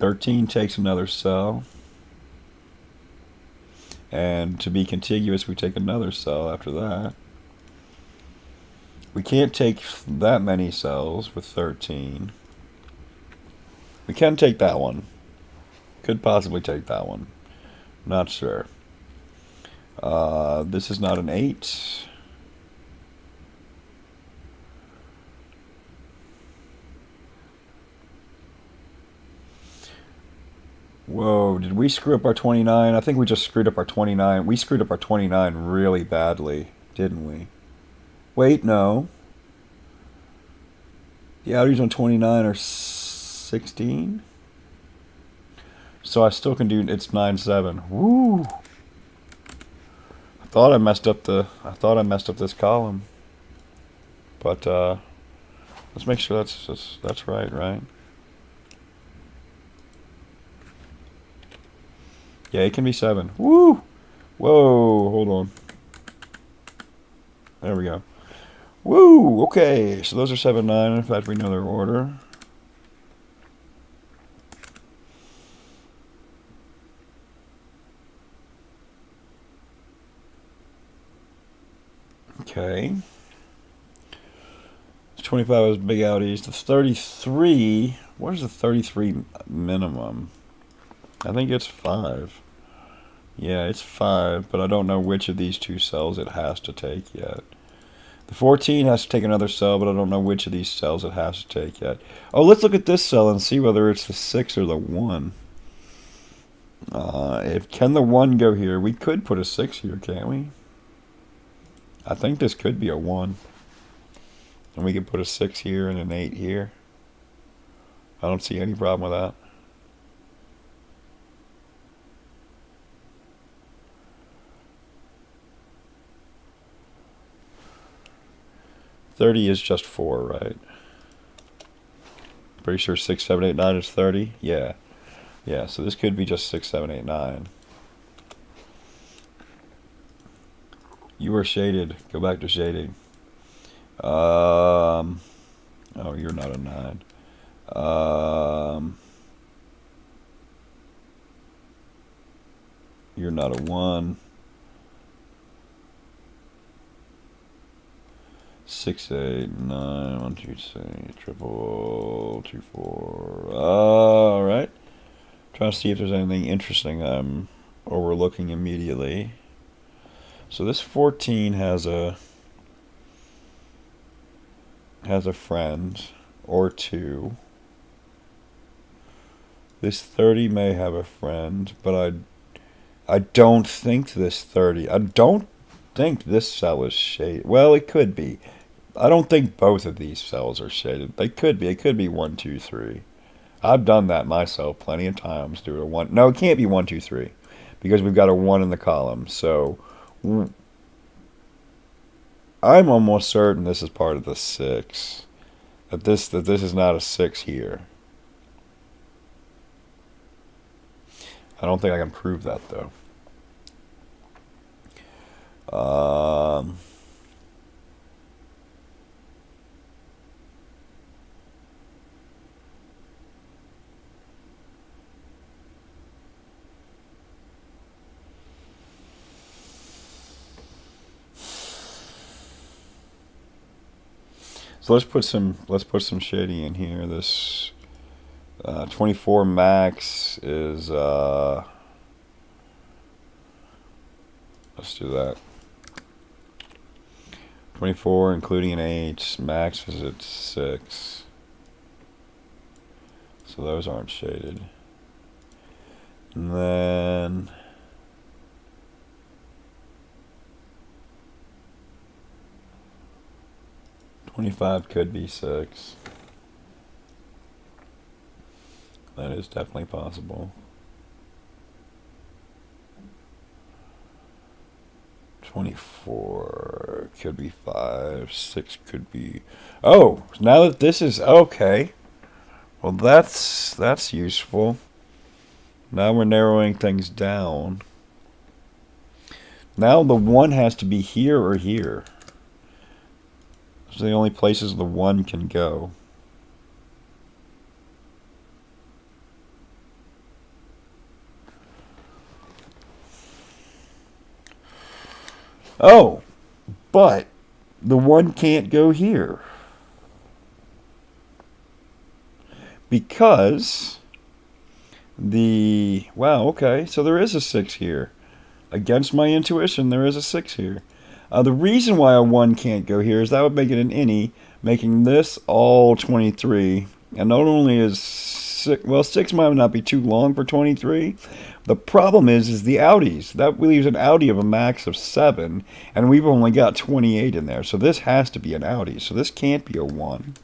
13 takes another cell. And to be contiguous, we take another cell after that. We can't take that many cells with 13. We can take that one. Could possibly take that one. Not sure. This is not an 8. Whoa, did we screw up our 29? I think we just screwed up our 29. We screwed up our 29 really badly, didn't we? Wait, no. The outies on 29 are 16. So I still can do, it's 9-7. Woo! I thought I messed up this column. But let's make sure that's right? Yeah, it can be 7. Woo! Whoa, hold on. There we go. Woo! Okay, so those are 7, 9. In fact, we know their order. Okay. 25 is big outies. The 33, what is the 33 minimum? I think it's 5. Yeah, it's 5, but I don't know which of these two cells it has to take yet. The 14 has to take another cell, but I don't know which of these cells it has to take yet. Oh, let's look at this cell and see whether it's the 6 or the 1. Can the 1 go here? We could put a 6 here, can't we? I think this could be a 1. And we could put a 6 here and an 8 here. I don't see any problem with that. $30 is just 4, right? Pretty sure 6, 7, 8, 9 is 30. Yeah. Yeah, so this could be just 6, 7, 8, 9. You are shaded. Go back to shading. Oh, you're not a 9. You're not a 1. 6, 8, 9, 1, 2, 3, triple, 2, 4. All right. Trying to see if there's anything interesting I'm overlooking immediately. So this 14 has a friend or 2. This 30 may have a friend, but I don't think this 30. I don't think this cell is shaded. Well, it could be. I don't think both of these cells are shaded. They could be. It could be 1, 2, 3. I've done that myself plenty of times. Do a 1. No, it can't be 1, 2, 3 because we've got a 1 in the column. So I'm almost certain this is part of the 6. That this is not a 6 here. I don't think I can prove that though. So let's put some shading in here. This 24 max is let's do that. 24 including an 8, max is at 6. So those aren't shaded. And then 25 could be 6. That is definitely possible. 24 could be 5. 6 could be... Oh, now that this is... Okay. Well, that's useful. Now we're narrowing things down. Now the 1 has to be here or here. Those are the only places the 1 can go. Oh, but the 1 can't go here. Because wow, okay, so there is a 6 here. Against my intuition, there is a 6 here. The reason why a 1 can't go here is that would make it an innie, making this all 23. And not only is 6, well, 6 might not be too long for 23. The problem is the outies. That leaves an outie of a max of 7, and we've only got 28 in there. So this has to be an outie. So this can't be a 1.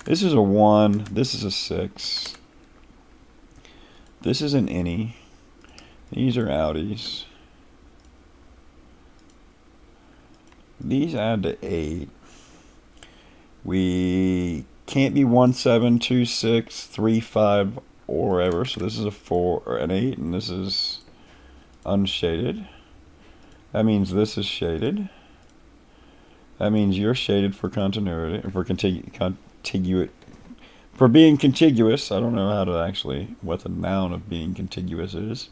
This is a 1. This is a 6. This is an innie. These are outies. These add to 8. We can't be 1, 7, 2, 6, 3, 5, or whatever. So this is a 4 or an 8, and this is unshaded. That means this is shaded. That means you're shaded for continuity, for for being contiguous. I don't know how to actually, what the noun of being contiguous is.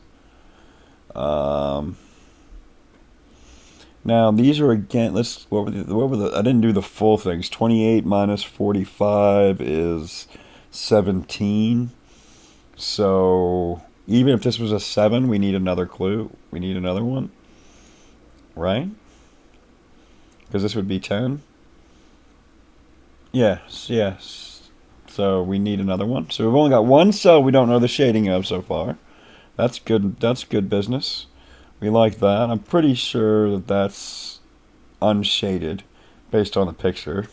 Now these are again. What were the? I didn't do the full things. 28 minus 45 is 17. So even if this was a 7, we need another clue. We need another one, right? Because this would be 10. Yes, yes. So we need another one. So we've only got one cell we don't know the shading of so far. That's good. That's good business. We like that. I'm pretty sure that that's unshaded based on the picture.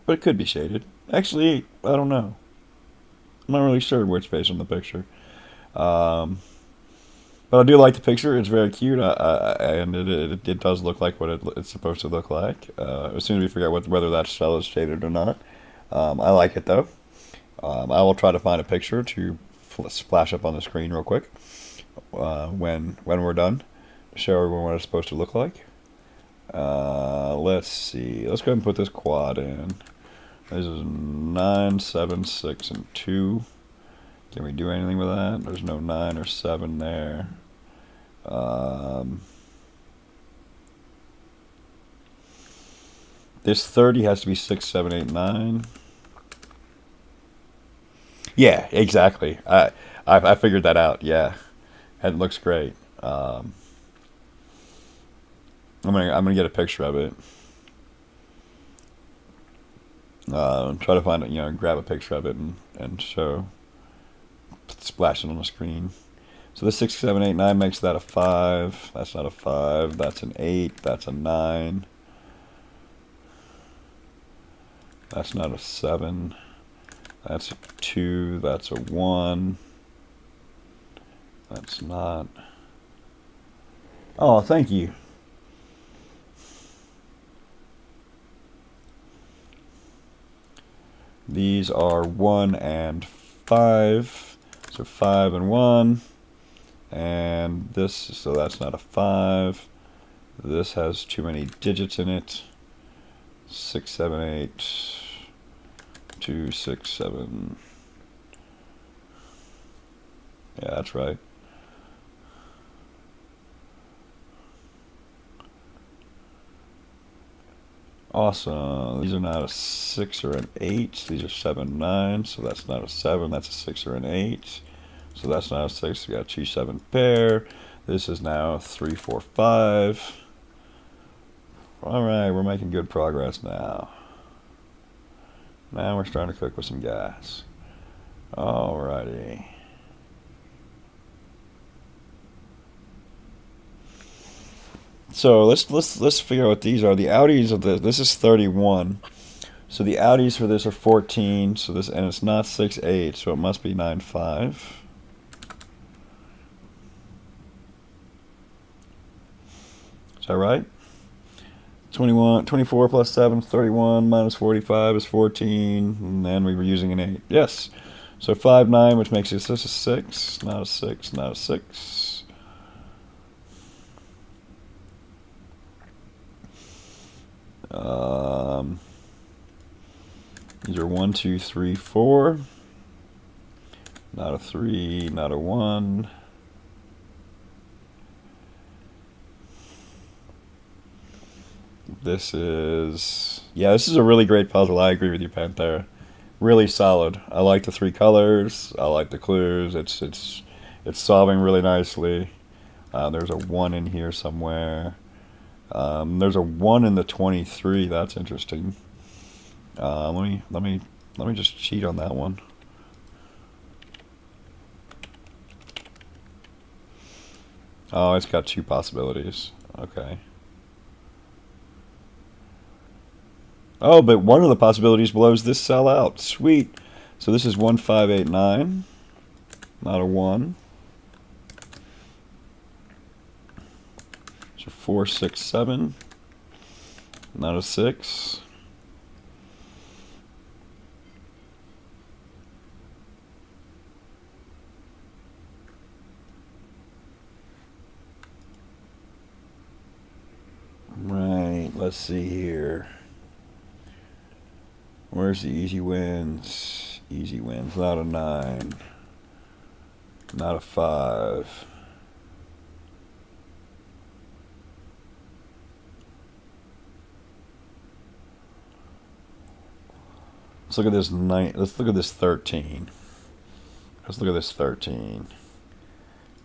But it could be shaded. Actually, I don't know. I'm not really sure which based on the picture. But I do like the picture. It's very cute. And it does look like what it's supposed to look like. As soon as we figure out whether that cell is shaded or not. I like it though. I will try to find a picture to splash up on the screen real quick. When we're done, show everyone what it's supposed to look like. Let's see. Let's go ahead and put this quad in. This is 9, 7, 6, and 2. Can we do anything with that? There's no 9 or 7 there. This 30 has to be 6, 7, 8, 9. Yeah, exactly. I figured that out. Yeah. It looks great. I'm gonna get a picture of it. Try to find it, grab a picture of it and splash it on the screen. So the 6, 7, 8, 9 makes that a 5. That's not a 5. That's an 8. That's a 9. That's not a 7. That's a 2. That's a 1. That's not. Oh, thank you. These are 1 and 5. So 5 and 1. And this, so that's not a 5. This has too many digits in it. 6, 7, 8. 2, 6, 7. Yeah, that's right. Awesome. These are not a 6 or an 8. These are 7, 9. So that's not a 7. That's a 6 or an 8. So that's not a 6. We got 2, 7 pair. This is now 3, 4, 5. All right, we're making good progress now. Now we're starting to cook with some gas. Alrighty. So let's figure out what these are. The outies of this is 31. So the outies for this are 14. So this, and it's not 6, 8. So it must be 9, 5. Is that right? 24 plus 7 is 31, minus 45 is 14, and then we were using an 8. Yes. So 5, 9, which makes this a 6, not a 6, not a 6. These are 1, 2, 3, 4. Not a 3, not a 1. This is, yeah, this is a really great puzzle. I agree with you, Panthera. Really solid. I like the three colors. I like the clues. It's solving really nicely. There's a 1 in here somewhere. There's a 1 in the 23. That's interesting. Let me just cheat on that one. Oh, it's got 2 possibilities. Okay. Oh, but one of the possibilities blows this cell out. Sweet. So this is 1589. Not a 1. So 467. Not a 6. Right, let's see here. Where's the easy wins? Easy wins. Not a 9. Not a 5. Let's look at this 9. Let's look at this 13. Let's look at this 13.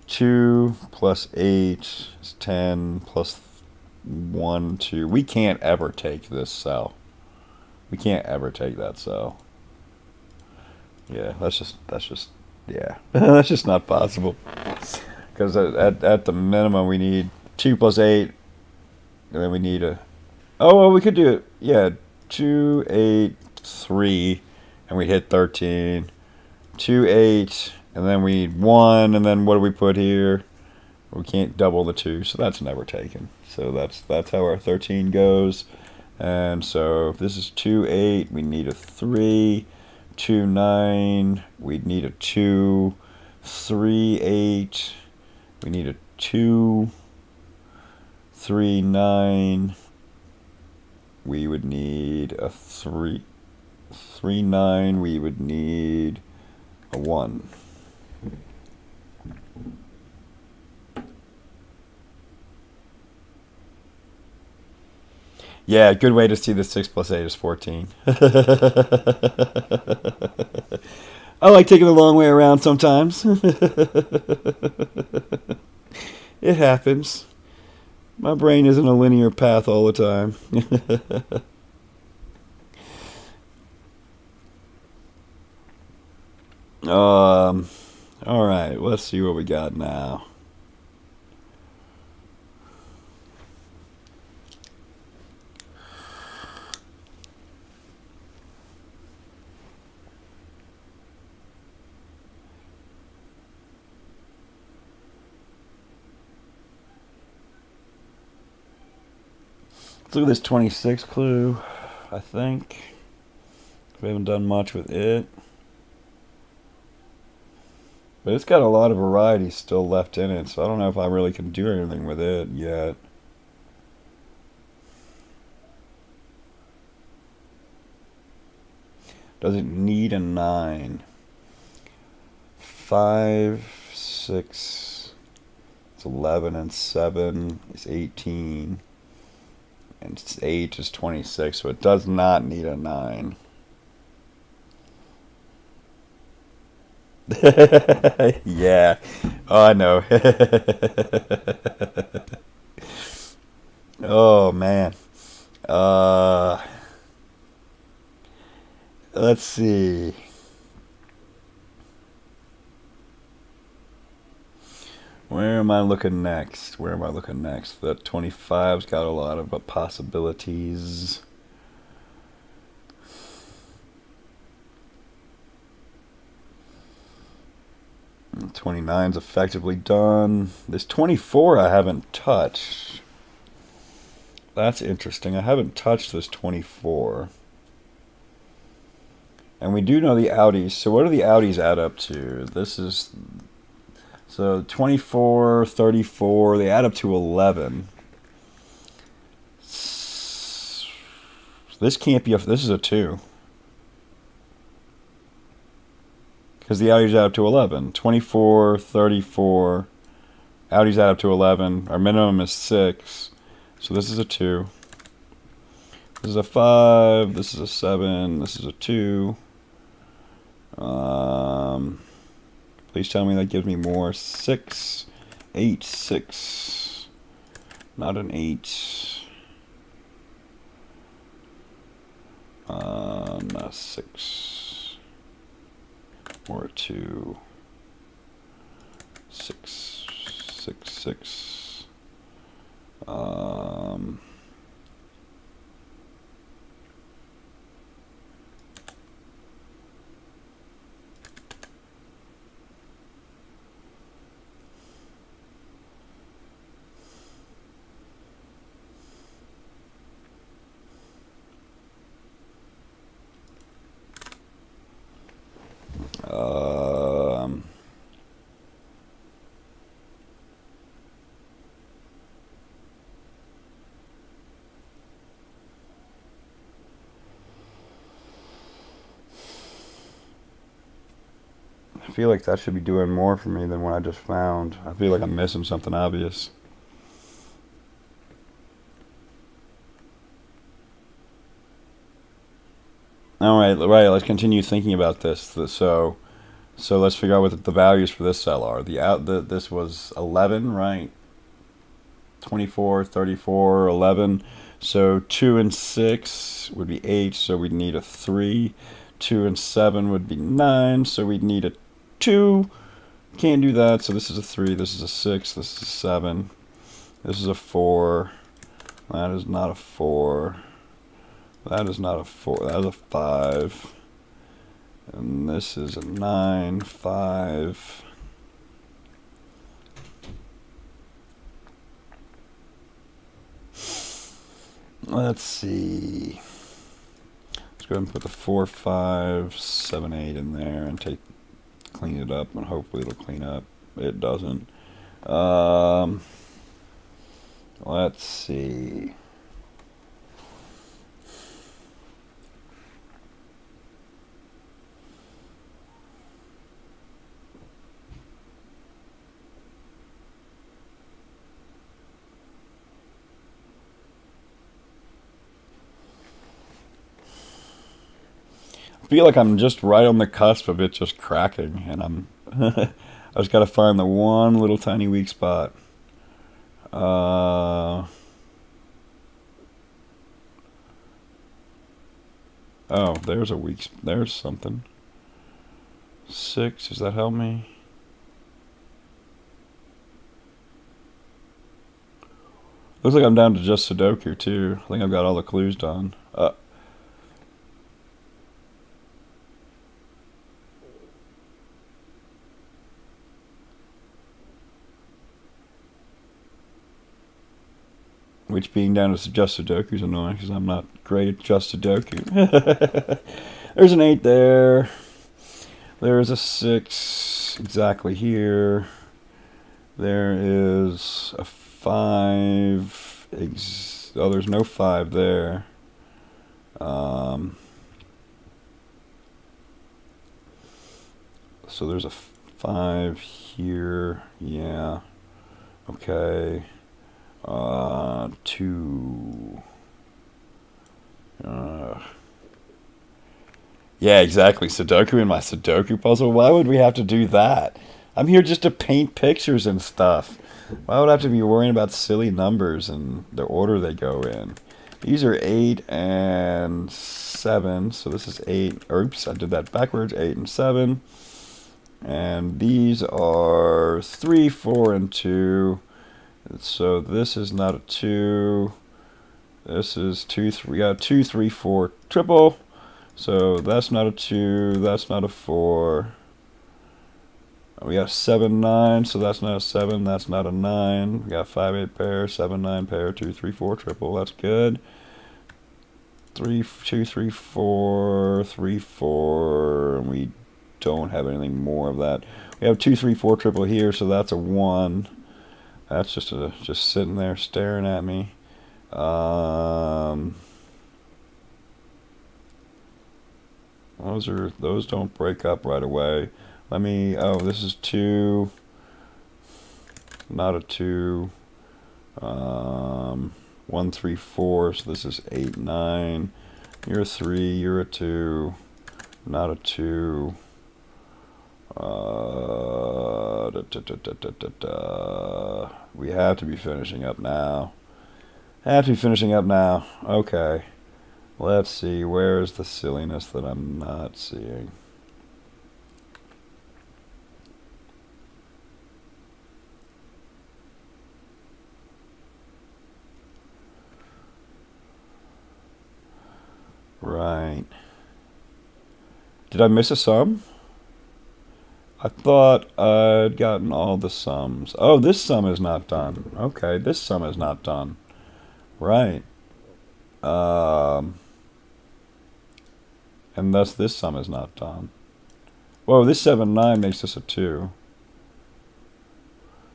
2 plus 8 is 10 plus 1, 2. We can't ever take this cell. We can't ever take that cell. Yeah, that's just yeah. That's just not possible. Because at the minimum we need 2 plus 8, and then we need a, oh well, we could do it. Yeah, 2, 8, 3, and we hit 13. 2, 8, and then we need 1, and then what do we put here? We can't double the 2, so that's never taken. So that's how our 13 goes. And so if this is 2, 8, we need a 3. 2, 9, we'd need a 2. 3, 8, we need a 2. 3, 9, we would need a 3. 3, 9, we would need a 1. Yeah, good way to see the 6 plus 8 is 14. I like taking the long way around sometimes. It happens. My brain isn't a linear path all the time. All right, let's see what we got now. Let's look at this 26 clue, I think. We haven't done much with it. But it's got a lot of variety still left in it, so I don't know if I really can do anything with it yet. Does it need a 9? 5, 6, it's 11, and 7 is 18. And 8 is 26, so it does not need a 9. Yeah. Oh, I know. Oh, man. Let's see. Where am I looking next? Where am I looking next? The 25's got a lot of possibilities. And 29's effectively done. This 24 I haven't touched. That's interesting. I haven't touched this 24. And we do know the outies. So what do the outies add up to? This is... So 24, 34, they add up to 11. This can't be this is a 2. Because the outies add up to 11. 24, 34, outies add up to 11. Our minimum is 6. So this is a 2. This is a 5. This is a 7. This is a 2. Please tell me that gives me more. 6, 8, 6. Not an 8. Not a 6. Or a 2. 6, 6, 6. I feel like that should be doing more for me than what I just found. I feel like I'm missing something obvious. All right, let's continue thinking about this. So let's figure out what the values for this cell are. This was 11, right? 24, 34, 11. So 2 and 6 would be 8, so we'd need a 3. 2 and 7 would be 9, so we'd need a 2. Can't do that, so this is a 3, this is a 6, this is a 7. This is a 4. That is not a 4. That is not a 4. That is a 5. And this is a 9, 5. Let's see. Let's go ahead and put the 4, 5, 7, 8 in there and clean it up, and hopefully it'll clean up. It doesn't. Let's see. I feel like I'm just right on the cusp of it just cracking, and I'm I just gotta find the one little tiny weak spot. Oh, there's something. 6, does that help me? Looks like I'm down to just Sudoku too. I think I've got all the clues done. Which being down to just Sudoku is annoying because I'm not great at just Sudoku. There's an 8 there. There's a 6 exactly here. There is a 5. Oh, there's no 5 there. So there's a 5 here. Yeah. Okay. 2. Yeah, exactly. Sudoku in my Sudoku puzzle. Why would we have to do that? I'm here just to paint pictures and stuff. Why would I have to be worrying about silly numbers and the order they go in? These are 8 and 7. So this is 8. Oops, I did that backwards. 8 and 7. And these are 3, 4, and 2. So this is not a 2. This is 2, 3. We got 2, 3, 4 triple. So that's not a 2. That's not a 4. We got 7, 9. So that's not a 7. That's not a 9. We got 5, 8 pair. 7, 9 pair. 2, 3, 4 triple. That's good. 3, 2, 3, 4. 3, 4. And we don't have anything more of that. We have 2, 3, 4 triple here. So that's a 1. That's just sitting there staring at me. Those don't break up right away. Oh, this is 2. Not a 2. 1, 3, 4. So this is 8, 9. You're a 3. You're a 2. Not a 2. We have to be finishing up now. Okay. Let's see. Where is the silliness that I'm not seeing? Right. Did I miss a sum? I thought I'd gotten all the sums. Oh, this sum is not done. Okay, this sum is not done. Right. And thus this sum is not done. Whoa, this 7, 9 makes this a 2.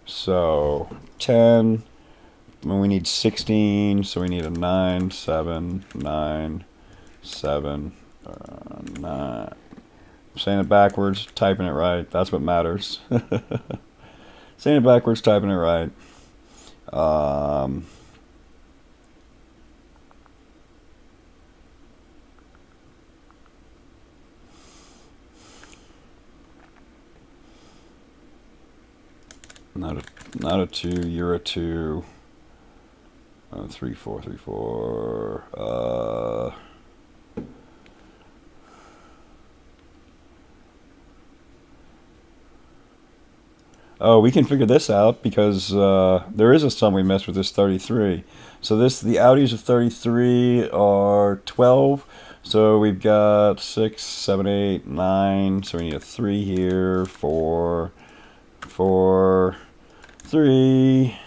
So 10, and we need 16, so we need a 9, 7, 9, 7, 9. I'm saying it backwards, typing it right. That's what matters. Saying it backwards, typing it right. Not a 2. You're a 2. 3, 4, 3, 4. Oh, we can figure this out because there is a sum we missed with this 33. So the outies of 33 are 12. So we've got 6, 7, 8, 9. So we need a 3 here. 4, 4, 3,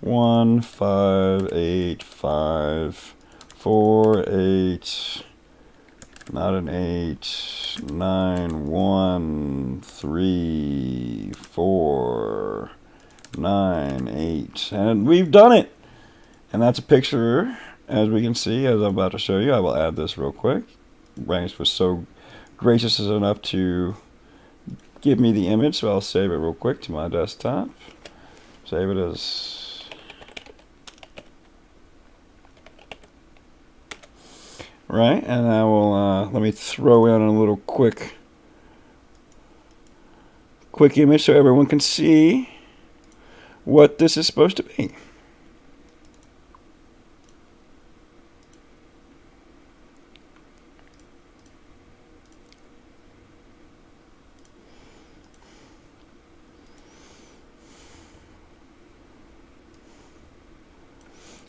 1, 5, 8, 5, 4, 8. Not an 8, 9, 1, 3, 4, 9, 8. And we've done it! And that's a picture, as we can see, as I'm about to show you. I will add this real quick. Ranks was so gracious enough to give me the image, so I'll save it real quick to my desktop. Save it as... Right, and I will, let me throw in a little quick image so everyone can see what this is supposed to be.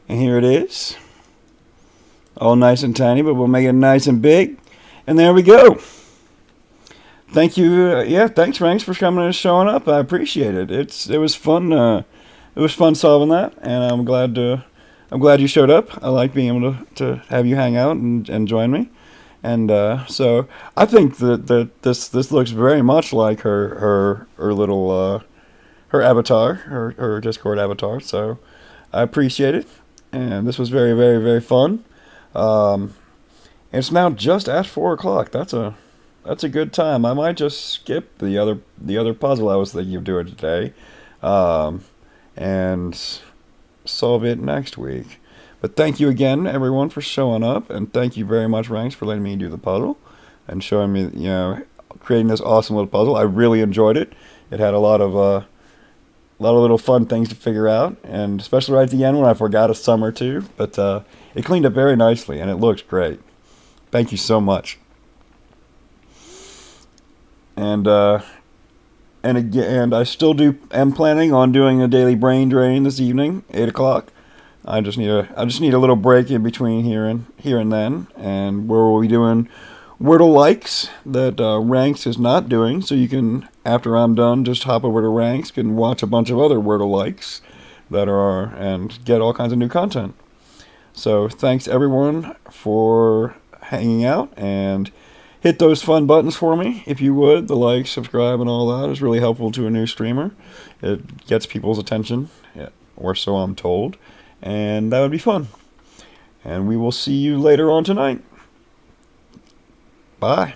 And here it is. All nice and tiny, but we'll make it nice and big. And there we go. Thank you. Yeah, thanks, Ranks, for coming and showing up. I appreciate it. It was fun. It was fun solving that, and I'm glad you showed up. I like being able to have you hang out and join me. And so I think that this looks very much like her little her avatar, her Discord avatar. So I appreciate it, and this was very, very, very fun. It's now just at 4 o'clock. That's a good time. I might just skip the other puzzle I was thinking of doing today, and solve it next week. But thank you again, everyone, for showing up, and thank you very much, Ranks, for letting me do the puzzle and showing me, creating this awesome little puzzle. I really enjoyed it. It had a lot of little fun things to figure out, and especially right at the end when I forgot a sum or two. But it cleaned up very nicely, and it looks great. Thank you so much. And again, I still am planning on doing a daily brain drain this evening, 8 o'clock. I just need a little break in between here and then, and where we'll be doing Wordle likes that Ranks is not doing. So you can, after I'm done, just hop over to Ranks and watch a bunch of other Wordle likes that are and get all kinds of new content. So thanks everyone for hanging out, and hit those fun buttons for me if you would. The like, subscribe, and all that is really helpful to a new streamer. It gets people's attention, or so I'm told. And that would be fun. And we will see you later on tonight. Bye.